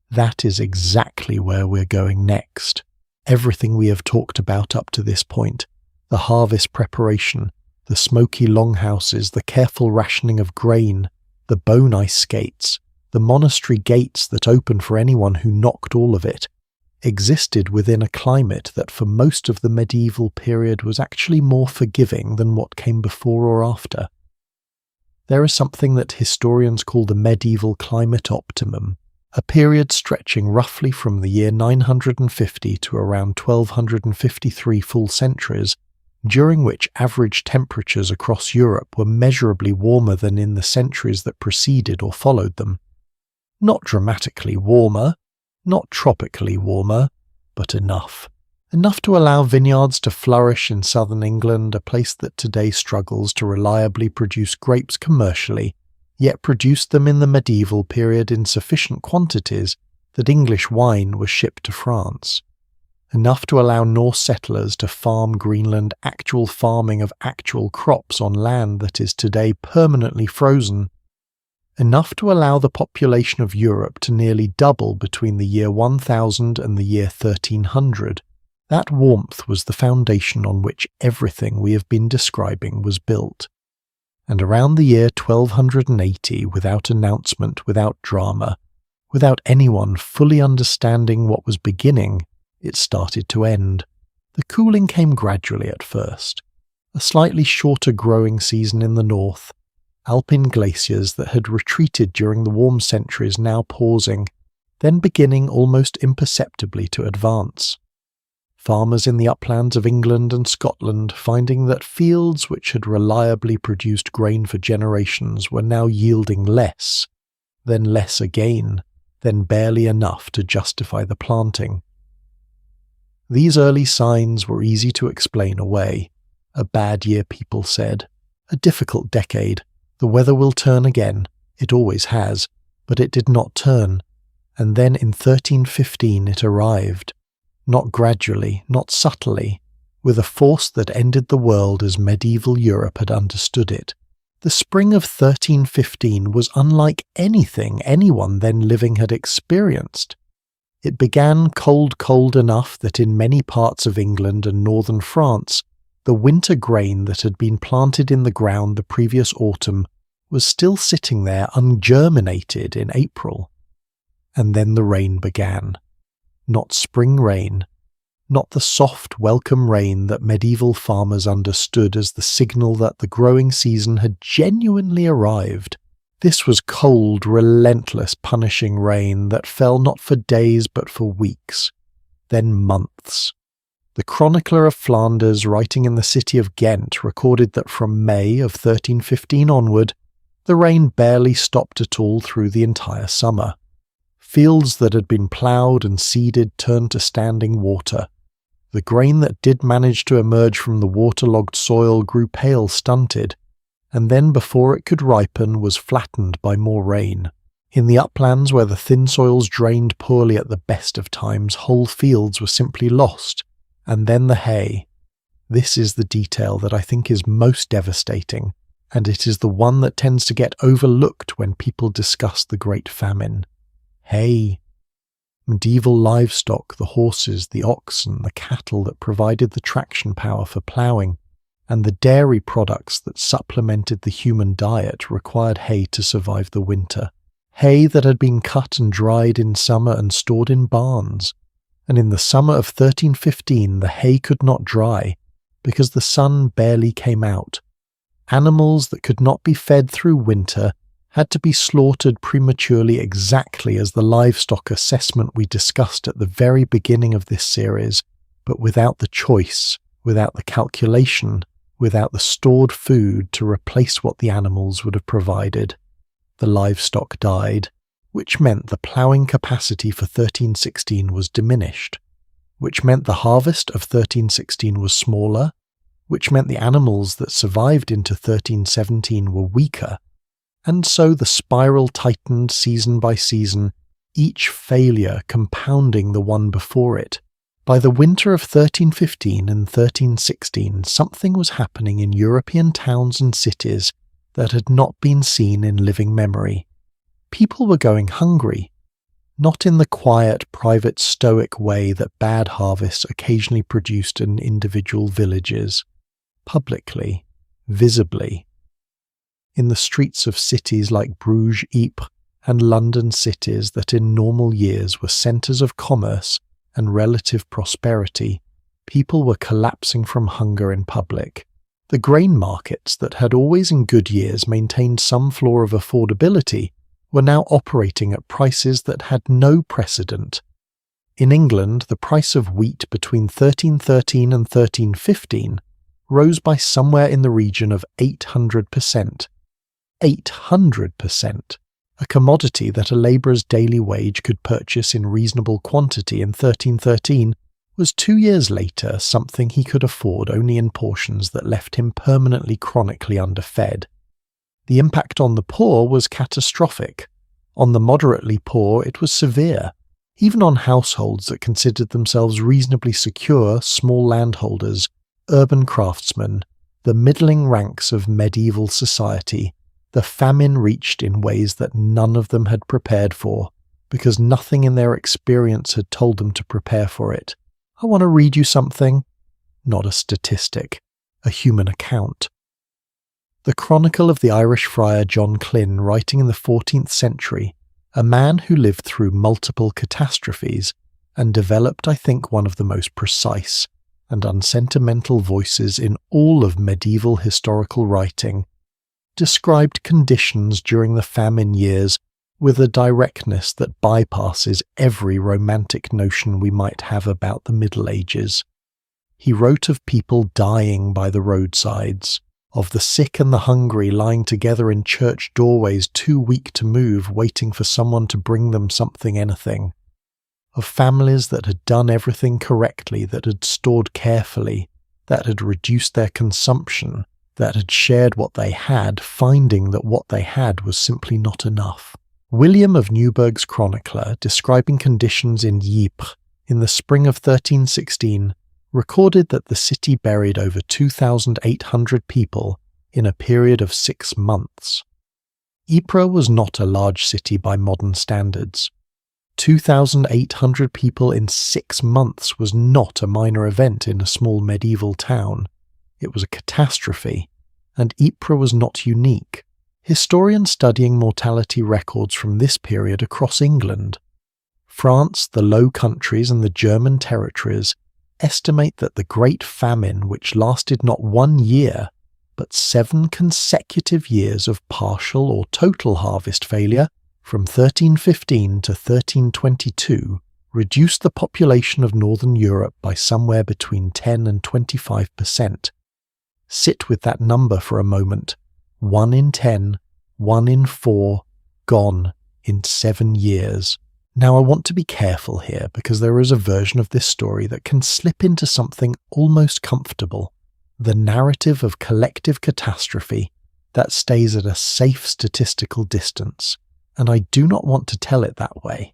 That is exactly where we're going next. Everything we have talked about up to this point, the harvest preparation, The smoky longhouses, the careful rationing of grain, the bone ice skates, the monastery gates that opened for anyone who knocked all of it, existed within a climate that for most of the medieval period was actually more forgiving than what came before or after. There is something that historians call the medieval climate optimum, a period stretching roughly from the year 950 to around 1253 full centuries, during which average temperatures across Europe were measurably warmer than in the centuries that preceded or followed them. Not dramatically warmer, not tropically warmer, but enough. Enough to allow vineyards to flourish in southern England, a place that today struggles to reliably produce grapes commercially, yet produced them in the medieval period in sufficient quantities that English wine was shipped to France. Enough to allow Norse settlers to farm Greenland, actual farming of actual crops on land that is today permanently frozen. Enough to allow the population of Europe to nearly double between the year 1000 and the year 1300. That warmth was the foundation on which everything we have been describing was built. And around the year 1280, without announcement, without drama, without anyone fully understanding what was beginning, it started to end. The cooling came gradually at first. A slightly shorter growing season in the north, Alpine glaciers that had retreated during the warm centuries now pausing, then beginning almost imperceptibly to advance. Farmers in the uplands of England and Scotland finding that fields which had reliably produced grain for generations were now yielding less, then less again, then barely enough to justify the planting. These early signs were easy to explain away. A bad year, people said. A difficult decade. The weather will turn again. It always has. But it did not turn. And then in 1315 it arrived. Not gradually, not subtly, with a force that ended the world as medieval Europe had understood it. The spring of 1315 was unlike anything anyone then living had experienced. It began cold enough that in many parts of England and northern France, the winter grain that had been planted in the ground the previous autumn was still sitting there ungerminated in April. And then the rain began. Not spring rain, not the soft, welcome rain that medieval farmers understood as the signal that the growing season had genuinely arrived. This was cold, relentless, punishing rain that fell not for days but for weeks, then months. The chronicler of Flanders, writing in the city of Ghent, recorded that from May of 1315 onward, the rain barely stopped at all through the entire summer. Fields that had been ploughed and seeded turned to standing water. The grain that did manage to emerge from the waterlogged soil grew pale, stunted, and then before it could ripen was flattened by more rain. In the uplands where the thin soils drained poorly at the best of times, whole fields were simply lost. And then the hay. This is the detail that I think is most devastating, and it is the one that tends to get overlooked when people discuss the Great Famine. Hay. Medieval livestock, the horses, the oxen, the cattle that provided the traction power for ploughing, and the dairy products that supplemented the human diet required hay to survive the winter. Hay that had been cut and dried in summer and stored in barns. And in the summer of 1315 the hay could not dry, because the sun barely came out. Animals that could not be fed through winter had to be slaughtered prematurely, exactly as the livestock assessment we discussed at the very beginning of this series, but without the choice, without the calculation, without the stored food to replace what the animals would have provided. The livestock died, which meant the ploughing capacity for 1316 was diminished, which meant the harvest of 1316 was smaller, which meant the animals that survived into 1317 were weaker, and so the spiral tightened season by season, each failure compounding the one before it. By the winter of 1315 and 1316, something was happening in European towns and cities that had not been seen in living memory. People were going hungry, not in the quiet, private, stoic way that bad harvests occasionally produced in individual villages. Publicly, visibly. In the streets of cities like Bruges, Ypres, and London cities that in normal years were centres of commerce and relative prosperity, people were collapsing from hunger in public. The grain markets that had always in good years maintained some floor of affordability were now operating at prices that had no precedent. In England, the price of wheat between 1313 and 1315 rose by somewhere in the region of 800%. 800%! A commodity that a labourer's daily wage could purchase in reasonable quantity in 1313 was 2 years later something he could afford only in portions that left him permanently chronically underfed. The impact on the poor was catastrophic. On the moderately poor it was severe. Even on households that considered themselves reasonably secure, small landholders, urban craftsmen, the middling ranks of medieval society, the famine reached in ways that none of them had prepared for, because nothing in their experience had told them to prepare for it. I want to read you something. Not a statistic, a human account. The chronicle of the Irish friar John Clyn, writing in the 14th century, a man who lived through multiple catastrophes and developed, I think, one of the most precise and unsentimental voices in all of medieval historical writing, described conditions during the famine years with a directness that bypasses every romantic notion we might have about the Middle Ages. He wrote of people dying by the roadsides, of the sick and the hungry lying together in church doorways too weak to move, waiting for someone to bring them something anything, of families that had done everything correctly, that had stored carefully, that had reduced their consumption, that had shared what they had, finding that what they had was simply not enough. William of Newburgh's chronicler, describing conditions in Ypres in the spring of 1316, recorded that the city buried over 2,800 people in a period of 6 months. Ypres was not a large city by modern standards. 2,800 people in 6 months was not a minor event in a small medieval town. It was a catastrophe, and Ypres was not unique. Historians studying mortality records from this period across England, France, the Low Countries, and the German territories estimate that the Great Famine, which lasted not 1 year, but 7 consecutive years of partial or total harvest failure from 1315 to 1322, reduced the population of Northern Europe by somewhere between 10 and 25%. Sit with that number for a moment. 1 in 10, 1 in 4, gone in 7 years. Now I want to be careful here because there is a version of this story that can slip into something almost comfortable, the narrative of collective catastrophe that stays at a safe statistical distance, and I do not want to tell it that way.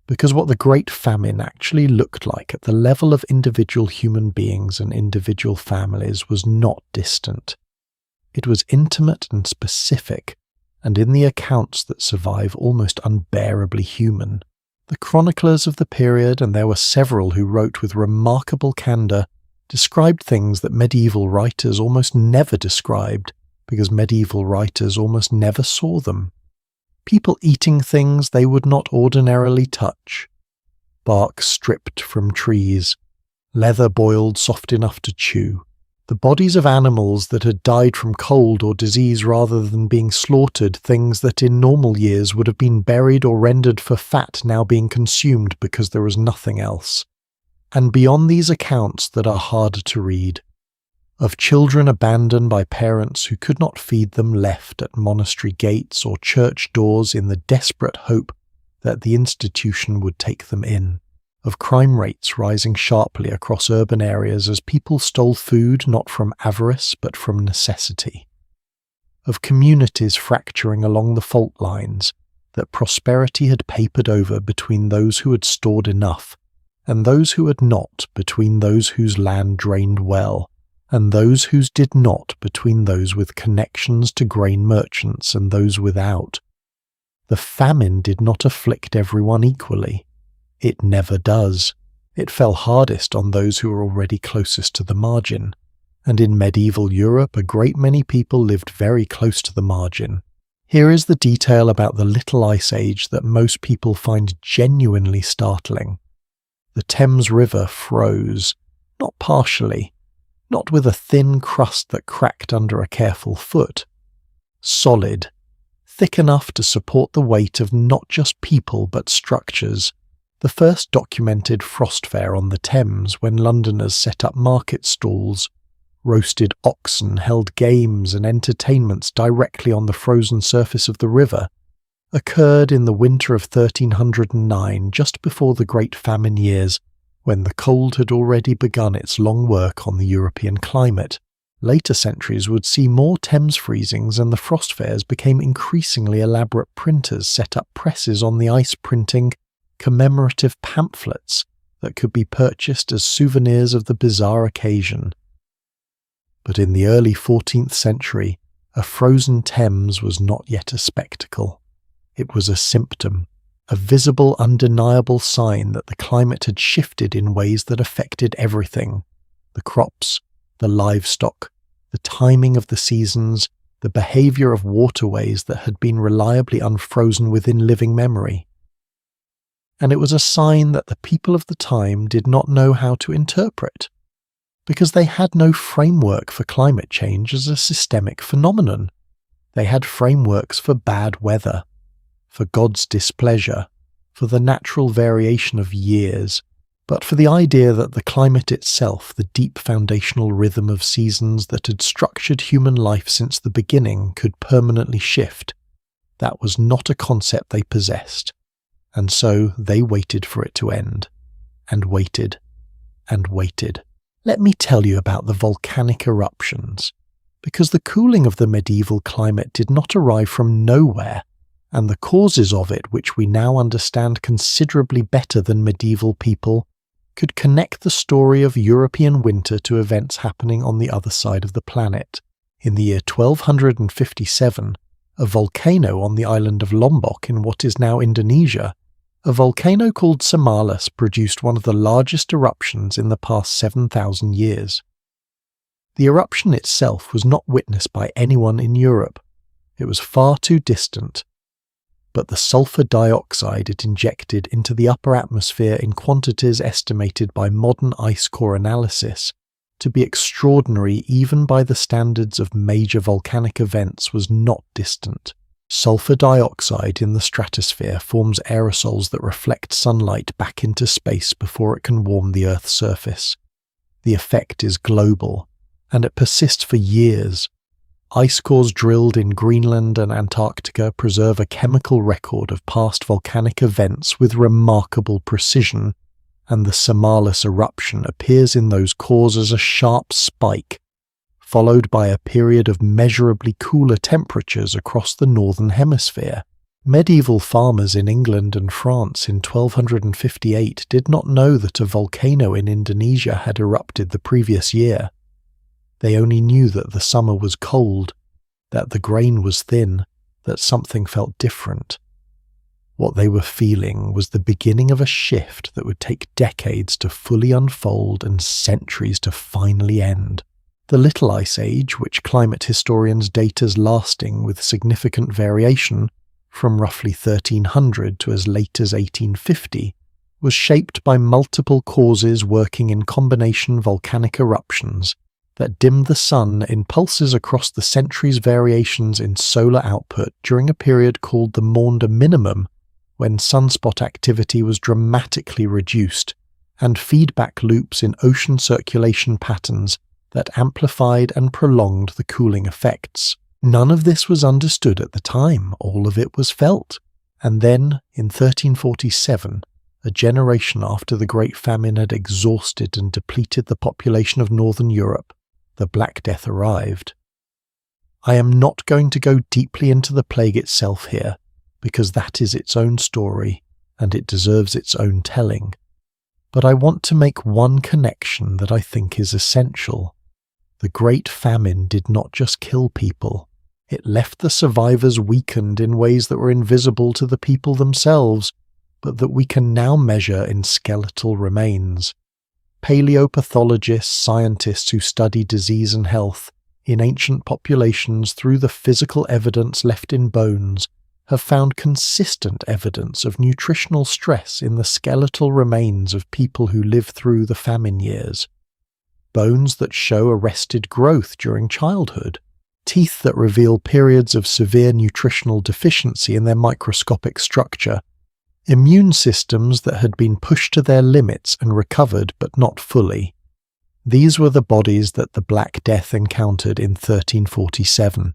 Because what the Great Famine actually looked like at the level of individual human beings and individual families was not distant. It was intimate and specific, and in the accounts that survive almost unbearably human. The chroniclers of the period, and there were several who wrote with remarkable candour, described things that medieval writers almost never described, because medieval writers almost never saw them. People eating things they would not ordinarily touch, bark stripped from trees, leather boiled soft enough to chew, the bodies of animals that had died from cold or disease rather than being slaughtered, things that in normal years would have been buried or rendered for fat now being consumed because there was nothing else. And beyond these accounts that are harder to read, of children abandoned by parents who could not feed them, left at monastery gates or church doors in the desperate hope that the institution would take them in, of crime rates rising sharply across urban areas as people stole food not from avarice but from necessity, of communities fracturing along the fault lines that prosperity had papered over between those who had stored enough and those who had not, between those whose land drained well and those whose did not, between those with connections to grain merchants and those without. The famine did not afflict everyone equally. It never does. It fell hardest on those who were already closest to the margin. and in medieval Europe a great many people lived very close to the margin. Here is the detail about the Little Ice Age that most people find genuinely startling. The Thames River froze, not partially, not with a thin crust that cracked under a careful foot. Solid, thick enough to support the weight of not just people but structures. The first documented frost fair on the Thames, when Londoners set up market stalls, roasted oxen, held games and entertainments directly on the frozen surface of the river, occurred in the winter of 1309, just before the Great Famine years, when the cold had already begun its long work on the European climate. Later centuries would see more Thames freezings, and the frost fairs became increasingly elaborate. Printers set up presses on the ice, printing commemorative pamphlets that could be purchased as souvenirs of the bizarre occasion. But in the early 14th century, a frozen Thames was not yet a spectacle. It was a symptom, a visible, undeniable sign that the climate had shifted in ways that affected everything: the crops, the livestock, the timing of the seasons, the behaviour of waterways that had been reliably unfrozen within living memory. And it was a sign that the people of the time did not know how to interpret, because they had no framework for climate change as a systemic phenomenon. They had frameworks for bad weather, for God's displeasure, for the natural variation of years, but for the idea that the climate itself, the deep foundational rhythm of seasons that had structured human life since the beginning, could permanently shift. That was not a concept they possessed, and so they waited for it to end, and waited, and waited. Let me tell you about the volcanic eruptions, because the cooling of the medieval climate did not arrive from nowhere, and the causes of it, which we now understand considerably better than medieval people, could connect the story of European winter to events happening on the other side of the planet. In the year 1257, a volcano on the island of Lombok in what is now Indonesia, a volcano called Semalas, produced one of the largest eruptions in the past 7,000 years. The eruption itself was not witnessed by anyone in Europe. It was far too distant, but the sulfur dioxide it injected into the upper atmosphere in quantities estimated by modern ice core analysis to be extraordinary even by the standards of major volcanic events was not distant. Sulfur dioxide in the stratosphere forms aerosols that reflect sunlight back into space before it can warm the Earth's surface. The effect is global, and it persists for years. Ice cores drilled in Greenland and Antarctica preserve a chemical record of past volcanic events with remarkable precision, and the Semalas eruption appears in those cores as a sharp spike, followed by a period of measurably cooler temperatures across the northern hemisphere. Medieval farmers in England and France in 1258 did not know that a volcano in Indonesia had erupted the previous year. They only knew that the summer was cold, that the grain was thin, that something felt different. What they were feeling was the beginning of a shift that would take decades to fully unfold and centuries to finally end. The Little Ice Age, which climate historians date as lasting with significant variation from roughly 1300 to as late as 1850, was shaped by multiple causes working in combination: volcanic eruptions that dimmed the sun in pulses across the centuries, variations in solar output during a period called the Maunder Minimum, when sunspot activity was dramatically reduced, and feedback loops in ocean circulation patterns that amplified and prolonged the cooling effects. None of this was understood at the time, all of it was felt. And then, in 1347, a generation after the Great Famine had exhausted and depleted the population of Northern Europe, the Black Death arrived. I am not going to go deeply into the plague itself here, because that is its own story, and it deserves its own telling. But I want to make one connection that I think is essential. The Great Famine did not just kill people. It left the survivors weakened in ways that were invisible to the people themselves, but that we can now measure in skeletal remains. Paleopathologists, scientists who study disease and health in ancient populations through the physical evidence left in bones have found consistent evidence of nutritional stress in the skeletal remains of people who lived through the famine years. Bones that show arrested growth during childhood, teeth that reveal periods of severe nutritional deficiency in their microscopic structure, immune systems that had been pushed to their limits and recovered but not fully. These were the bodies that the Black Death encountered in 1347.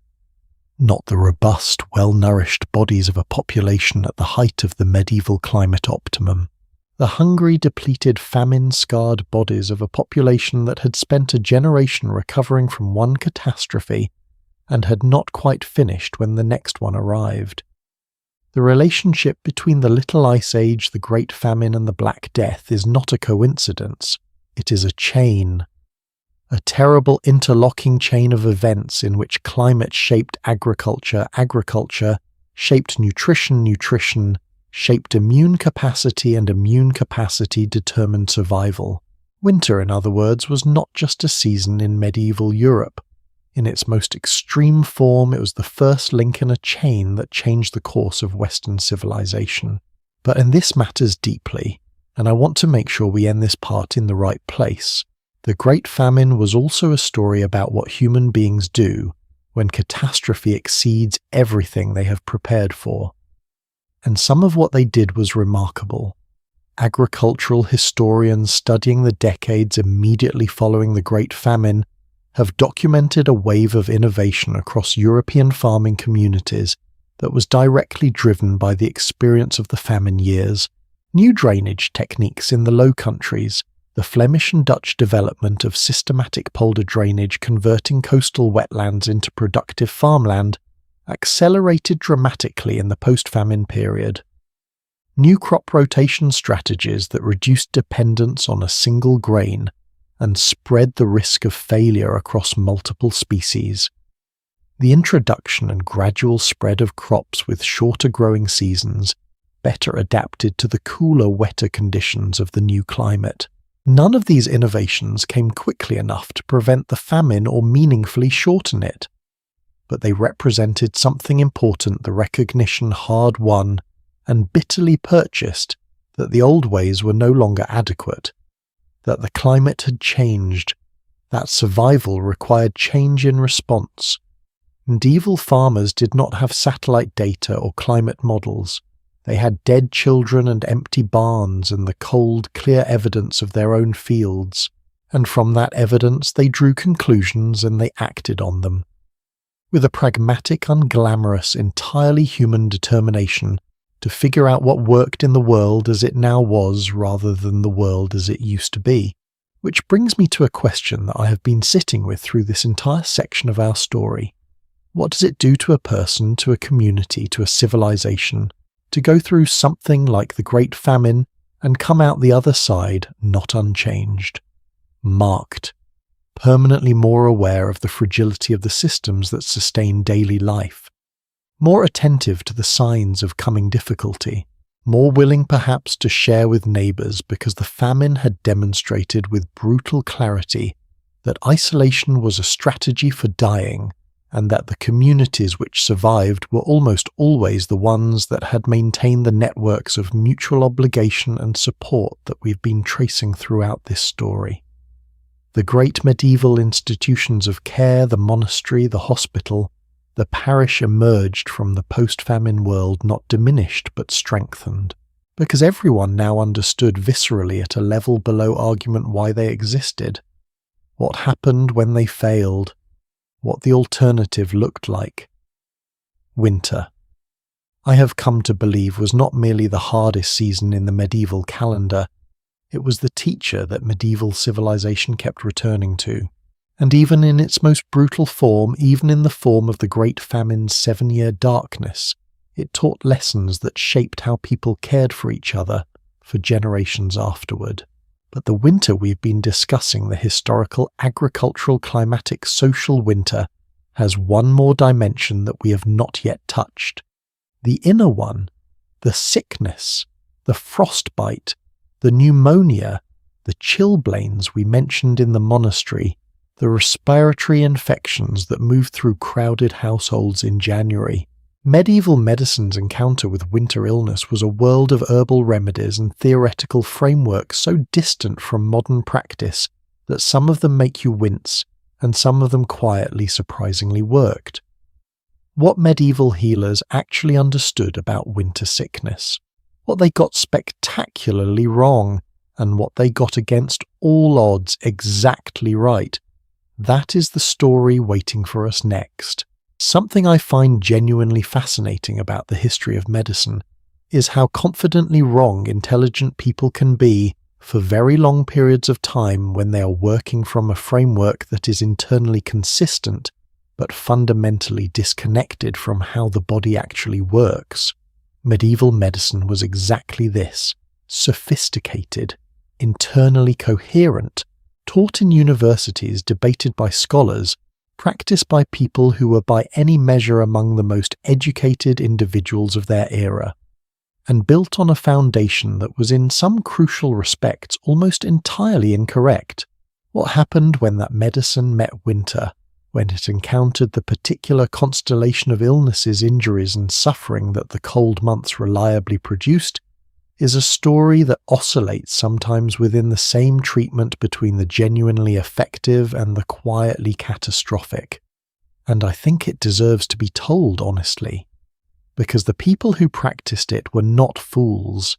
Not the robust, well-nourished bodies of a population at the height of the medieval climate optimum. The hungry, depleted, famine-scarred bodies of a population that had spent a generation recovering from one catastrophe and had not quite finished when the next one arrived. The relationship between the Little Ice Age, the Great Famine, and the Black Death is not a coincidence. It is a chain. A terrible interlocking chain of events in which climate shaped agriculture, agriculture shaped nutrition, nutrition shaped immune capacity, and immune capacity determined survival. Winter, in other words, was not just a season in medieval Europe. In its most extreme form, it was the first link in a chain that changed the course of Western civilization. And this matters deeply, and I want to make sure we end this part in the right place. The Great Famine was also a story about what human beings do when catastrophe exceeds everything they have prepared for. And some of what they did was remarkable. Agricultural historians studying the decades immediately following the Great Famine have documented a wave of innovation across European farming communities that was directly driven by the experience of the famine years. New drainage techniques in the Low Countries, the Flemish and Dutch development of systematic polder drainage converting coastal wetlands into productive farmland, accelerated dramatically in the post-famine period. New crop rotation strategies that reduced dependence on a single grain and spread the risk of failure across multiple species. The introduction and gradual spread of crops with shorter growing seasons, better adapted to the cooler, wetter conditions of the new climate. None of these innovations came quickly enough to prevent the famine or meaningfully shorten it, but they represented something important, the recognition hard-won and bitterly purchased that the old ways were no longer adequate, that the climate had changed, that survival required change in response. Medieval farmers did not have satellite data or climate models. They had dead children and empty barns and the cold, clear evidence of their own fields, and from that evidence they drew conclusions and they acted on them. With a pragmatic, unglamorous, entirely human determination to figure out what worked in the world as it now was rather than the world as it used to be. Which brings me to a question that I have been sitting with through this entire section of our story. What does it do to a person, to a community, to a civilization, to go through something like the Great Famine and come out the other side not unchanged, marked, permanently more aware of the fragility of the systems that sustain daily life, more attentive to the signs of coming difficulty, more willing perhaps to share with neighbours because the famine had demonstrated with brutal clarity that isolation was a strategy for dying, and that the communities which survived were almost always the ones that had maintained the networks of mutual obligation and support that we've been tracing throughout this story. The great medieval institutions of care, the monastery, the hospital, the parish emerged from the post-famine world not diminished but strengthened, because everyone now understood viscerally at a level below argument why they existed, what happened when they failed, what the alternative looked like. Winter, I have come to believe, was not merely the hardest season in the medieval calendar, it was the teacher that medieval civilization kept returning to. And even in its most brutal form, even in the form of the Great Famine's 7-year darkness, it taught lessons that shaped how people cared for each other for generations afterward. But the winter we've been discussing, the historical, agricultural, climatic, social winter, has one more dimension that we have not yet touched. The inner one, the sickness, the frostbite, the pneumonia, the chilblains we mentioned in the monastery, the respiratory infections that moved through crowded households in January. Medieval medicine's encounter with winter illness was a world of herbal remedies and theoretical frameworks so distant from modern practice that some of them make you wince, and some of them quietly surprisingly worked. What medieval healers actually understood about winter sickness, what they got spectacularly wrong, and what they got against all odds exactly right, that is the story waiting for us next. Something I find genuinely fascinating about the history of medicine is how confidently wrong intelligent people can be for very long periods of time when they are working from a framework that is internally consistent but fundamentally disconnected from how the body actually works. Medieval medicine was exactly this: sophisticated, internally coherent, taught in universities, debated by scholars, practiced by people who were by any measure among the most educated individuals of their era, and built on a foundation that was in some crucial respects almost entirely incorrect. What happened when that medicine met winter, when it encountered the particular constellation of illnesses, injuries, and suffering that the cold months reliably produced, is a story that oscillates sometimes within the same treatment between the genuinely effective and the quietly catastrophic. And I think it deserves to be told honestly, because the people who practiced it were not fools.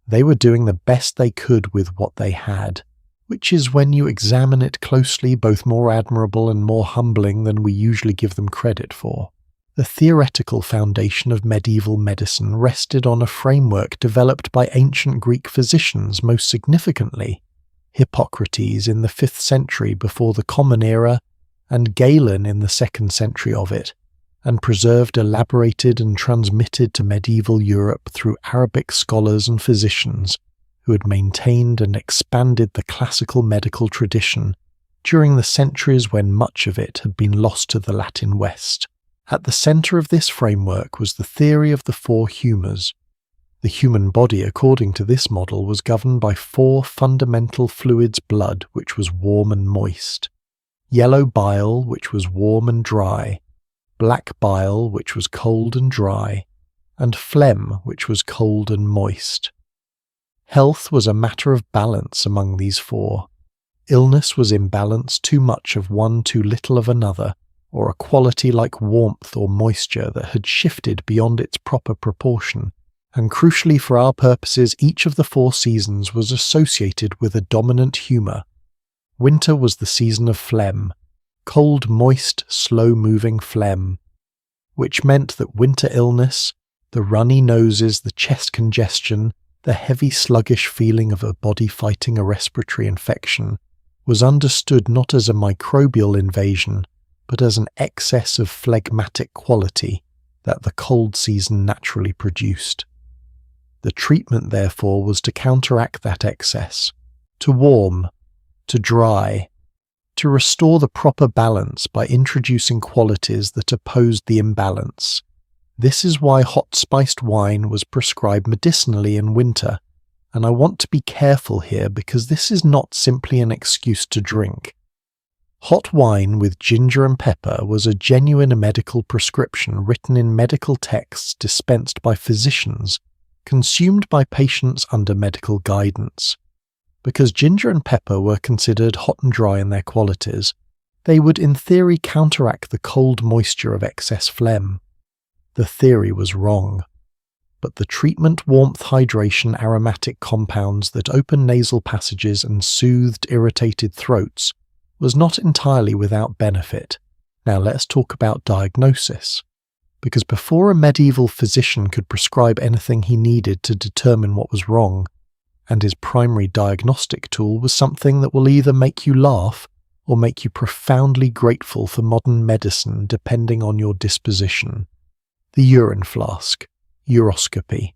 They were doing the best they could with what they had, which is, when you examine it closely, both more admirable and more humbling than we usually give them credit for. The theoretical foundation of medieval medicine rested on a framework developed by ancient Greek physicians, most significantly Hippocrates in the 5th century before the Common Era and Galen in the 2nd century of it, and preserved, elaborated and transmitted to medieval Europe through Arabic scholars and physicians who had maintained and expanded the classical medical tradition during the centuries when much of it had been lost to the Latin West. At the centre of this framework was the theory of the 4 humours. The human body, according to this model, was governed by 4 fundamental fluids: blood, which was warm and moist; yellow bile, which was warm and dry; black bile, which was cold and dry; and phlegm, which was cold and moist. Health was a matter of balance among these 4. Illness was imbalance, too much of one, too little of another, or a quality like warmth or moisture that had shifted beyond its proper proportion, and crucially for our purposes, each of the 4 seasons was associated with a dominant humour. Winter was the season of phlegm, cold, moist, slow-moving phlegm, which meant that winter illness, the runny noses, the chest congestion, the heavy sluggish feeling of a body fighting a respiratory infection, was understood not as a microbial invasion, but as an excess of phlegmatic quality that the cold season naturally produced. The treatment, therefore, was to counteract that excess, to warm, to dry, to restore the proper balance by introducing qualities that opposed the imbalance. This is why hot spiced wine was prescribed medicinally in winter, and I want to be careful here because this is not simply an excuse to drink. Hot wine with ginger and pepper was a genuine medical prescription written in medical texts dispensed by physicians, consumed by patients under medical guidance. Because ginger and pepper were considered hot and dry in their qualities, they would in theory counteract the cold moisture of excess phlegm. The theory was wrong, but the treatment, warmth, hydration, aromatic compounds that opened nasal passages and soothed irritated throats was not entirely without benefit. Now let's talk about diagnosis, because before a medieval physician could prescribe anything, he needed to determine what was wrong, and his primary diagnostic tool was something that will either make you laugh or make you profoundly grateful for modern medicine depending on your disposition: the urine flask, uroscopy.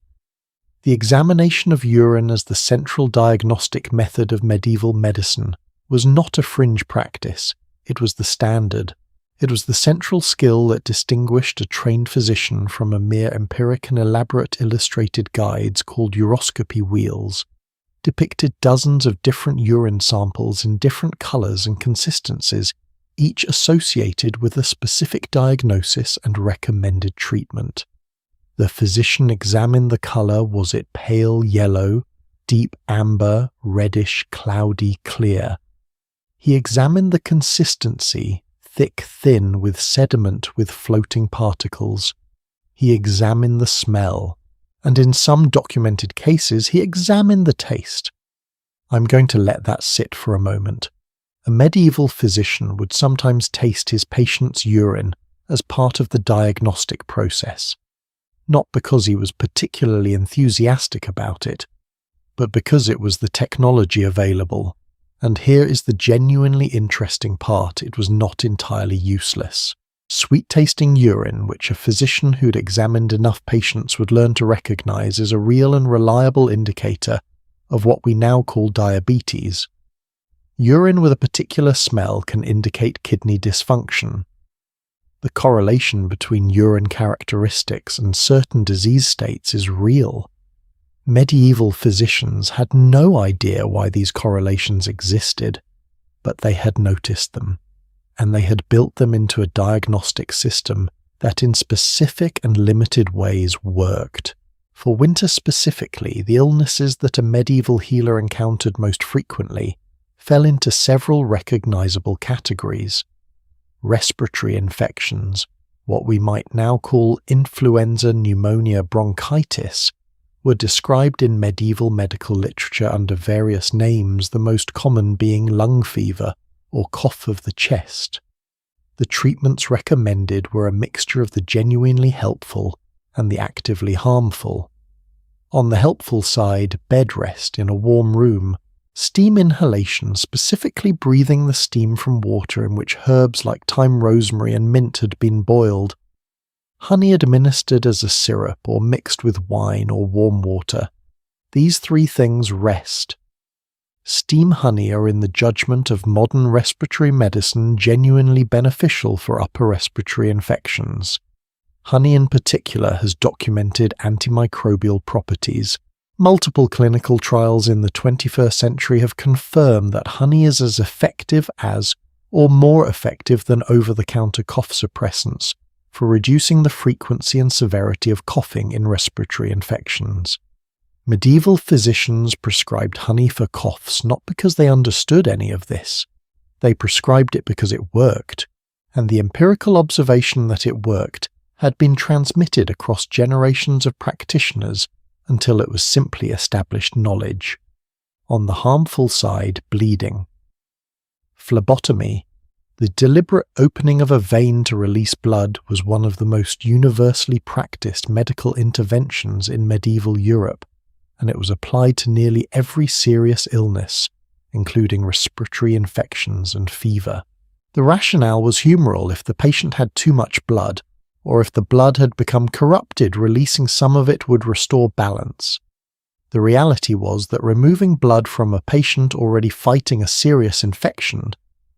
The examination of urine as the central diagnostic method of medieval medicine was not a fringe practice, it was the standard. It was the central skill that distinguished a trained physician from a mere empiric and elaborate illustrated guides called uroscopy wheels. depicted dozens of different urine samples in different colours and consistencies, each associated with a specific diagnosis and recommended treatment. The physician examined the colour. Was it pale yellow, deep amber, reddish, cloudy, clear? He examined the consistency, thick, thin, with sediment with floating particles. He examined the smell, and in some documented cases he examined the taste. I'm going to let that sit for a moment. A medieval physician would sometimes taste his patient's urine as part of the diagnostic process, not because he was particularly enthusiastic about it, but because it was the technology available. And here is the genuinely interesting part: it was not entirely useless. Sweet-tasting urine, which a physician who'd examined enough patients would learn to recognize as a real and reliable indicator of what we now call diabetes. Urine with a particular smell can indicate kidney dysfunction. The correlation between urine characteristics and certain disease states is real. Medieval physicians had no idea why these correlations existed, but they had noticed them, and they had built them into a diagnostic system that in specific and limited ways worked. For winter specifically, the illnesses that a medieval healer encountered most frequently fell into several recognizable categories. Respiratory infections, what we might now call influenza, pneumonia, bronchitis, were described in medieval medical literature under various names, the most common being lung fever or cough of the chest. The treatments recommended were a mixture of the genuinely helpful and the actively harmful. On the helpful side, bed rest in a warm room, steam inhalation, specifically breathing the steam from water in which herbs like thyme, rosemary and mint had been boiled, honey administered as a syrup or mixed with wine or warm water. These three things rest. Steam honey are in the judgment of modern respiratory medicine genuinely beneficial for upper respiratory infections. Honey in particular has documented antimicrobial properties. Multiple clinical trials in the 21st century have confirmed that honey is as effective as, or more effective than over-the-counter cough suppressants, for reducing the frequency and severity of coughing in respiratory infections. Medieval physicians prescribed honey for coughs not because they understood any of this. They prescribed it because it worked, and the empirical observation that it worked had been transmitted across generations of practitioners until it was simply established knowledge. On the harmful side, bleeding. Phlebotomy, the deliberate opening of a vein to release blood, was one of the most universally practiced medical interventions in medieval Europe, and it was applied to nearly every serious illness, including respiratory infections and fever. The rationale was humoral. If the patient had too much blood, or if the blood had become corrupted, releasing some of it would restore balance. The reality was that removing blood from a patient already fighting a serious infection,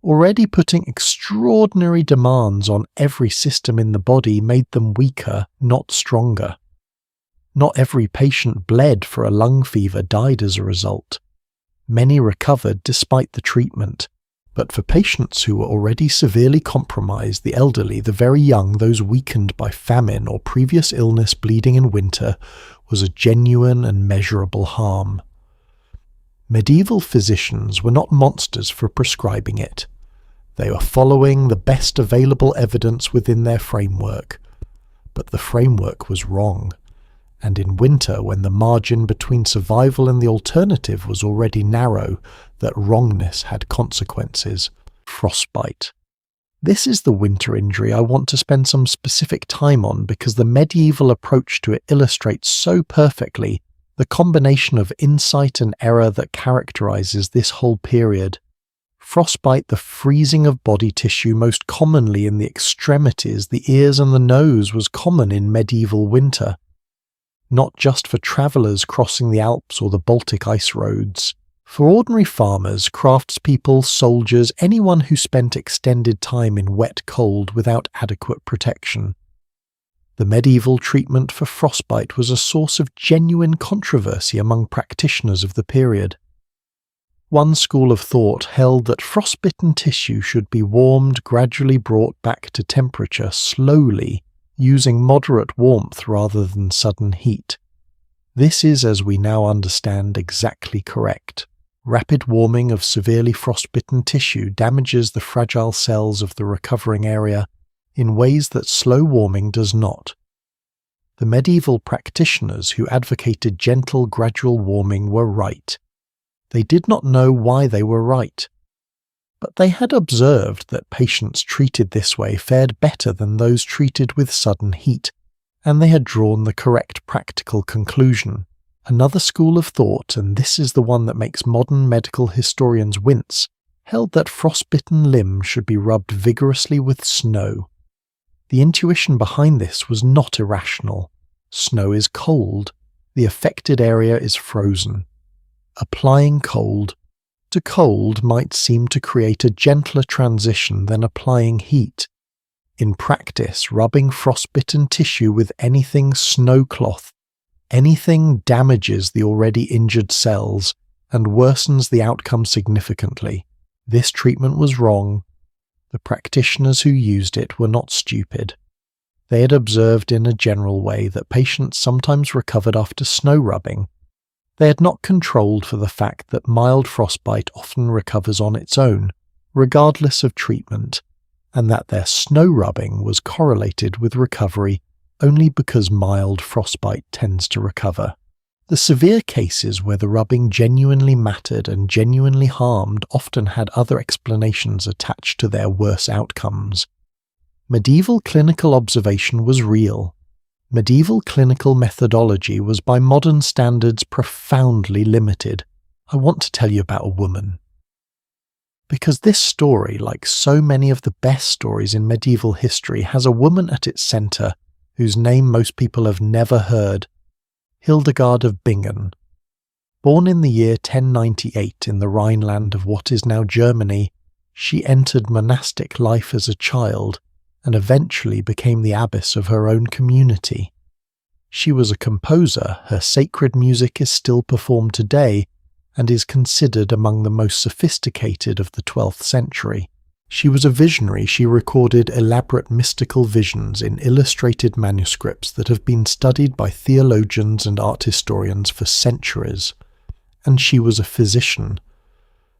already putting extraordinary demands on every system in the body, made them weaker, not stronger. Not every patient bled for a lung fever died as a result. Many recovered despite the treatment, but for patients who were already severely compromised, the elderly, the very young, those weakened by famine or previous illness, bleeding in winter was a genuine and measurable harm. Medieval physicians were not monsters for prescribing it. They were following the best available evidence within their framework. But the framework was wrong, and in winter, when the margin between survival and the alternative was already narrow, that wrongness had consequences. Frostbite. This is the winter injury I want to spend some specific time on because the medieval approach to it illustrates so perfectly the combination of insight and error that characterizes this whole period. Frostbite, the freezing of body tissue most commonly in the extremities, the ears and the nose, was common in medieval winter. Not just for travellers crossing the Alps or the Baltic ice roads. For ordinary farmers, craftspeople, soldiers, anyone who spent extended time in wet cold without adequate protection. The medieval treatment for frostbite was a source of genuine controversy among practitioners of the period. One school of thought held that frostbitten tissue should be warmed, gradually brought back to temperature slowly, using moderate warmth rather than sudden heat. This is, as we now understand, exactly correct. Rapid warming of severely frostbitten tissue damages the fragile cells of the recovering area in ways that slow warming does not. The medieval practitioners who advocated gentle, gradual warming were right. They did not know why they were right, but they had observed that patients treated this way fared better than those treated with sudden heat, and they had drawn the correct practical conclusion. Another school of thought, and this is the one that makes modern medical historians wince, held that frostbitten limbs should be rubbed vigorously with snow. The intuition behind this was not irrational. Snow is cold. The affected area is frozen. Applying cold to cold might seem to create a gentler transition than applying heat. In practice, rubbing frostbitten tissue with anything snow cloth, anything damages the already injured cells and worsens the outcome significantly. This treatment was wrong. The practitioners who used it were not stupid. They had observed in a general way that patients sometimes recovered after snow rubbing. They had not controlled for the fact that mild frostbite often recovers on its own, regardless of treatment, and that their snow rubbing was correlated with recovery only because mild frostbite tends to recover. The severe cases where the rubbing genuinely mattered and genuinely harmed often had other explanations attached to their worse outcomes. Medieval clinical observation was real. Medieval clinical methodology was by modern standards profoundly limited. I want to tell you about a woman. Because this story, like so many of the best stories in medieval history, has a woman at its centre whose name most people have never heard. Hildegard of Bingen. Born in the year 1098 in the Rhineland of what is now Germany, she entered monastic life as a child and eventually became the abbess of her own community. She was a composer. Her sacred music is still performed today and is considered among the most sophisticated of the 12th century. She was a visionary. She recorded elaborate mystical visions in illustrated manuscripts that have been studied by theologians and art historians for centuries. And she was a physician.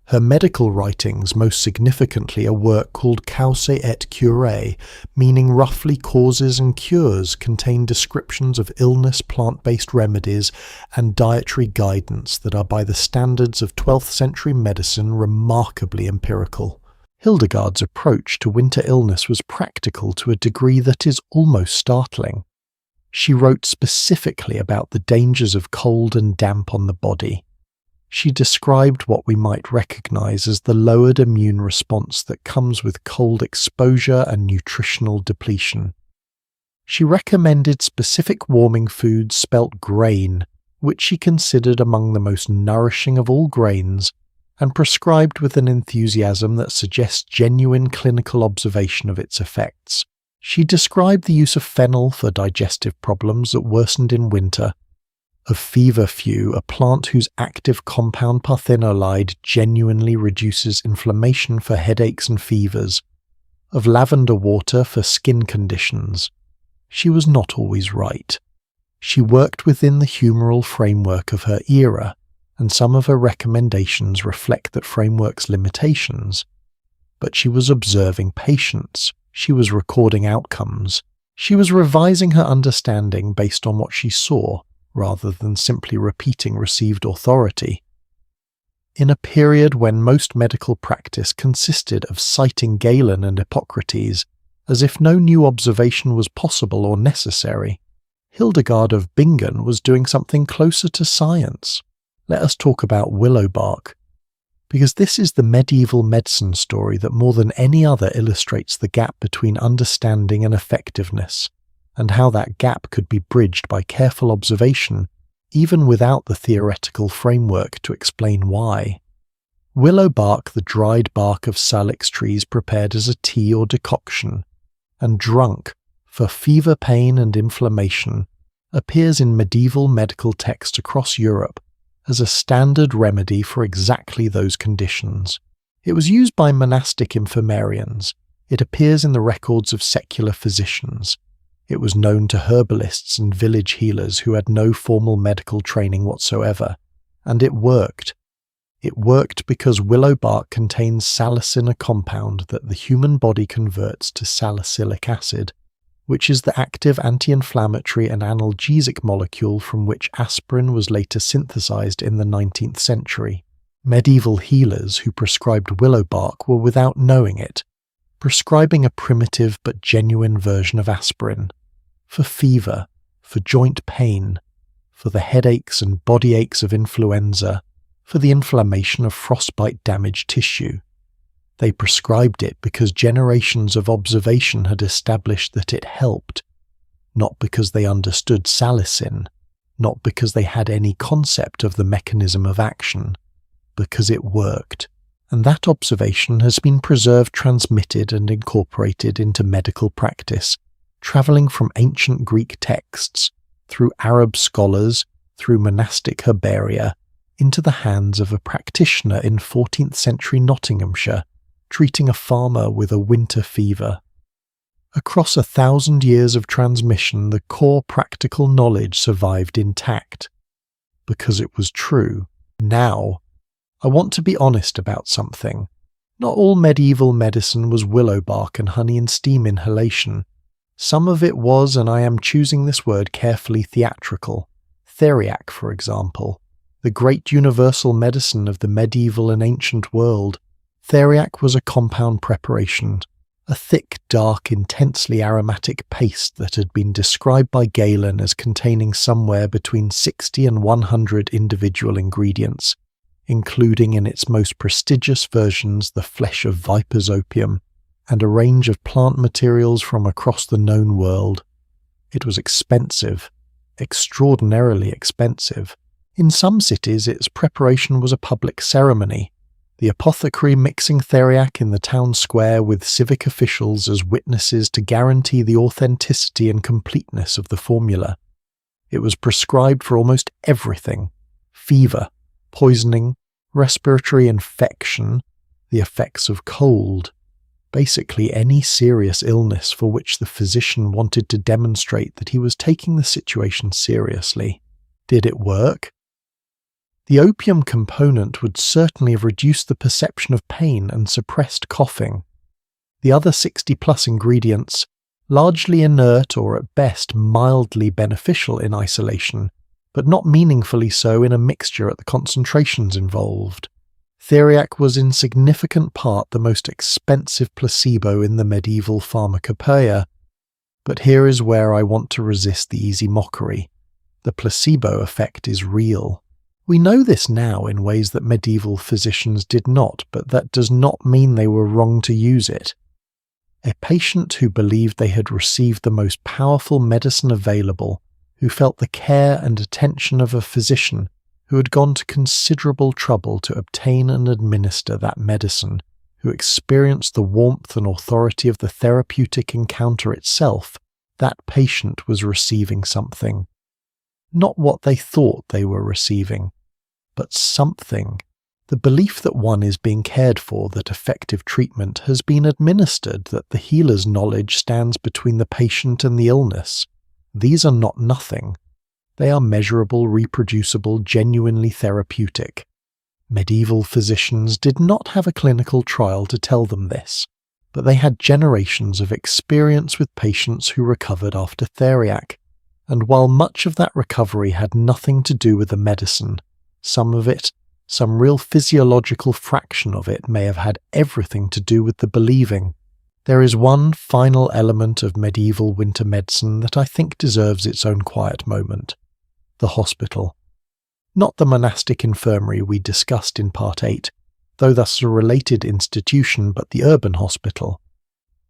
Her medical writings, most significantly a work called Cause et Cure, meaning roughly causes and cures, contain descriptions of illness, plant-based remedies, and dietary guidance that are by the standards of 12th century medicine remarkably empirical. Hildegard's approach to winter illness was practical to a degree that is almost startling. She wrote specifically about the dangers of cold and damp on the body. She described what we might recognize as the lowered immune response that comes with cold exposure and nutritional depletion. She recommended specific warming foods spelt grain, which she considered among the most nourishing of all grains, and prescribed with an enthusiasm that suggests genuine clinical observation of its effects. She described the use of fennel for digestive problems that worsened in winter, of feverfew, a plant whose active compound parthenolide genuinely reduces inflammation for headaches and fevers, of lavender water for skin conditions. She was not always right. She worked within the humoral framework of her era, and some of her recommendations reflect that framework's limitations. But she was observing patients. She was recording outcomes. She was revising her understanding based on what she saw, rather than simply repeating received authority. In a period when most medical practice consisted of citing Galen and Hippocrates, as if no new observation was possible or necessary, Hildegard of Bingen was doing something closer to science. Let us talk about willow bark, because this is the medieval medicine story that more than any other illustrates the gap between understanding and effectiveness, and how that gap could be bridged by careful observation, even without the theoretical framework to explain why. Willow bark, the dried bark of salix trees prepared as a tea or decoction, and drunk, for fever, pain, and inflammation appears in medieval medical texts across Europe as a standard remedy for exactly those conditions. It was used by monastic infirmarians. It appears in the records of secular physicians. It was known to herbalists and village healers who had no formal medical training whatsoever. And it worked. It worked because willow bark contains salicin, a compound that the human body converts to salicylic acid, which is the active anti-inflammatory and analgesic molecule from which aspirin was later synthesized in the 19th century. Medieval healers who prescribed willow bark were, without knowing it, prescribing a primitive but genuine version of aspirin for fever, for joint pain, for the headaches and body aches of influenza, for the inflammation of frostbite-damaged tissue. They prescribed it because generations of observation had established that it helped, not because they understood salicin, not because they had any concept of the mechanism of action, because it worked. And that observation has been preserved, transmitted, and incorporated into medical practice, travelling from ancient Greek texts, through Arab scholars, through monastic herbaria, into the hands of a practitioner in 14th century Nottinghamshire, treating a farmer with a winter fever. Across 1,000 years of transmission, the core practical knowledge survived intact. Because it was true. Now, I want to be honest about something. Not all medieval medicine was willow bark and honey and steam inhalation. Some of it was, and I am choosing this word carefully, theatrical. Theriac, for example, the great universal medicine of the medieval and ancient world. Theriac was a compound preparation, a thick, dark, intensely aromatic paste that had been described by Galen as containing somewhere between 60 and 100 individual ingredients, including in its most prestigious versions the flesh of viper's opium and a range of plant materials from across the known world. It was expensive, extraordinarily expensive. In some cities its preparation was a public ceremony, the apothecary mixing theriac in the town square with civic officials as witnesses to guarantee the authenticity and completeness of the formula. It was prescribed for almost everything: fever, poisoning, respiratory infection, the effects of cold, basically any serious illness for which the physician wanted to demonstrate that he was taking the situation seriously. Did it work? The opium component would certainly have reduced the perception of pain and suppressed coughing. The other 60-plus ingredients, largely inert or at best mildly beneficial in isolation, but not meaningfully so in a mixture at the concentrations involved. Theriac was in significant part the most expensive placebo in the medieval pharmacopoeia. But here is where I want to resist the easy mockery. The placebo effect is real. We know this now in ways that medieval physicians did not, but that does not mean they were wrong to use it. A patient who believed they had received the most powerful medicine available, who felt the care and attention of a physician, who had gone to considerable trouble to obtain and administer that medicine, who experienced the warmth and authority of the therapeutic encounter itself, that patient was receiving something. Not what they thought they were receiving, but something. The belief that one is being cared for, that effective treatment has been administered, that the healer's knowledge stands between the patient and the illness. These are not nothing. They are measurable, reproducible, genuinely therapeutic. Medieval physicians did not have a clinical trial to tell them this, but they had generations of experience with patients who recovered after theriac. And while much of that recovery had nothing to do with the medicine, some of it, some real physiological fraction of it, may have had everything to do with the believing. There is one final element of medieval winter medicine that I think deserves its own quiet moment: the hospital. Not the monastic infirmary we discussed in Part 8, though thus a related institution, but the urban hospital.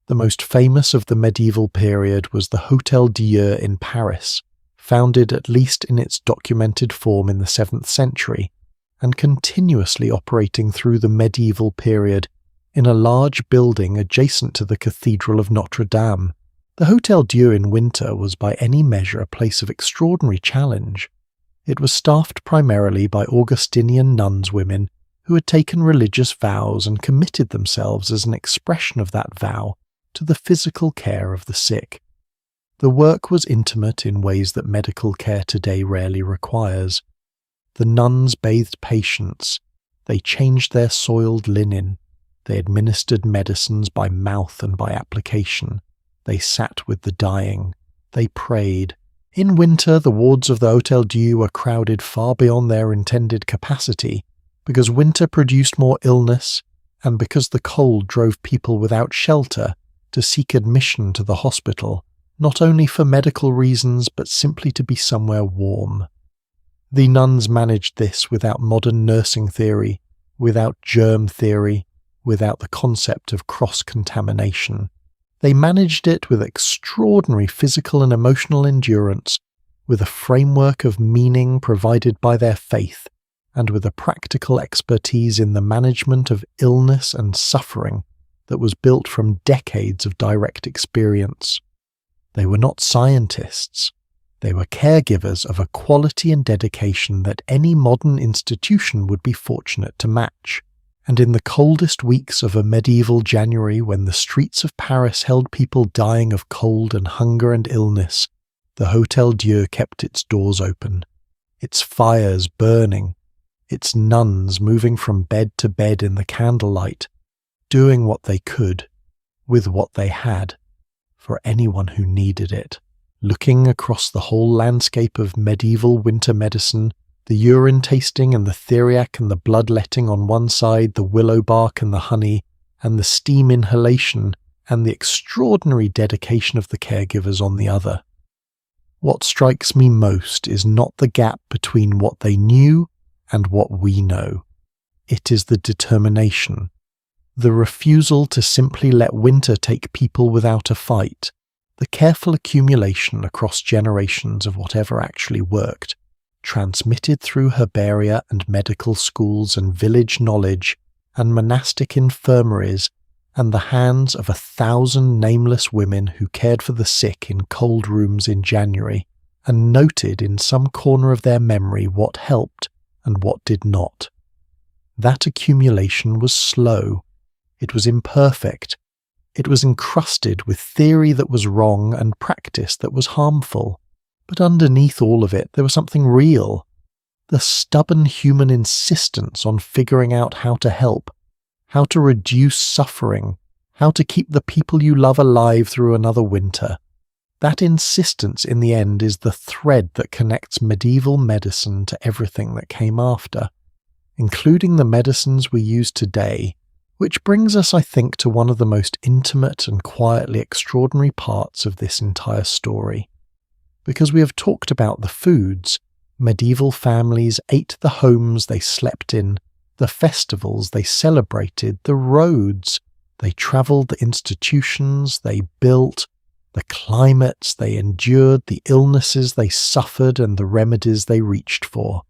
The most famous of the medieval period was the Hôtel Dieu in Paris, founded at least in its documented form in the 7th century, and continuously operating through the medieval period in a large building adjacent to the Cathedral of Notre Dame, The Hotel Dieu in winter was by any measure a place of extraordinary challenge. It was staffed primarily by Augustinian nuns women who had taken religious vows and committed themselves as an expression of that vow to the physical care of the sick. The work was intimate in ways that medical care today rarely requires. The nuns bathed patients, they changed their soiled linen, they administered medicines by mouth and by application, they sat with the dying, they prayed. In winter, the wards of the Hotel Dieu were crowded far beyond their intended capacity, because winter produced more illness, and because the cold drove people without shelter to seek admission to the hospital, not only for medical reasons but simply to be somewhere warm. The nuns managed this without modern nursing theory, without germ theory, without the concept of cross-contamination. They managed it with extraordinary physical and emotional endurance, with a framework of meaning provided by their faith, and with a practical expertise in the management of illness and suffering that was built from decades of direct experience. They were not scientists. They were caregivers of a quality and dedication that any modern institution would be fortunate to match. And in the coldest weeks of a medieval January, when the streets of Paris held people dying of cold and hunger and illness, the Hotel Dieu kept its doors open, its fires burning, its nuns moving from bed to bed in the candlelight, doing what they could, with what they had, for anyone who needed it. Looking across the whole landscape of medieval winter medicine, the urine tasting and the theriac and the bloodletting on one side, the willow bark and the honey, and the steam inhalation, and the extraordinary dedication of the caregivers on the other. What strikes me most is not the gap between what they knew and what we know. It is the determination, the refusal to simply let winter take people without a fight, the careful accumulation across generations of whatever actually worked, transmitted through herbaria and medical schools and village knowledge and monastic infirmaries and the hands of 1,000 nameless women who cared for the sick in cold rooms in January and noted in some corner of their memory what helped and what did not. That accumulation was slow. It was imperfect. It was encrusted with theory that was wrong and practice that was harmful. But underneath all of it, there was something real. The stubborn human insistence on figuring out how to help, how to reduce suffering, how to keep the people you love alive through another winter. That insistence in the end is the thread that connects medieval medicine to everything that came after, including the medicines we use today, which brings us, I think, to one of the most intimate and quietly extraordinary parts of this entire story. Because we have talked about the foods, medieval families ate the homes they slept in, the festivals they celebrated, the roads they travelled, the institutions they built, the climates they endured, the illnesses they suffered, and the remedies they reached for.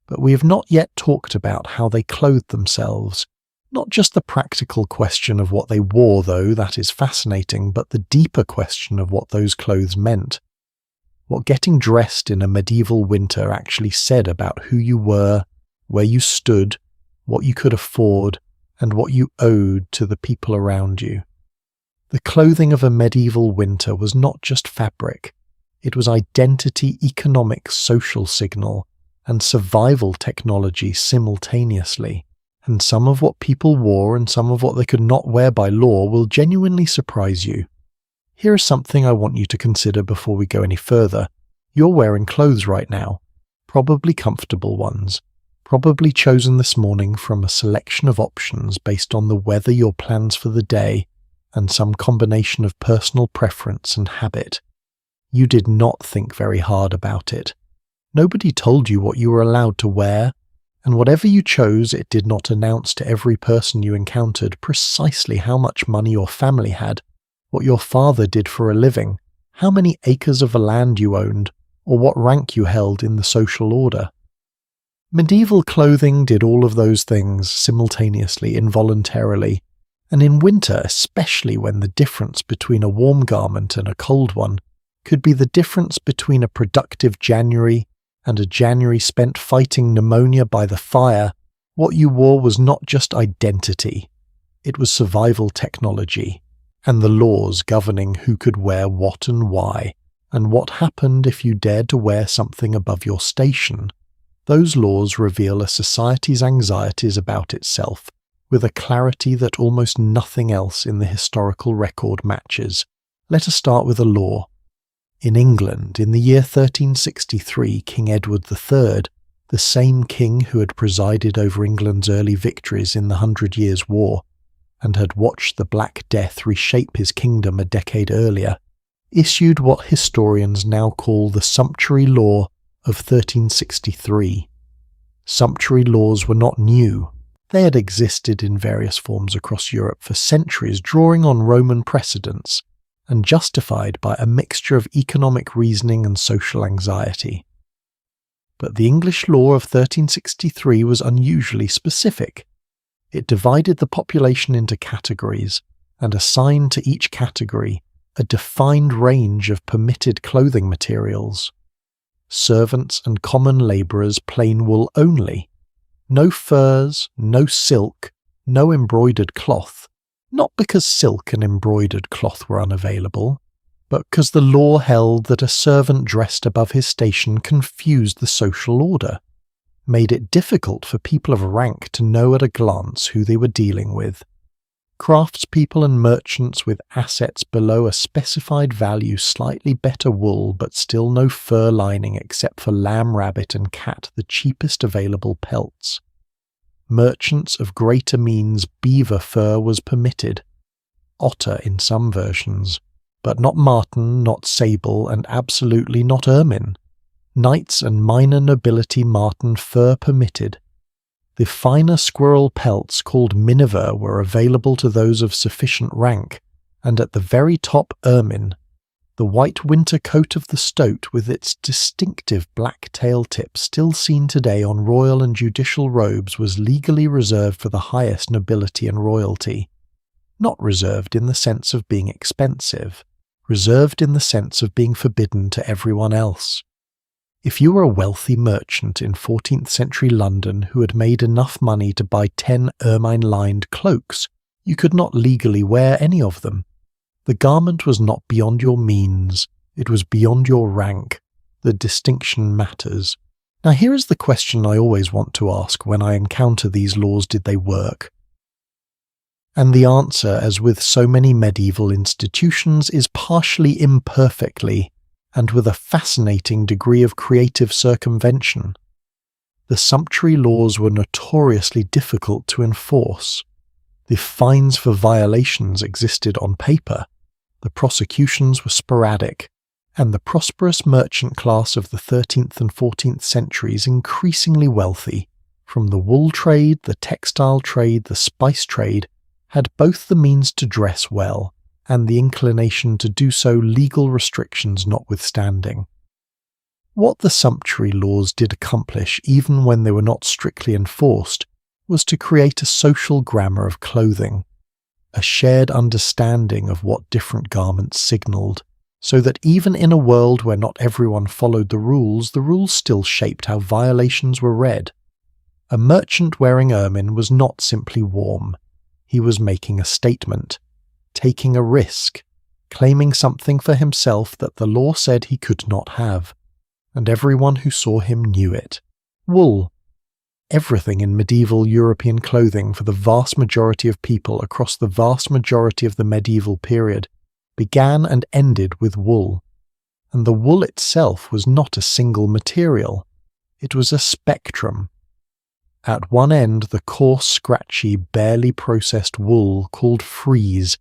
But we have not yet talked about how they clothed themselves. Not just the practical question of what they wore, though, that is fascinating, but the deeper question of what those clothes meant. What getting dressed in a medieval winter actually said about who you were, where you stood, what you could afford, and what you owed to the people around you. The clothing of a medieval winter was not just fabric. It was identity, economic, social signal, and survival technology simultaneously. And some of what people wore and some of what they could not wear by law will genuinely surprise you. Here is something I want you to consider before we go any further. You're wearing clothes right now, probably comfortable ones, probably chosen this morning from a selection of options based on the weather, your plans for the day, and some combination of personal preference and habit. You did not think very hard about it. Nobody told you what you were allowed to wear, and whatever you chose, it did not announce to every person you encountered precisely how much money your family had, what your father did for a living, how many acres of land you owned, or what rank you held in the social order. Medieval clothing did all of those things simultaneously, involuntarily, and in winter especially, when the difference between a warm garment and a cold one could be the difference between a productive January and a January spent fighting pneumonia by the fire, what you wore was not just identity, it was survival technology, and the laws governing who could wear what and why, and what happened if you dared to wear something above your station. Those laws reveal a society's anxieties about itself with a clarity that almost nothing else in the historical record matches. Let us start with a law. In England, in the year 1363, King Edward III, the same king who had presided over England's early victories in the 100 Years' War, and had watched the Black Death reshape his kingdom a decade earlier, issued what historians now call the Sumptuary Law of 1363. Sumptuary laws were not new. They had existed in various forms across Europe for centuries, drawing on Roman precedents, and justified by a mixture of economic reasoning and social anxiety. But the English law of 1363 was unusually specific. It divided the population into categories, and assigned to each category a defined range of permitted clothing materials. Servants and common labourers plain wool only. No furs, no silk, no embroidered cloth, not because silk and embroidered cloth were unavailable, but because the law held that a servant dressed above his station confused the social order, made it difficult for people of rank to know at a glance who they were dealing with. Craftspeople and merchants with assets below a specified value slightly better wool but still no fur lining except for lamb, rabbit and cat, the cheapest available pelts. Merchants of greater means beaver fur was permitted, otter in some versions, but not marten, not sable, and absolutely not ermine. Knights and minor nobility marten fur permitted. The finer squirrel pelts called miniver were available to those of sufficient rank, and at the very top ermine. The white winter coat of the stoat with its distinctive black tail tip still seen today on royal and judicial robes was legally reserved for the highest nobility and royalty. Not reserved in the sense of being expensive, reserved in the sense of being forbidden to everyone else. If you were a wealthy merchant in 14th century London who had made enough money to buy 10 ermine-lined cloaks, you could not legally wear any of them. The garment was not beyond your means, it was beyond your rank. The distinction matters. Now here is the question I always want to ask when I encounter these laws: did they work? And the answer, as with so many medieval institutions, is partially imperfectly, and with a fascinating degree of creative circumvention. The sumptuary laws were notoriously difficult to enforce. The fines for violations existed on paper, the prosecutions were sporadic, and the prosperous merchant class of the 13th and 14th centuries, increasingly wealthy, from the wool trade, the textile trade, the spice trade, had both the means to dress well and the inclination to do so, legal restrictions notwithstanding. What the sumptuary laws did accomplish, even when they were not strictly enforced, was to create a social grammar of clothing, a shared understanding of what different garments signalled, so that even in a world where not everyone followed the rules still shaped how violations were read. A merchant wearing ermine was not simply warm. He was making a statement, taking a risk, claiming something for himself that the law said he could not have, and everyone who saw him knew it. Wool. Everything in medieval European clothing for the vast majority of people across the vast majority of the medieval period began and ended with wool. And the wool itself was not a single material. It was a spectrum. At one end, the coarse, scratchy, barely processed wool called frieze,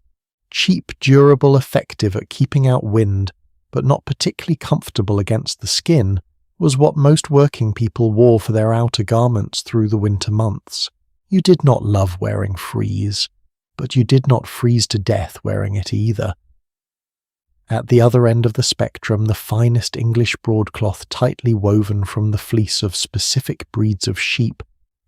cheap, durable, effective at keeping out wind, but not particularly comfortable against the skin, was what most working people wore for their outer garments through the winter months. You did not love wearing frieze, but you did not freeze to death wearing it either. At the other end of the spectrum, the finest English broadcloth tightly woven from the fleece of specific breeds of sheep,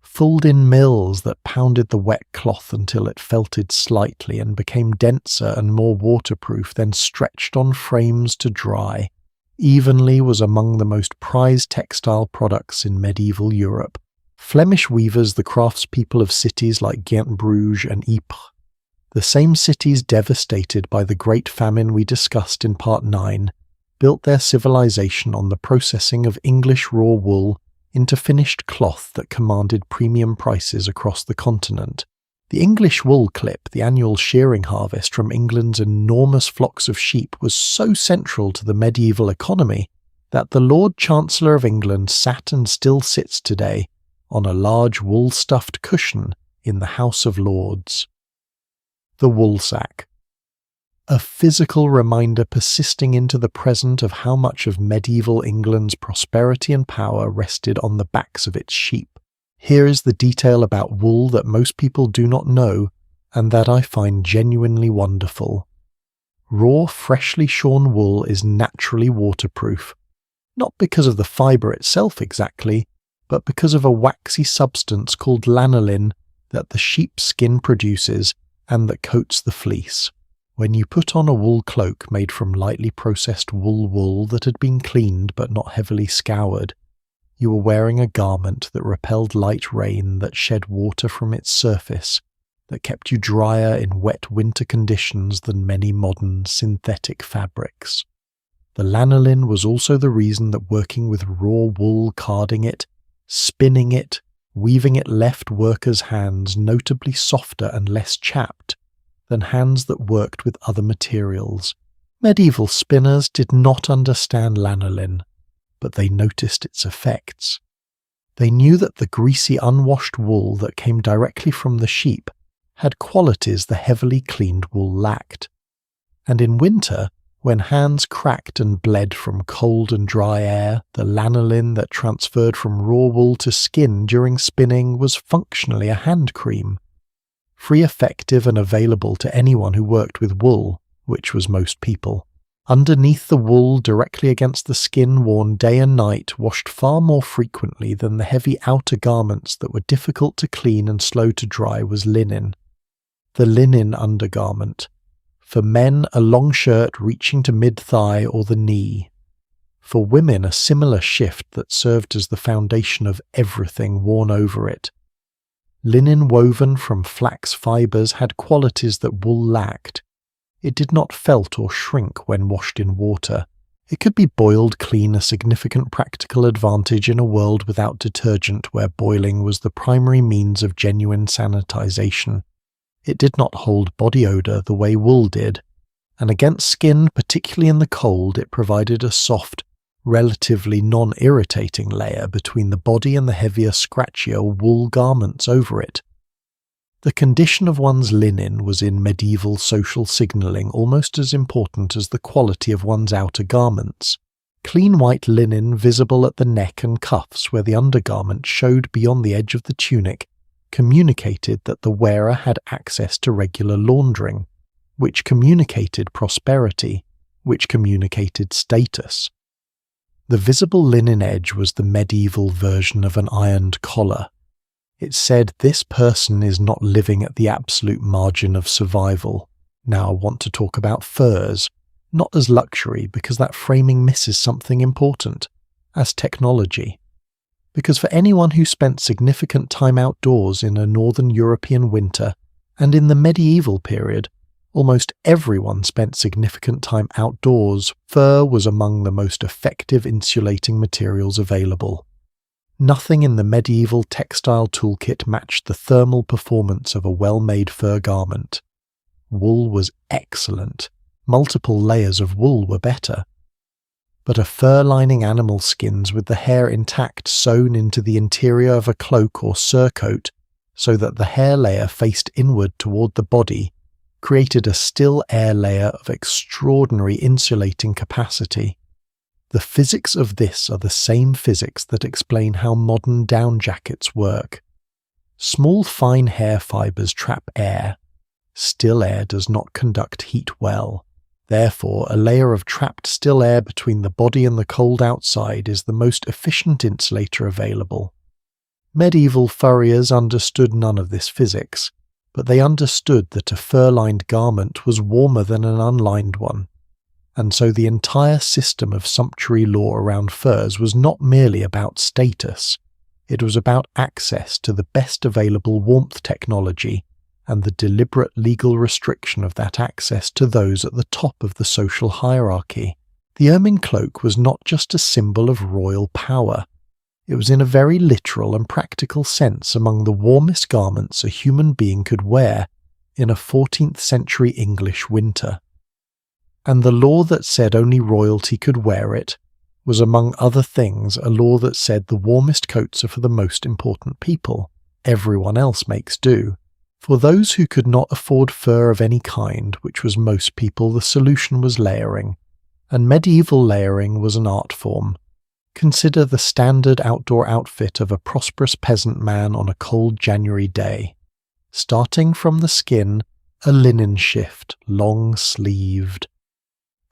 Folded-in mills that pounded the wet cloth until it felted slightly and became denser and more waterproof, then stretched on frames to dry, evenly was among the most prized textile products in medieval Europe. Flemish weavers, the craftspeople of cities like Ghent, Bruges and Ypres, the same cities devastated by the Great Famine we discussed in Part 9, built their civilization on the processing of English raw wool into finished cloth that commanded premium prices across the continent. The English wool clip, the annual shearing harvest from England's enormous flocks of sheep, was so central to the medieval economy that the Lord Chancellor of England sat and still sits today on a large wool-stuffed cushion in the House of Lords. The woolsack. A physical reminder persisting into the present of how much of medieval England's prosperity and power rested on the backs of its sheep. Here is the detail about wool that most people do not know, and that I find genuinely wonderful. Raw, freshly shorn wool is naturally waterproof, not because of the fibre itself exactly, but because of a waxy substance called lanolin that the sheep's skin produces and that coats the fleece. When you put on a wool cloak made from lightly processed wool that had been cleaned but not heavily scoured, you were wearing a garment that repelled light rain, that shed water from its surface, that kept you drier in wet winter conditions than many modern synthetic fabrics. The lanolin was also the reason that working with raw wool, carding it, spinning it, weaving it left workers' hands notably softer and less chapped than hands that worked with other materials. Medieval spinners did not understand lanolin, but they noticed its effects. They knew that the greasy, unwashed wool that came directly from the sheep had qualities the heavily cleaned wool lacked. And in winter, when hands cracked and bled from cold and dry air, the lanolin that transferred from raw wool to skin during spinning was functionally a hand cream. Free, effective and available to anyone who worked with wool, which was most people. Underneath the wool, directly against the skin, worn day and night, washed far more frequently than the heavy outer garments that were difficult to clean and slow to dry, was linen. The linen undergarment. For men, a long shirt reaching to mid-thigh or the knee. For women, a similar shift that served as the foundation of everything worn over it. Linen woven from flax fibres had qualities that wool lacked. It did not felt or shrink when washed in water. It could be boiled clean, a significant practical advantage in a world without detergent where boiling was the primary means of genuine sanitization. It did not hold body odour the way wool did, and against skin, particularly in the cold, it provided a soft, relatively non-irritating layer between the body and the heavier, scratchier wool garments over it. The condition of one's linen was in medieval social signalling almost as important as the quality of one's outer garments. Clean white linen visible at the neck and cuffs where the undergarment showed beyond the edge of the tunic communicated that the wearer had access to regular laundering, which communicated prosperity, which communicated status. The visible linen edge was the medieval version of an ironed collar. It said, "This person is not living at the absolute margin of survival." Now I want to talk about furs, not as luxury, because that framing misses something important, as technology. Because for anyone who spent significant time outdoors in a northern European winter, and in the medieval period, almost everyone spent significant time outdoors, fur was among the most effective insulating materials available. Nothing in the medieval textile toolkit matched the thermal performance of a well-made fur garment. Wool was excellent. Multiple layers of wool were better. But a fur-lining animal skins with the hair intact sewn into the interior of a cloak or surcoat so that the hair layer faced inward toward the body created a still air layer of extraordinary insulating capacity. The physics of this are the same physics that explain how modern down jackets work. Small fine hair fibers trap air. Still air does not conduct heat well. Therefore, a layer of trapped still air between the body and the cold outside is the most efficient insulator available. Medieval furriers understood none of this physics, but they understood that a fur-lined garment was warmer than an unlined one, and so the entire system of sumptuary law around furs was not merely about status, it was about access to the best available warmth technology and the deliberate legal restriction of that access to those at the top of the social hierarchy. The ermine cloak was not just a symbol of royal power. It was in a very literal and practical sense among the warmest garments a human being could wear in a 14th century English winter. And the law that said only royalty could wear it was, among other things, a law that said the warmest coats are for the most important people. Everyone else makes do. For those who could not afford fur of any kind, which was most people, the solution was layering. And medieval layering was an art form. Consider the standard outdoor outfit of a prosperous peasant man on a cold January day. Starting from the skin, a linen shift, long-sleeved.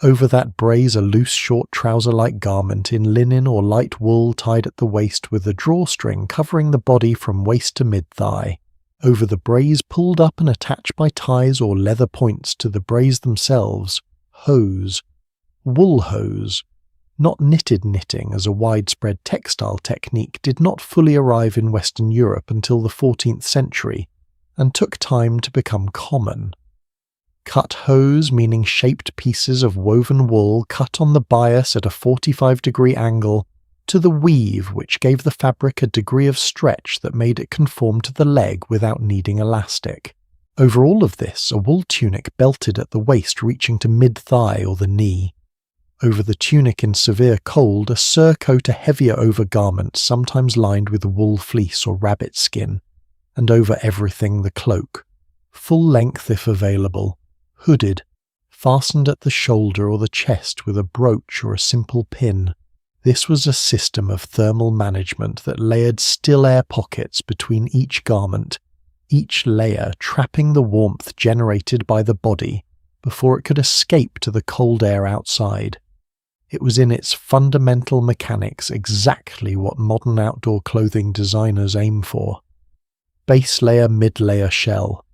Over that braze a loose short trouser-like garment in linen or light wool tied at the waist with a drawstring covering the body from waist to mid-thigh. Over the braze pulled up and attached by ties or leather points to the braze themselves, hose. Wool hose. Not knitted knitting as a widespread textile technique did not fully arrive in Western Europe until the 14th century, and took time to become common. Cut hose, meaning shaped pieces of woven wool cut on the bias at a 45-degree angle, to the weave, which gave the fabric a degree of stretch that made it conform to the leg without needing elastic. Over all of this, a wool tunic belted at the waist reaching to mid-thigh or the knee. Over the tunic in severe cold, a surcoat, a heavier overgarment sometimes lined with wool fleece or rabbit skin, and over everything the cloak, full length if available, hooded, fastened at the shoulder or the chest with a brooch or a simple pin. This was a system of thermal management that layered still air pockets between each garment, each layer trapping the warmth generated by the body before it could escape to the cold air outside. It was in its fundamental mechanics exactly what modern outdoor clothing designers aim for. Base layer, mid-layer, shell.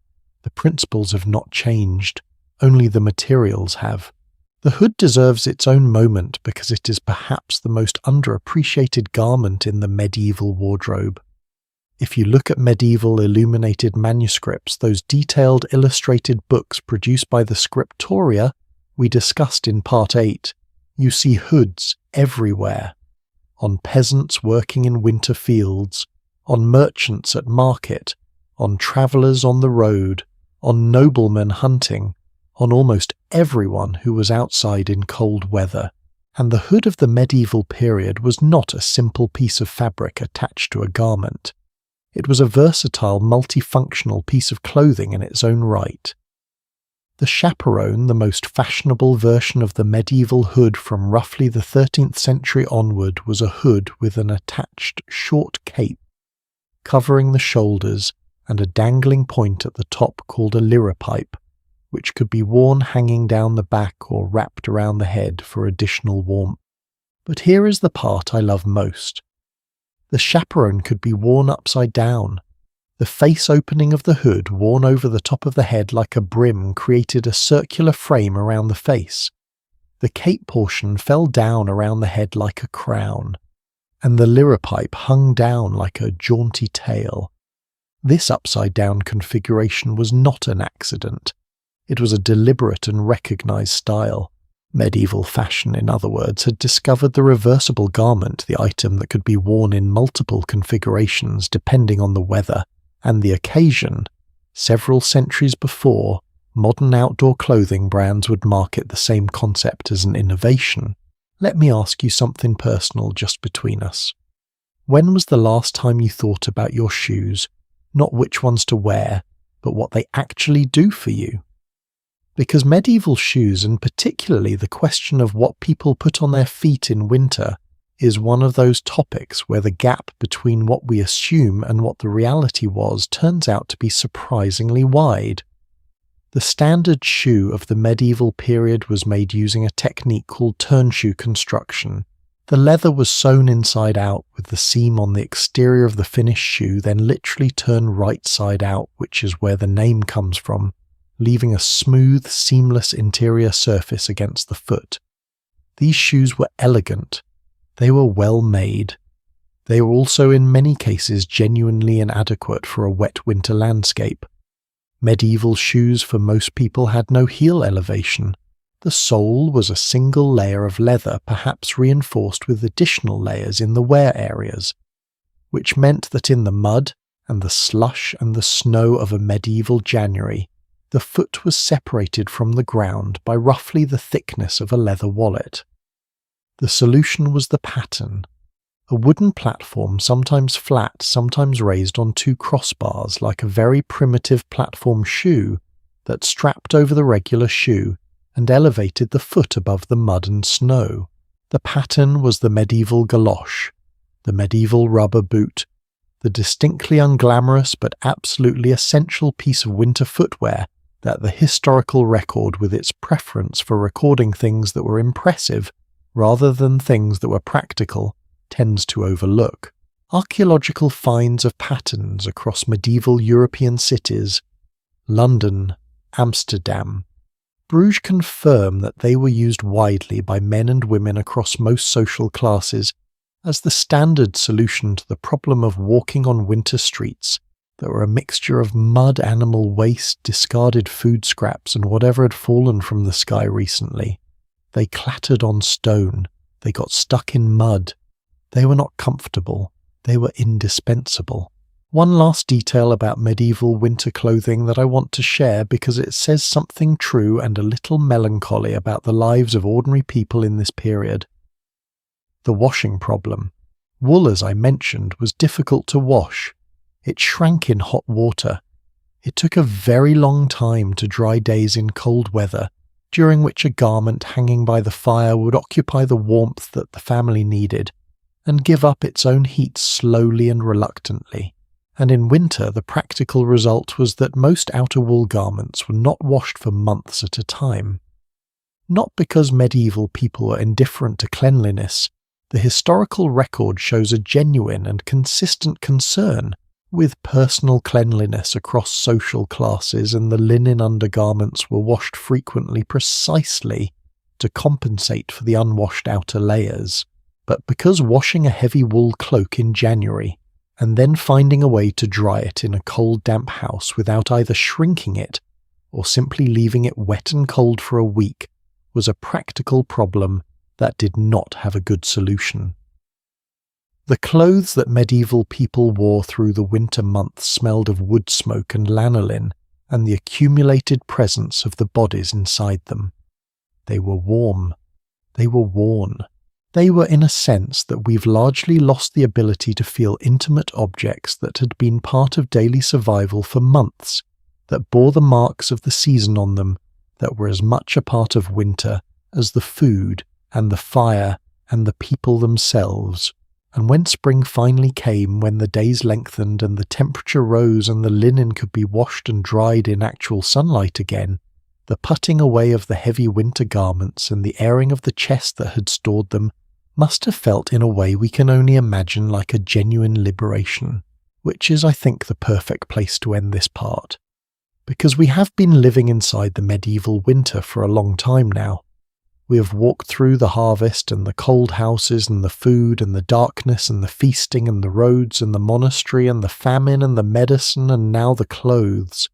The principles have not changed, only the materials have. The hood deserves its own moment because it is perhaps the most underappreciated garment in the medieval wardrobe. If you look at medieval illuminated manuscripts, those detailed illustrated books produced by the scriptoria we discussed in Part 8, you see hoods everywhere. On peasants working in winter fields, on merchants at market, on travellers on the road, on noblemen hunting, on almost everyone who was outside in cold weather. And the hood of the medieval period was not a simple piece of fabric attached to a garment. It was a versatile, multifunctional piece of clothing in its own right. The chaperon, the most fashionable version of the medieval hood from roughly the 13th century onward, was a hood with an attached short cape, covering the shoulders and a dangling point at the top called a liripipe, which could be worn hanging down the back or wrapped around the head for additional warmth. But here is the part I love most. The chaperon could be worn upside down. The face opening of the hood, worn over the top of the head like a brim, created a circular frame around the face. The cape portion fell down around the head like a crown, and the liripipe hung down like a jaunty tail. This upside-down configuration was not an accident. It was a deliberate and recognized style. Medieval fashion, in other words, had discovered the reversible garment, the item that could be worn in multiple configurations depending on the weather and the occasion. Several centuries before, modern outdoor clothing brands would market the same concept as an innovation. Let me ask you something personal just between us. When was the last time you thought about your shoes, not which ones to wear, but what they actually do for you? Because medieval shoes, and particularly the question of what people put on their feet in winter, is one of those topics where the gap between what we assume and what the reality was turns out to be surprisingly wide. The standard shoe of the medieval period was made using a technique called turnshoe construction. The leather was sewn inside out with the seam on the exterior of the finished shoe then literally turned right side out, which is where the name comes from, leaving a smooth, seamless interior surface against the foot. These shoes were elegant. They were well made. They were also in many cases genuinely inadequate for a wet winter landscape. Medieval shoes for most people had no heel elevation. The sole was a single layer of leather, perhaps reinforced with additional layers in the wear areas, which meant that in the mud and the slush and the snow of a medieval January, the foot was separated from the ground by roughly the thickness of a leather wallet. The solution was the pattern, a wooden platform, sometimes flat, sometimes raised on two crossbars like a very primitive platform shoe that strapped over the regular shoe and elevated the foot above the mud and snow. The pattern was the medieval galoche, the medieval rubber boot, the distinctly unglamorous but absolutely essential piece of winter footwear that the historical record, with its preference for recording things that were impressive rather than things that were practical, tends to overlook. Archaeological finds of patterns across medieval European cities, London, Amsterdam, Bruges, confirm that they were used widely by men and women across most social classes as the standard solution to the problem of walking on winter streets that were a mixture of mud, animal waste, discarded food scraps, and whatever had fallen from the sky recently. They clattered on stone. They got stuck in mud. They were not comfortable. They were indispensable. One last detail about medieval winter clothing that I want to share because it says something true and a little melancholy about the lives of ordinary people in this period. The washing problem. Wool, as I mentioned, was difficult to wash. It shrank in hot water. It took a very long time to dry days in cold weather, during which a garment hanging by the fire would occupy the warmth that the family needed and give up its own heat slowly and reluctantly. And in winter the practical result was that most outer wool garments were not washed for months at a time. Not because medieval people were indifferent to cleanliness, the historical record shows a genuine and consistent concern with personal cleanliness across social classes, and the linen undergarments were washed frequently precisely to compensate for the unwashed outer layers. But because washing a heavy wool cloak in January and then finding a way to dry it in a cold, damp house without either shrinking it or simply leaving it wet and cold for a week was a practical problem that did not have a good solution. The clothes that medieval people wore through the winter months smelled of wood smoke and lanolin and the accumulated presence of the bodies inside them. They were warm. They were worn. They were in a sense that we've largely lost the ability to feel intimate objects that had been part of daily survival for months, that bore the marks of the season on them, that were as much a part of winter as the food and the fire and the people themselves. And when spring finally came, when the days lengthened and the temperature rose and the linen could be washed and dried in actual sunlight again, the putting away of the heavy winter garments and the airing of the chest that had stored them must have felt in a way we can only imagine like a genuine liberation, which is, I think, the perfect place to end this part. Because we have been living inside the medieval winter for a long time now. We have walked through the harvest and the cold houses and the food and the darkness and the feasting and the roads and the monastery and the famine and the medicine and now the clothes.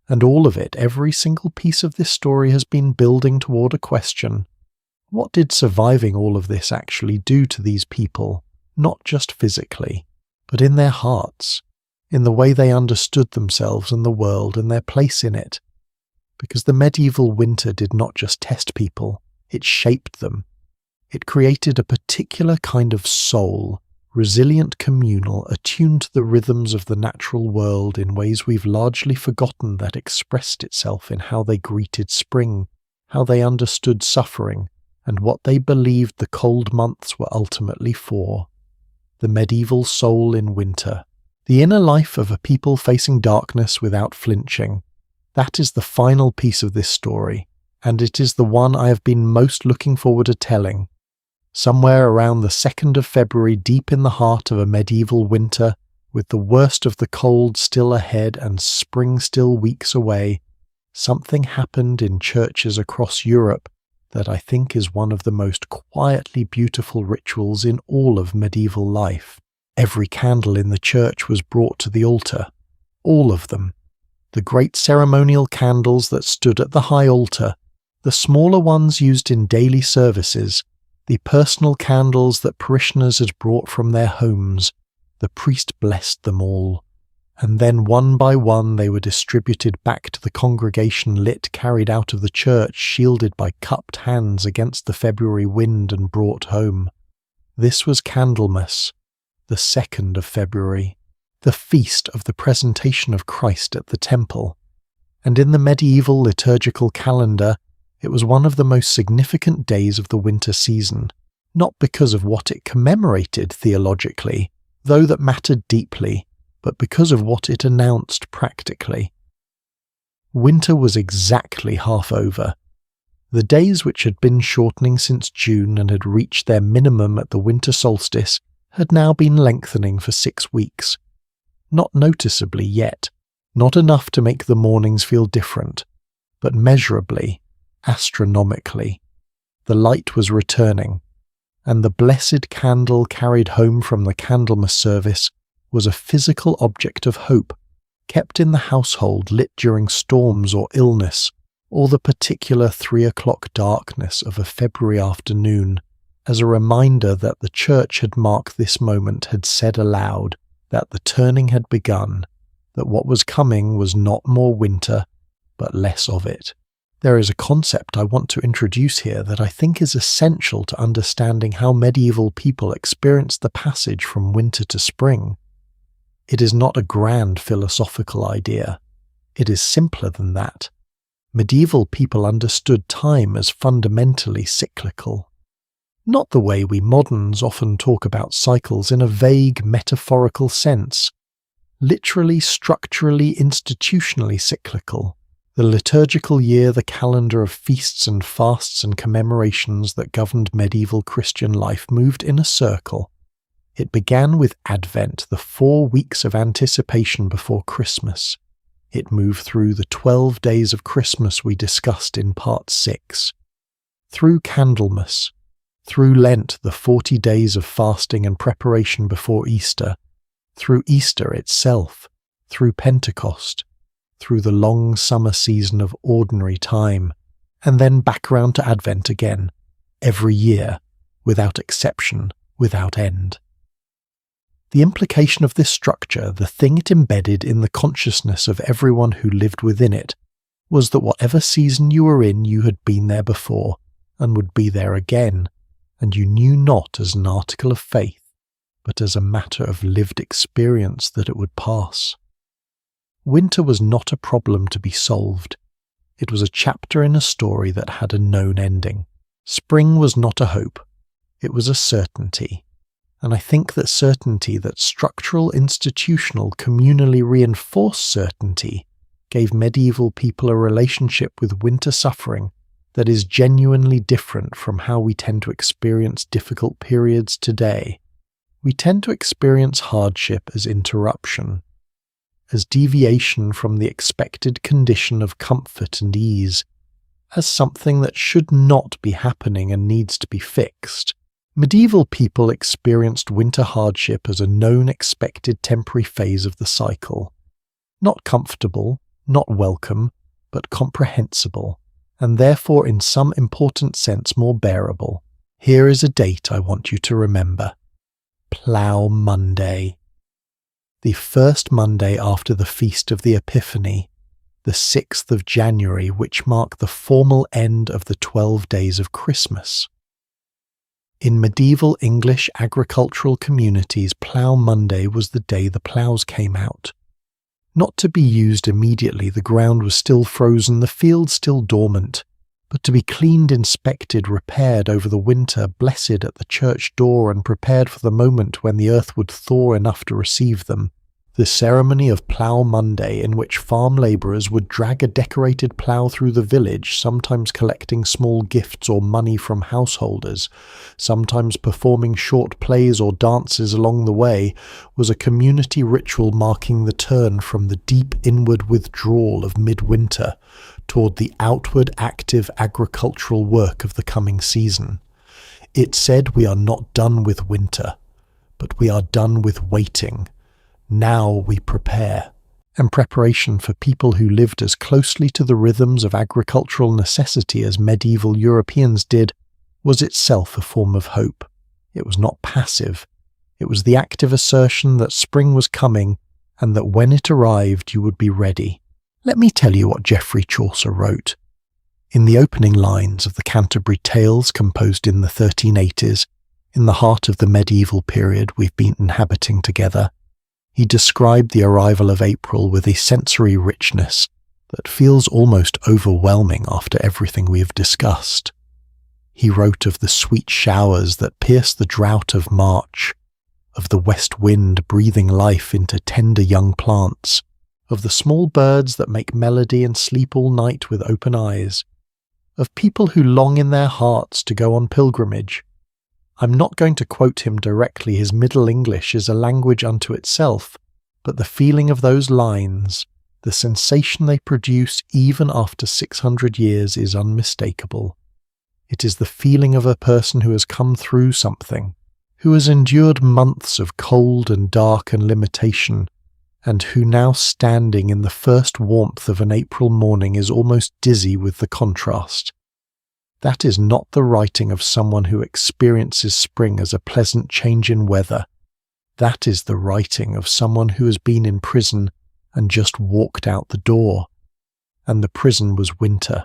And all of it, every single piece of this story has been building toward a question. What did surviving all of this actually do to these people, not just physically, but in their hearts, in the way they understood themselves and the world and their place in it? Because the medieval winter did not just test people, it shaped them. It created a particular kind of soul, resilient, communal, attuned to the rhythms of the natural world in ways we've largely forgotten, that expressed itself in how they greeted spring, how they understood suffering, and what they believed the cold months were ultimately for. The medieval soul in winter. The inner life of a people facing darkness without flinching. That is the final piece of this story, and it is the one I have been most looking forward to telling. Somewhere around the 2nd of February, deep in the heart of a medieval winter, with the worst of the cold still ahead and spring still weeks away, something happened in churches across Europe that I think is one of the most quietly beautiful rituals in all of medieval life. Every candle in the church was brought to the altar. All of them. The great ceremonial candles that stood at the high altar, the smaller ones used in daily services, the personal candles that parishioners had brought from their homes. The priest blessed them all, and then one by one they were distributed back to the congregation, lit, carried out of the church, shielded by cupped hands against the February wind, and brought home. This was Candlemas, the 2nd of February, the feast of the presentation of Christ at the temple, and in the medieval liturgical calendar it was one of the most significant days of the winter season, not because of what it commemorated theologically, though that mattered deeply, but because of what it announced practically. Winter was exactly half over. The days which had been shortening since June and had reached their minimum at the winter solstice had now been lengthening for 6 weeks. Not noticeably yet, not enough to make the mornings feel different, but measurably, astronomically. The light was returning, and the blessed candle carried home from the Candlemas service was a physical object of hope, kept in the household, lit during storms or illness, or the particular 3 o'clock darkness of a February afternoon, as a reminder that the church had marked this moment, had said aloud that the turning had begun, that what was coming was not more winter, but less of it. There is a concept I want to introduce here that I think is essential to understanding how medieval people experienced the passage from winter to spring. It is not a grand philosophical idea. It is simpler than that. Medieval people understood time as fundamentally cyclical. Not the way we moderns often talk about cycles in a vague metaphorical sense. Literally, structurally, institutionally cyclical. The liturgical year, the calendar of feasts and fasts and commemorations that governed medieval Christian life, moved in a circle. It began with Advent, the 4 weeks of anticipation before Christmas. It moved through the 12 days of Christmas we discussed in Part 6. Through Candlemas. Through Lent, the 40 days of fasting and preparation before Easter. Through Easter itself. Through Pentecost. Through the long summer season of ordinary time, and then back round to Advent again, every year, without exception, without end. The implication of this structure, the thing it embedded in the consciousness of everyone who lived within it, was that whatever season you were in, you had been there before, and would be there again, and you knew not as an article of faith, but as a matter of lived experience that it would pass. Winter was not a problem to be solved. It was a chapter in a story that had a known ending. Spring was not a hope. It was a certainty. And I think that certainty, that structural, institutional, communally reinforced certainty, gave medieval people a relationship with winter suffering that is genuinely different from how we tend to experience difficult periods today. We tend to experience hardship as interruption, as deviation from the expected condition of comfort and ease, as something that should not be happening and needs to be fixed. Medieval people experienced winter hardship as a known expected temporary phase of the cycle. Not comfortable, not welcome, but comprehensible, and therefore in some important sense more bearable. Here is a date I want you to remember. Plough Monday. The first Monday after the Feast of the Epiphany, the 6th of January, which marked the formal end of the 12 days of Christmas. In medieval English agricultural communities, Plough Monday was the day the ploughs came out. Not to be used immediately, the ground was still frozen, the field still dormant, but to be cleaned, inspected, repaired over the winter, blessed at the church door and prepared for the moment when the earth would thaw enough to receive them, The ceremony of Plough Monday, in which farm labourers would drag a decorated plough through the village, sometimes collecting small gifts or money from householders, sometimes performing short plays or dances along the way, was a community ritual marking the turn from the deep inward withdrawal of midwinter toward the outward active agricultural work of the coming season. It said we are not done with winter, but we are done with waiting. Now we prepare. And preparation for people who lived as closely to the rhythms of agricultural necessity as medieval Europeans did was itself a form of hope. It was not passive. It was the active assertion that spring was coming and that when it arrived you would be ready. Let me tell you what Geoffrey Chaucer wrote. In the opening lines of the Canterbury Tales, composed in the 1380s, in the heart of the medieval period we've been inhabiting together, he described the arrival of April with a sensory richness that feels almost overwhelming after everything we have discussed. He wrote of the sweet showers that pierce the drought of March, of the west wind breathing life into tender young plants, of the small birds that make melody and sleep all night with open eyes, of people who long in their hearts to go on pilgrimage. I'm not going to quote him directly, his Middle English is a language unto itself, but the feeling of those lines, the sensation they produce even after 600 years is unmistakable. It is the feeling of a person who has come through something, who has endured months of cold and dark and limitation, and who now standing in the first warmth of an April morning is almost dizzy with the contrast. That is not the writing of someone who experiences spring as a pleasant change in weather. That is the writing of someone who has been in prison and just walked out the door. And the prison was winter,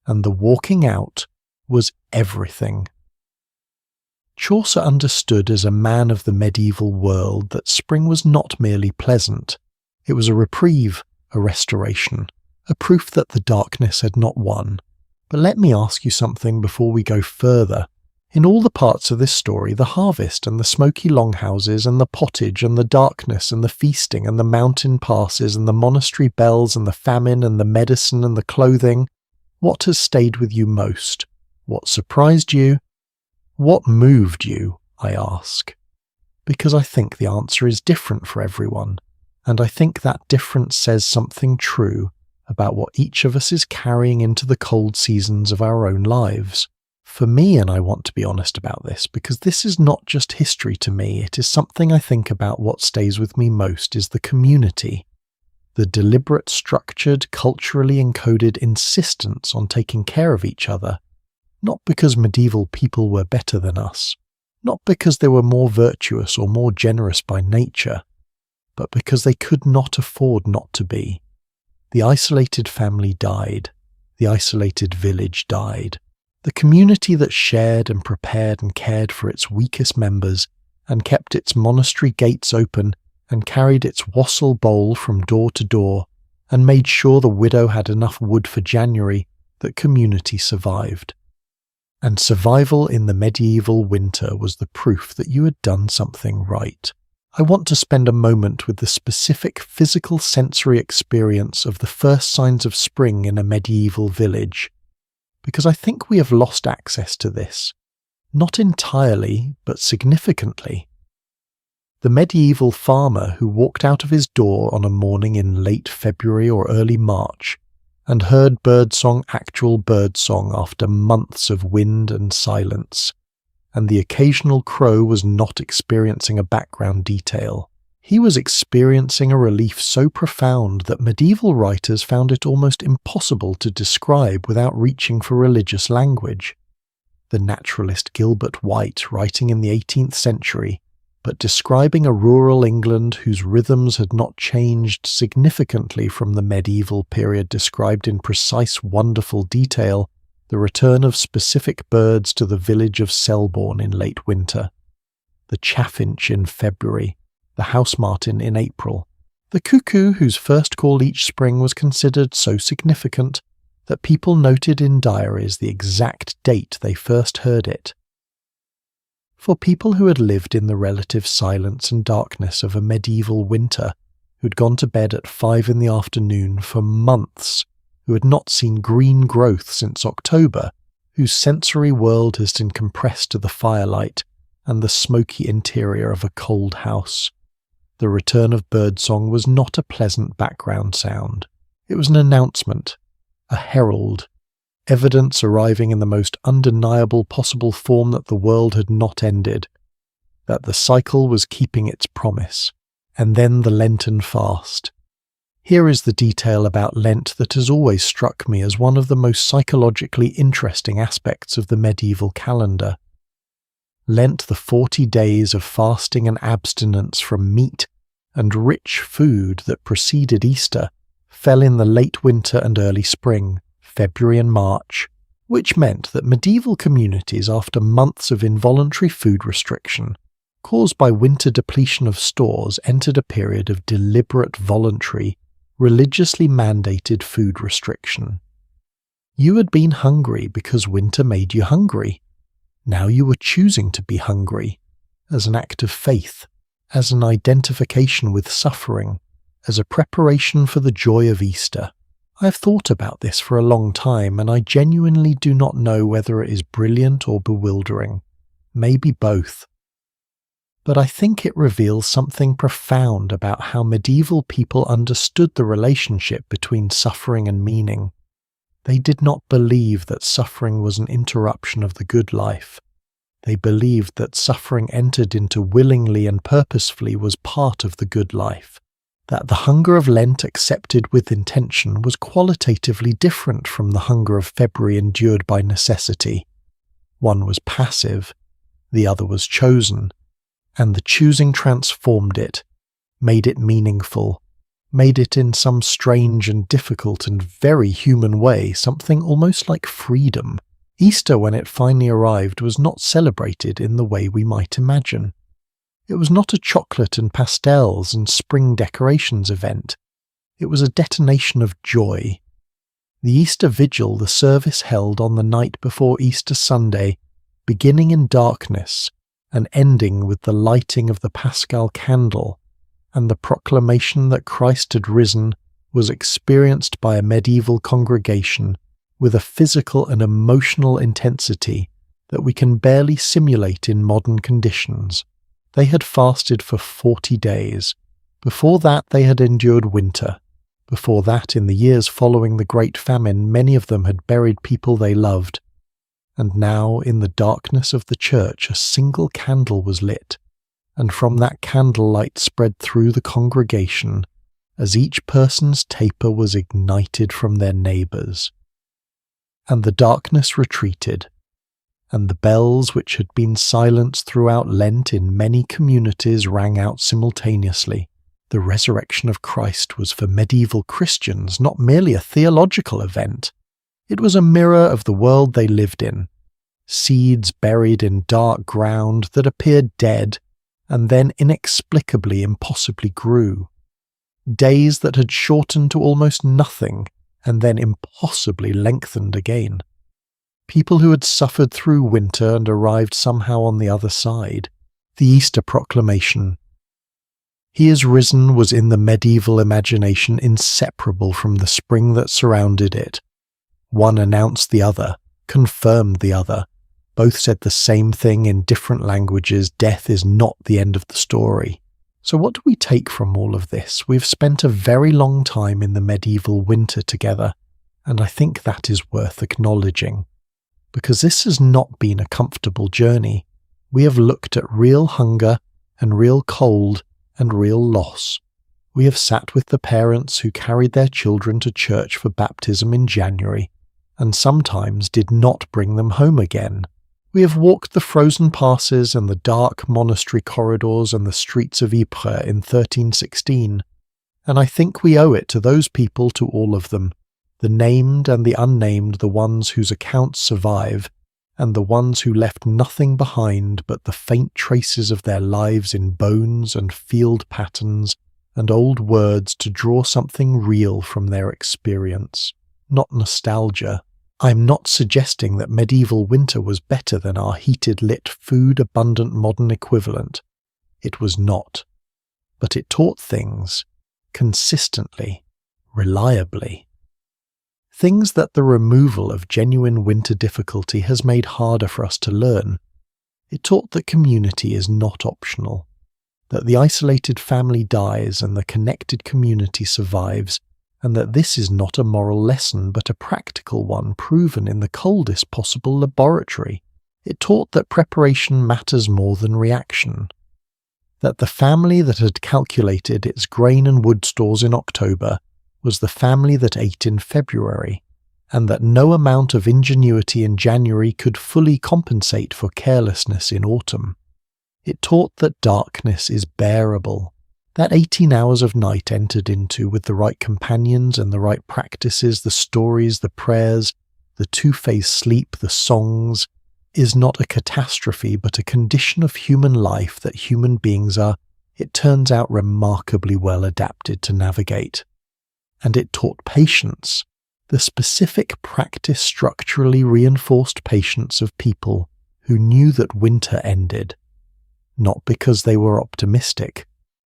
and the walking out was everything. Chaucer understood as a man of the medieval world that spring was not merely pleasant. It was a reprieve, a restoration, a proof that the darkness had not won. But let me ask you something before we go further. In all the parts of this story, the harvest and the smoky longhouses and the pottage and the darkness and the feasting and the mountain passes and the monastery bells and the famine and the medicine and the clothing, what has stayed with you most? What surprised you? What moved you, I ask? Because I think the answer is different for everyone, and I think that difference says something true about what each of us is carrying into the cold seasons of our own lives. For me, and I want to be honest about this, because this is not just history to me, it is something I think about. What stays with me most is the community. The deliberate, structured, culturally encoded insistence on taking care of each other. Not because medieval people were better than us, not because they were more virtuous or more generous by nature, but because they could not afford not to be. The isolated family died. The isolated village died. The community that shared and prepared and cared for its weakest members and kept its monastery gates open and carried its wassail bowl from door to door and made sure the widow had enough wood for January, that community survived. And survival in the medieval winter was the proof that you had done something right. I want to spend a moment with the specific physical sensory experience of the first signs of spring in a medieval village, because I think we have lost access to this. Not entirely, but significantly. The medieval farmer who walked out of his door on a morning in late February or early March and heard birdsong, actual birdsong after months of wind and silence, and the occasional crow was not experiencing a background detail. He was experiencing a relief so profound that medieval writers found it almost impossible to describe without reaching for religious language. The naturalist Gilbert White, writing in the 18th century, but describing a rural England whose rhythms had not changed significantly from the medieval period described in precise, wonderful detail, the return of specific birds to the village of Selborne in late winter, the chaffinch in February, the house martin in April, the cuckoo whose first call each spring was considered so significant that people noted in diaries the exact date they first heard it. For people who had lived in the relative silence and darkness of a medieval winter, who'd gone to bed at 5 in the afternoon for months, who had not seen green growth since October, whose sensory world has been compressed to the firelight and the smoky interior of a cold house. The return of birdsong was not a pleasant background sound. It was an announcement, a herald, evidence arriving in the most undeniable possible form that the world had not ended, that the cycle was keeping its promise. And then the Lenten fast. Here is the detail about Lent that has always struck me as one of the most psychologically interesting aspects of the medieval calendar. Lent, the 40 days of fasting and abstinence from meat and rich food that preceded Easter, fell in the late winter and early spring, February and March, which meant that medieval communities, after months of involuntary food restriction, caused by winter depletion of stores, entered a period of deliberate, voluntary, religiously mandated food restriction. You had been hungry because winter made you hungry. Now you were choosing to be hungry, as an act of faith, as an identification with suffering, as a preparation for the joy of Easter. I have thought about this for a long time, and I genuinely do not know whether it is brilliant or bewildering. Maybe both. But I think it reveals something profound about how medieval people understood the relationship between suffering and meaning. They did not believe that suffering was an interruption of the good life. They believed that suffering entered into willingly and purposefully was part of the good life, that the hunger of Lent accepted with intention was qualitatively different from the hunger of February endured by necessity. One was passive, the other was chosen, and the choosing transformed it, made it meaningful, made it in some strange and difficult and very human way something almost like freedom. Easter, when it finally arrived, was not celebrated in the way we might imagine. It was not a chocolate and pastels and spring decorations event. It was a detonation of joy. The Easter Vigil, the service held on the night before Easter Sunday, beginning in darkness and ending with the lighting of the Paschal candle, and the proclamation that Christ had risen, was experienced by a medieval congregation with a physical and emotional intensity that we can barely simulate in modern conditions. They had fasted for 40 days. Before that they had endured winter. Before that, in the years following the Great Famine, many of them had buried people they loved. And now, in the darkness of the church, a single candle was lit, and from that candlelight spread through the congregation, as each person's taper was ignited from their neighbours. And the darkness retreated, and the bells which had been silenced throughout Lent in many communities rang out simultaneously. The resurrection of Christ was for medieval Christians not merely a theological event. It was a mirror of the world they lived in. Seeds buried in dark ground that appeared dead and then inexplicably, impossibly grew. Days that had shortened to almost nothing and then impossibly lengthened again. People who had suffered through winter and arrived somehow on the other side. The Easter proclamation. He is risen was in the medieval imagination inseparable from the spring that surrounded it. One announced the other, confirmed the other. Both said the same thing in different languages: death is not the end of the story. So what do we take from all of this? We've spent a very long time in the medieval winter together, and I think that is worth acknowledging. Because this has not been a comfortable journey. We have looked at real hunger and real cold and real loss. We have sat with the parents who carried their children to church for baptism in January, and sometimes did not bring them home again. We have walked the frozen passes and the dark monastery corridors and the streets of Ypres in 1316, and I think we owe it to those people, to all of them, the named and the unnamed, the ones whose accounts survive, and the ones who left nothing behind but the faint traces of their lives in bones and field patterns and old words to draw something real from their experience, not nostalgia. I am not suggesting that medieval winter was better than our heated, lit, food-abundant modern equivalent. It was not. But it taught things. consistently, reliably. Things that the removal of genuine winter difficulty has made harder for us to learn. It taught that community is not optional, that the isolated family dies and the connected community survives, and that this is not a moral lesson but a practical one proven in the coldest possible laboratory. It taught that preparation matters more than reaction, that the family that had calculated its grain and wood stores in October was the family that ate in February, and that no amount of ingenuity in January could fully compensate for carelessness in autumn. It taught that darkness is bearable, that 18 hours of night entered into with the right companions and the right practices, the stories, the prayers, the two-phase sleep, the songs, is not a catastrophe but a condition of human life that human beings are, it turns out, remarkably well adapted to navigate. And it taught patience, the specific practice structurally reinforced patience of people who knew that winter ended, not because they were optimistic,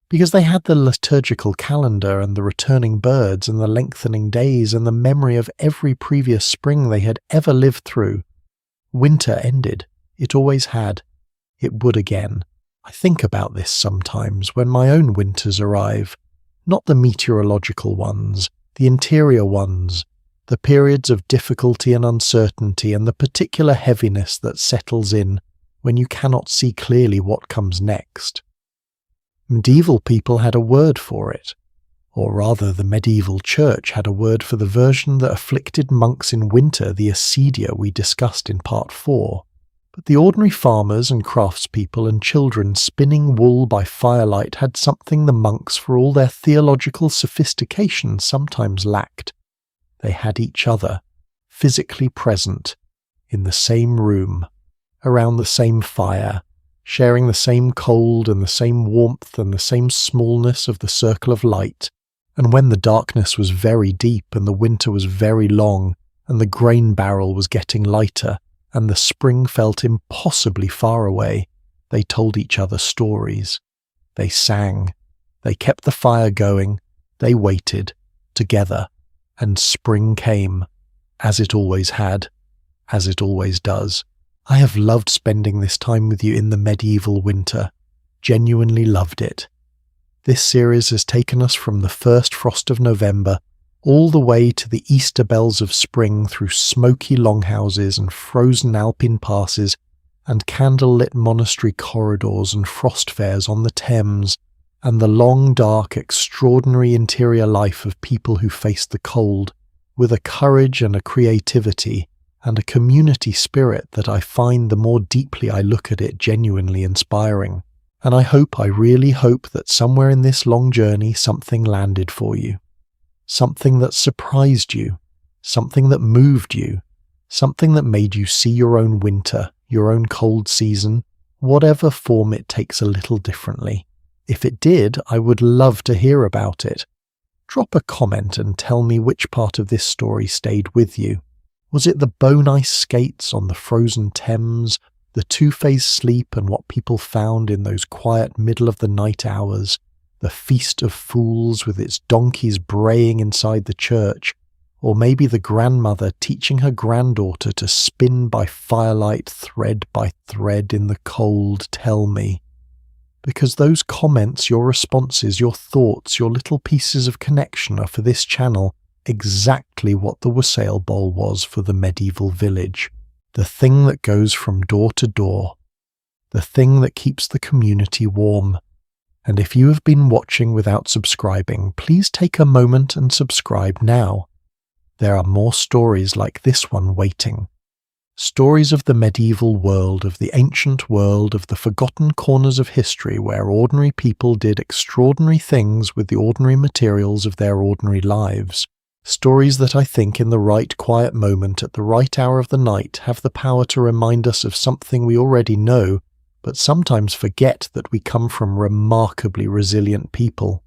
because they had the liturgical calendar and the returning birds and the lengthening days and the memory of every previous spring they had ever lived through. Winter ended. It always had. It would again. I think about this sometimes when my own winters arrive, not the meteorological ones, the interior ones, the periods of difficulty and uncertainty and the particular heaviness that settles in when you cannot see clearly what comes next. Medieval people had a word for it, or rather the medieval church had a word for the version that afflicted monks in winter, the acedia we discussed in part 4. But the ordinary farmers and craftspeople and children spinning wool by firelight had something the monks, for all their theological sophistication, sometimes lacked. They had each other, physically present, in the same room, around the same fire, sharing the same cold and the same warmth and the same smallness of the circle of light. And when the darkness was very deep and the winter was very long and the grain barrel was getting lighter and the spring felt impossibly far away, they told each other stories. They sang. They kept the fire going. They waited, together, and spring came, as it always had, as it always does. I have loved spending this time with you in the medieval winter, genuinely loved it. This series has taken us from the first frost of November all the way to the Easter bells of spring, through smoky longhouses and frozen alpine passes and candle-lit monastery corridors and frost fairs on the Thames, and the long, dark, extraordinary interior life of people who faced the cold with a courage and a creativity and a community spirit that I find, the more deeply I look at it, genuinely inspiring. And I really hope that somewhere in this long journey something landed for you. Something that surprised you, something that moved you, something that made you see your own winter, your own cold season, whatever form it takes a little differently. If it did, I would love to hear about it. Drop a comment and tell me which part of this story stayed with you. Was it the bone ice skates on the frozen Thames, the two-phase sleep and what people found in those quiet middle-of-the-night hours, the feast of fools with its donkeys braying inside the church, or maybe the grandmother teaching her granddaughter to spin by firelight, thread by thread in the cold? Tell me. Because those comments, your responses, your thoughts, your little pieces of connection are for this channel exactly what the wassail bowl was for the medieval village. The thing that goes from door to door. The thing that keeps the community warm. And if you have been watching without subscribing, please take a moment and subscribe now. There are more stories like this one waiting. Stories of the medieval world, of the ancient world, of the forgotten corners of history where ordinary people did extraordinary things with the ordinary materials of their ordinary lives. Stories that I think in the right quiet moment at the right hour of the night have the power to remind us of something we already know, but sometimes forget, that we come from remarkably resilient people,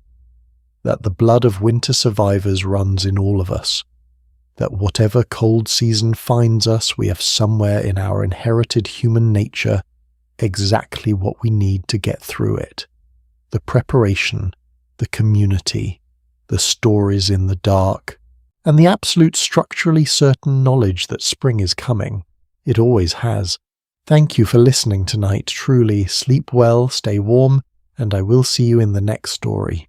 that the blood of winter survivors runs in all of us, that whatever cold season finds us, we have somewhere in our inherited human nature exactly what we need to get through it. The preparation, the community, the stories in the dark, and the absolute structurally certain knowledge that spring is coming. It always has. Thank you for listening tonight. Truly, sleep well, stay warm, and I will see you in the next story.